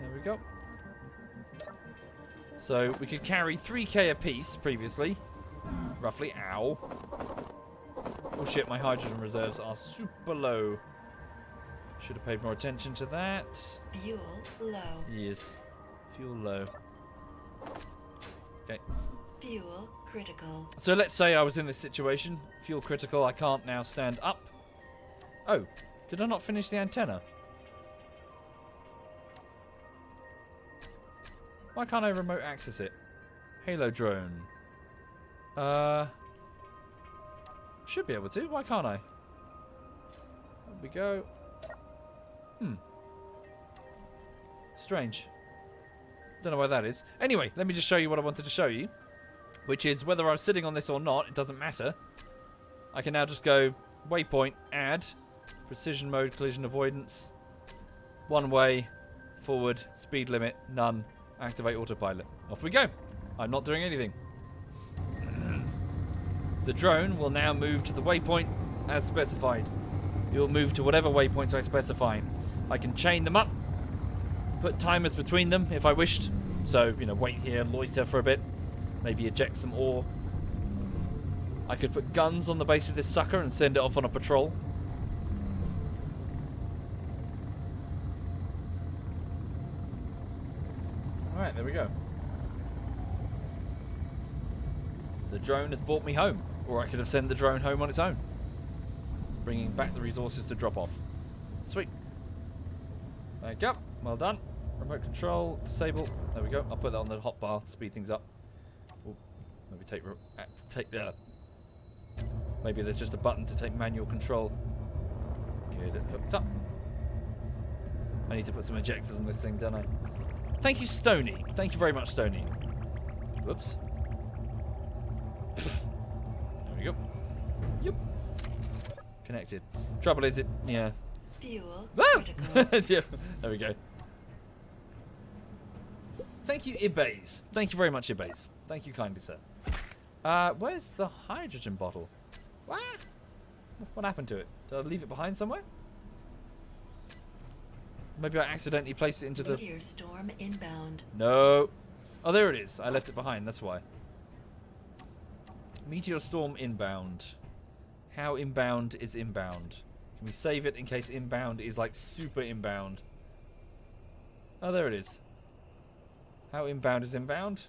There we go. So we could carry 3k a piece previously, roughly. Ow. Oh shit, my hydrogen reserves are super low. Should have paid more attention to that. Fuel low. Yes. Fuel low. Okay. Fuel critical. So let's say I was in this situation. Fuel critical, I can't now stand up. Oh, did I not finish the antenna? Why can't I remote access it? Halo drone. Should be able to. Why can't I? There we go. Strange. Don't know why that is. Anyway, let me just show you what I wanted to show you, which is whether I'm sitting on this or not, it doesn't matter. I can now just go waypoint, add, precision mode, collision avoidance, one way, forward, speed limit, none, activate autopilot. Off we go. I'm not doing anything. The drone will now move to the waypoint as specified. It will move to whatever waypoints I specify. I can chain them up, put timers between them if I wished. So, you know, wait here, loiter for a bit, maybe eject some ore. I could put guns on the base of this sucker and send it off on a patrol. Alright, there we go. The drone has brought me home. Or I could have sent the drone home on its own, bringing back the resources to drop off. Sweet. There you go. Well done. Remote control, disable. There we go. I'll put that on the hotbar to speed things up. Ooh, maybe take maybe there's just a button to take manual control. Get it hooked up. I need to put some ejectors on this thing, don't I? Thank you, Stony. Thank you very much, Stony. Whoops. There we go. Yep. Connected. Trouble is yeah. Fuel Woo! critical. Yeah, there we go. Thank you, Ibase. Thank you very much, Ibase. Thank you kindly, sir. Where's the hydrogen bottle? What? What happened to it? Did I leave it behind somewhere? Maybe I accidentally placed it into the... Meteor storm inbound. No. Oh, there it is. I left it behind. That's why. Meteor storm inbound. How inbound is inbound? Can we save it in case inbound is like super inbound? Oh, there it is. How inbound is inbound?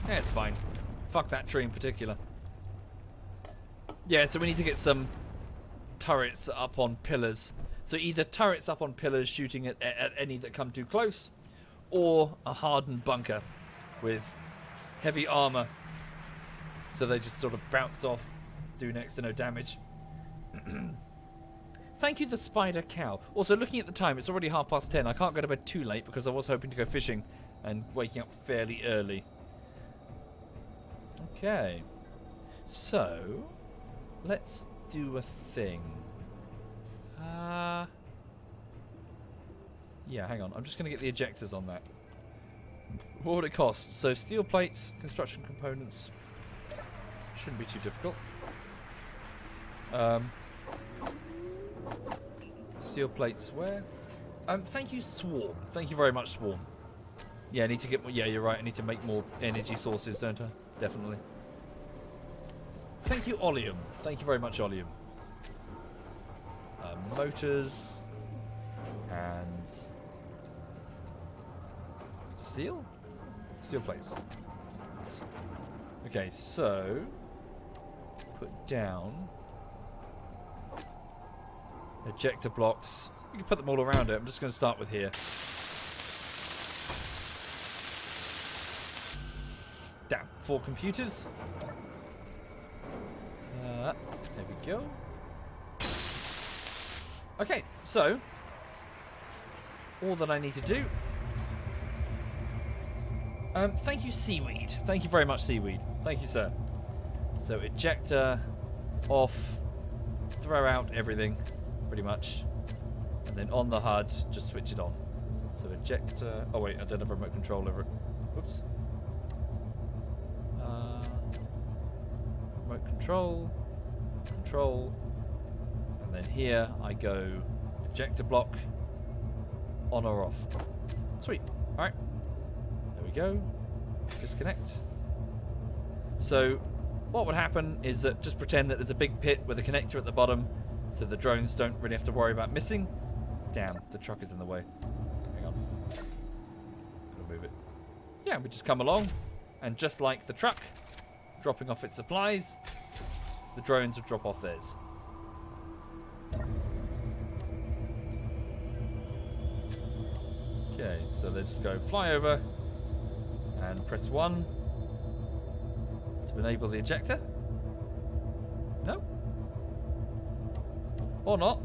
Yeah, it's fine. Fuck that tree in particular. Yeah, so we need to get some turrets up on pillars. So either turrets up on pillars shooting at any that come too close, or a hardened bunker with heavy armor, so they just sort of bounce off, do next to no damage. Thank you, the spider cow. Also, looking at the time, it's already 10:30. I can't go to bed too late because I was hoping to go fishing and waking up fairly early. Okay, so let's do a thing. Yeah, hang on. I'm just going to get the ejectors on that. What would it cost? So steel plates, construction components. Shouldn't be too difficult. Steel plates where? Thank you, Swarm. Thank you very much, Swarm. Yeah, I need to get more. Yeah, you're right. I need to make more energy sources, don't I? Definitely. Thank you, Oleum. Thank you very much, Oleum. Motors. And steel? Steel plates. Okay, so put down ejector blocks. You can put them all around it. I'm just going to start with here. Damn, 4 computers. There we go. Okay, so all that I need to do. Thank you, Seaweed. Thank you very much, Seaweed. Thank you, sir. So ejector off, throw out everything, pretty much, and then on the HUD, just switch it on. So ejector. Oh wait, I don't have a remote control over it. Oops. Remote control, control, and then here I go ejector block on or off. Sweet. All right. There we go. Disconnect. So what would happen is that just pretend that there's a big pit with a connector at the bottom, so the drones don't really have to worry about missing. Damn, the truck is in the way. Hang on. Gotta move it. Yeah, we just come along, and just like the truck dropping off its supplies, the drones would drop off theirs. Okay, so they just go fly over and press 1 to enable the ejector. No? Or not?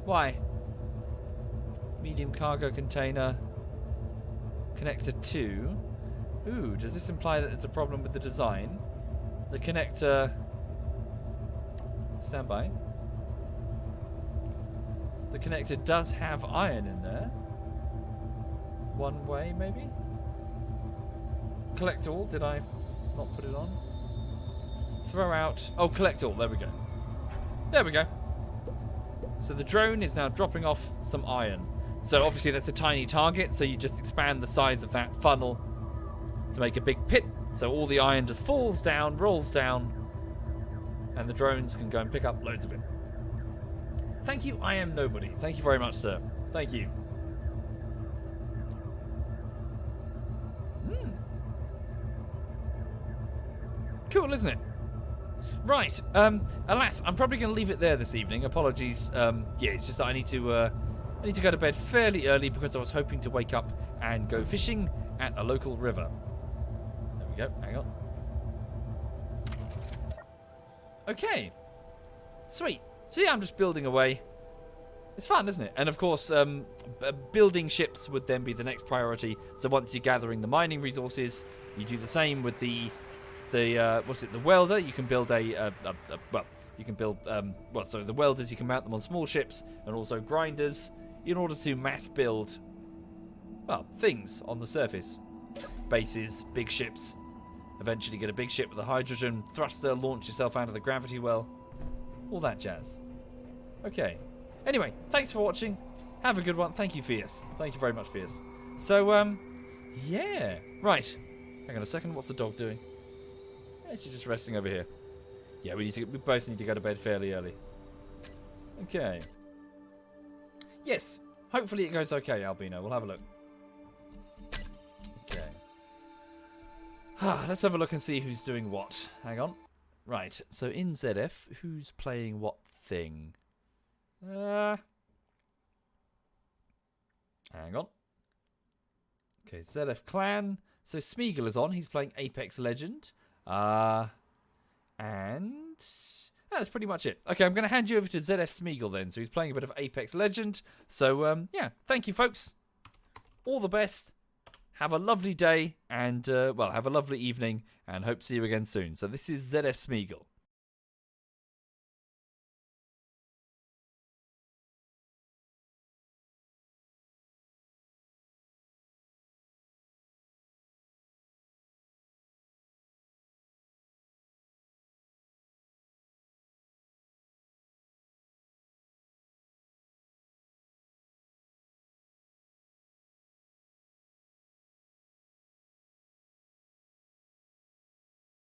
Why? Medium cargo container connects to 2. Ooh, does this imply that there's a problem with the design? The connector... Stand by. The connector does have iron in there. One way, maybe? Collect all. Did I not put it on? Throw out. Oh, collect all. There we go. There we go. So the drone is now dropping off some iron. So obviously that's a tiny target, so you just expand the size of that funnel to make a big pit. So all the iron just falls down, rolls down, and the drones can go and pick up loads of it. Thank you, I am nobody. Thank you very much, sir. Thank you. Cool, isn't it? Right. Alas, I'm probably going to leave it there this evening. Apologies. Yeah, it's just that I need to go to bed fairly early because I was hoping to wake up and go fishing at a local river. There we go. Hang on. Okay. Sweet. So yeah, I'm just building away. It's fun, isn't it? And of course, building ships would then be the next priority. So once you're gathering the mining resources, you do the same with the welder. You can build the welders, you can mount them on small ships, and also grinders in order to mass build, well, things on the surface. Bases, big ships. Eventually get a big ship with a hydrogen thruster, launch yourself out of the gravity well. All that jazz. Okay. Anyway, thanks for watching. Have a good one. Thank you, Fierce. Thank you very much, Fierce. So, yeah. Right. Hang on a second. What's the dog doing? Yeah, she's just resting over here. Yeah, we both need to go to bed fairly early. Okay. Yes. Hopefully it goes okay, Albino. We'll have a look. Okay. Let's have a look and see who's doing what. Hang on. Right. So in ZF, who's playing what thing? Hang on. Okay, ZF Clan. So Smeagol is on. He's playing Apex Legend. And that's pretty much it. Okay, I'm going to hand you over to ZF Smeagol then. So he's playing a bit of Apex Legend. So, yeah, thank you, folks. All the best. Have a lovely day and, well, have a lovely evening and hope to see you again soon. So this is ZF Smeagol.